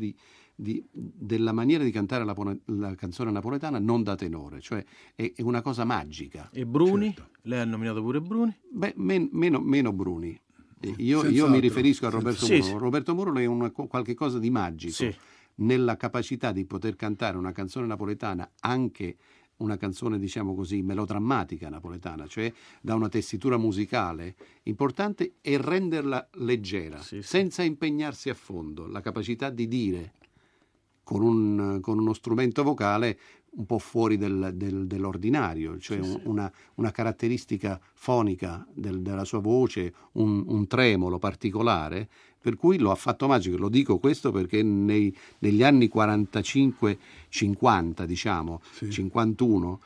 della maniera di cantare la canzone napoletana non da tenore, cioè è una cosa magica. E Bruni? Certo. Lei ha nominato pure Bruni? Beh, meno Bruni. Io mi riferisco a Roberto Muro. Sì. Roberto Muro è qualche cosa di magico nella capacità di poter cantare una canzone napoletana, anche una canzone, diciamo così, melodrammatica napoletana, cioè da una tessitura musicale importante, e renderla leggera, senza impegnarsi a fondo. La capacità di dire con uno strumento vocale un po' fuori dell'ordinario, cioè una caratteristica fonica della sua voce, un tremolo particolare, per cui lo ha fatto magico. Lo dico questo perché negli anni 45-50, diciamo, 51,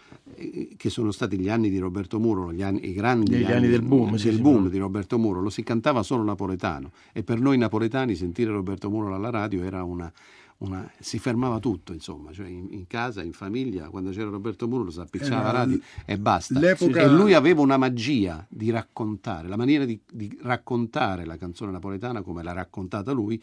che sono stati gli anni di Roberto Muro, i grandi anni del boom di Roberto Muro, lo si cantava solo napoletano, e per noi napoletani sentire Roberto Muro alla radio era si fermava tutto, insomma, cioè in casa, in famiglia, quando c'era Roberto Muro lo si appicciava alla radio e basta. E lui aveva una magia di raccontare, la maniera di raccontare la canzone napoletana come l'ha raccontata lui.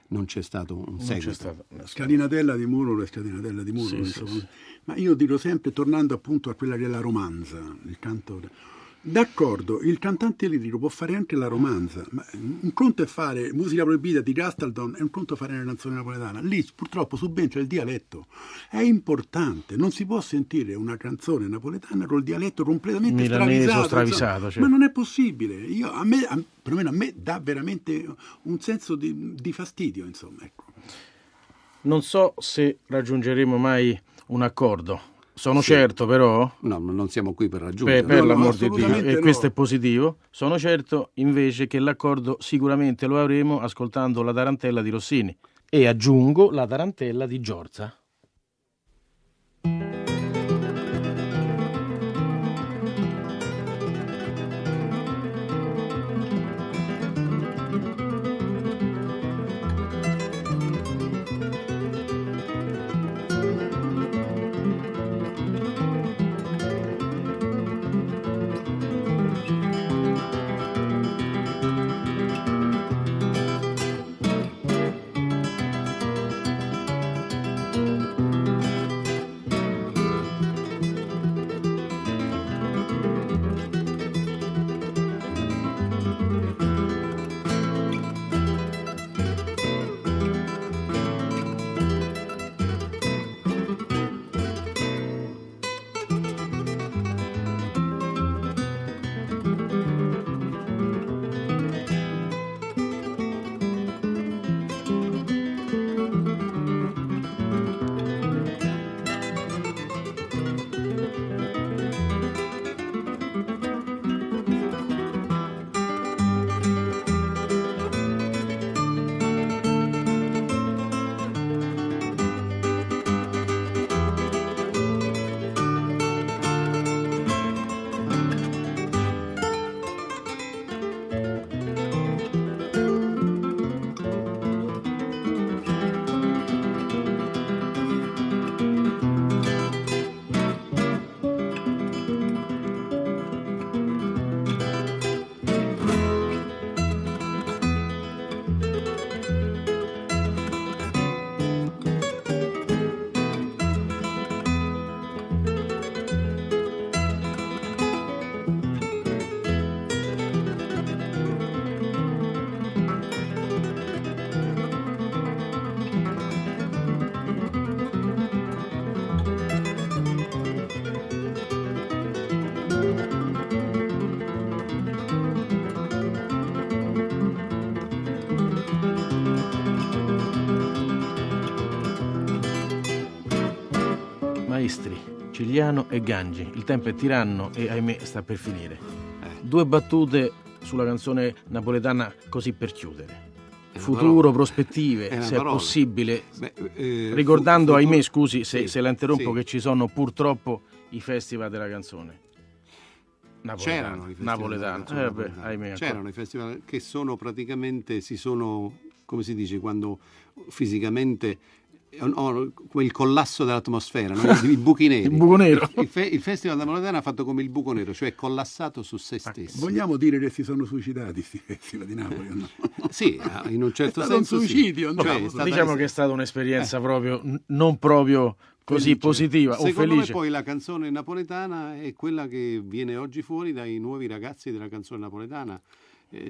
Non c'è stato un seguito. Scadinatella di Muro, Sì. Ma io dico sempre, tornando appunto a quella che è la romanza, il canto, D'accordo, il cantante lirico può fare anche la romanza, ma un conto è fare musica proibita di Gastaldon e un conto è fare una canzone napoletana. Lì purtroppo subentra il dialetto. È importante, non si può sentire una canzone napoletana col dialetto completamente stravisato. Cioè. Ma non è possibile. Perlomeno a me dà veramente un senso di fastidio, insomma. Ecco. Non so se raggiungeremo mai un accordo. Sono certo però... No, non siamo qui per raggiungere. Per l'amor di Dio, assolutamente e no. questo è positivo. Sono certo invece che l'accordo sicuramente lo avremo ascoltando la tarantella di Rossini. E aggiungo la tarantella di Giorza. Maestri, Ciliano e Gangi, il tempo è tiranno e ahimè sta per finire. 2 battute sulla canzone napoletana così per chiudere. Futuro, prospettive, se è possibile. Ricordando, ahimè, scusi se la interrompo, che ci sono purtroppo i festival della canzone C'erano i festival ahimè, c'erano i festival che sono praticamente, come si dice, quando fisicamente come il collasso dell'atmosfera, no? I buchi neri. Il buco nero. Il Festival napoletano ha fatto come il buco nero, cioè collassato su se stesso. Vogliamo dire che si sono suicidati questi festival di Napoli o no? Sì, in un certo senso un suicidio, sì. no? Diciamo che è stata un'esperienza proprio non proprio così positiva o secondo felice. me poi la canzone napoletana è quella che viene oggi fuori dai nuovi ragazzi della canzone napoletana,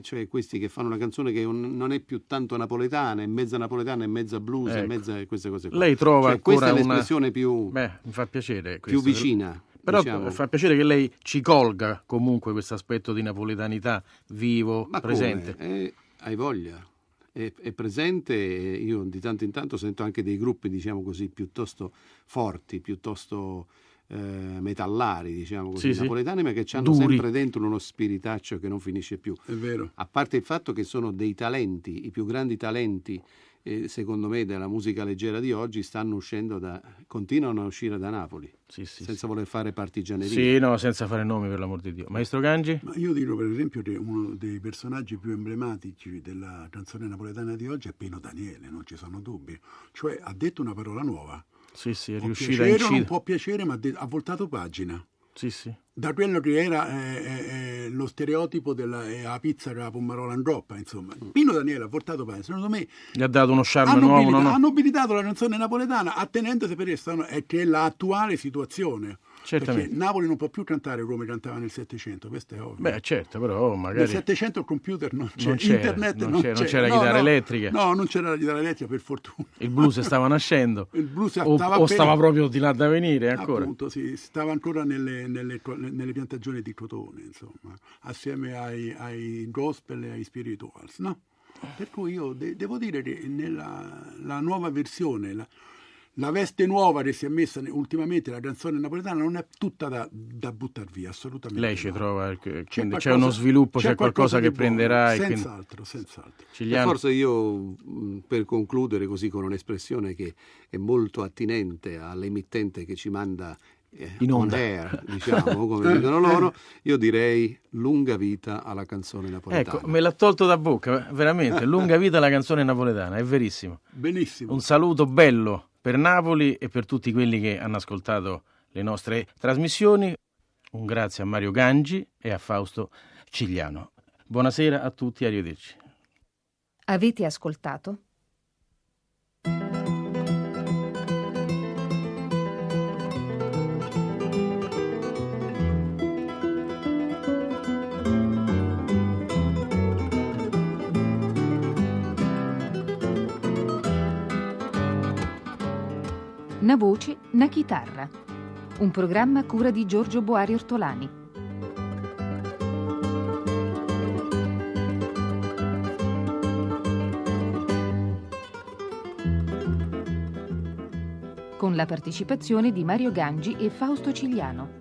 cioè questi che fanno una canzone che non è più tanto napoletana, è mezza blues, è mezza queste cose qua. Lei trova cioè, questa è ancora l'espressione più mi fa piacere più vicina. Però diciamo. fa piacere che lei ci colga comunque questo aspetto di napoletanità vivo, presente. Hai voglia. È presente, io di tanto in tanto sento anche dei gruppi, diciamo così, piuttosto forti, piuttosto metallari, diciamo così, napoletani, ma che hanno sempre dentro uno spiritaccio che non finisce più. È vero. A parte il fatto che sono dei talenti, i più grandi talenti, secondo me, della musica leggera di oggi continuano a uscire da Napoli, senza voler fare partigianeria. Sì, no, senza fare nomi, per l'amor di Dio. Maestro Gangi? Ma io dico, per esempio, che uno dei personaggi più emblematici della canzone napoletana di oggi è Pino Daniele, non ci sono dubbi. Cioè, ha detto una parola nuova. Sì, è può riuscita a piacere o incidere. non può piacere, ma ha voltato pagina. Sì. da quello che era lo stereotipo della pizza con la pomarola in groppa, insomma. Pino Daniele ha portato poi, secondo me, Gli ha dato uno charme nuovo, no? hanno nobilitato la canzone napoletana attenendosi per essa, che è l'attuale situazione. Certamente. Perché Napoli non può più cantare come cantava nel Settecento, questo è ovvio. Beh, certo, però magari Nel Settecento il computer non c'era, internet non c'era la chitarra elettrica. No, non c'era la chitarra elettrica, per fortuna. Il blues stava nascendo. Il blues stava proprio di là da venire ancora. Appunto, sì, stava ancora nelle piantagioni di cotone, insomma, assieme ai gospel e ai spirituals, no? Per cui io devo dire che nella nuova versione, la veste nuova che si è messa ultimamente, la canzone napoletana, non è tutta da buttare via, assolutamente. Lei ci no. trova, c'è uno sviluppo, c'è qualcosa che prenderà. Senz'altro. E forse io, per concludere così con un'espressione che è molto attinente all'emittente che ci manda in onda, on air, diciamo, come dicono loro, io direi lunga vita alla canzone napoletana. Ecco, me l'ha tolto da bocca, veramente, lunga vita alla canzone napoletana, è verissimo. Benissimo. Un saluto bello per Napoli e per tutti quelli che hanno ascoltato le nostre trasmissioni. Un grazie a Mario Gangi e a Fausto Cigliano. Buonasera a tutti, arrivederci. Avete ascoltato? Na voce, na chitarra. Un programma a cura di Giorgio Boari Ortolani. Con la partecipazione di Mario Gangi e Fausto Cigliano.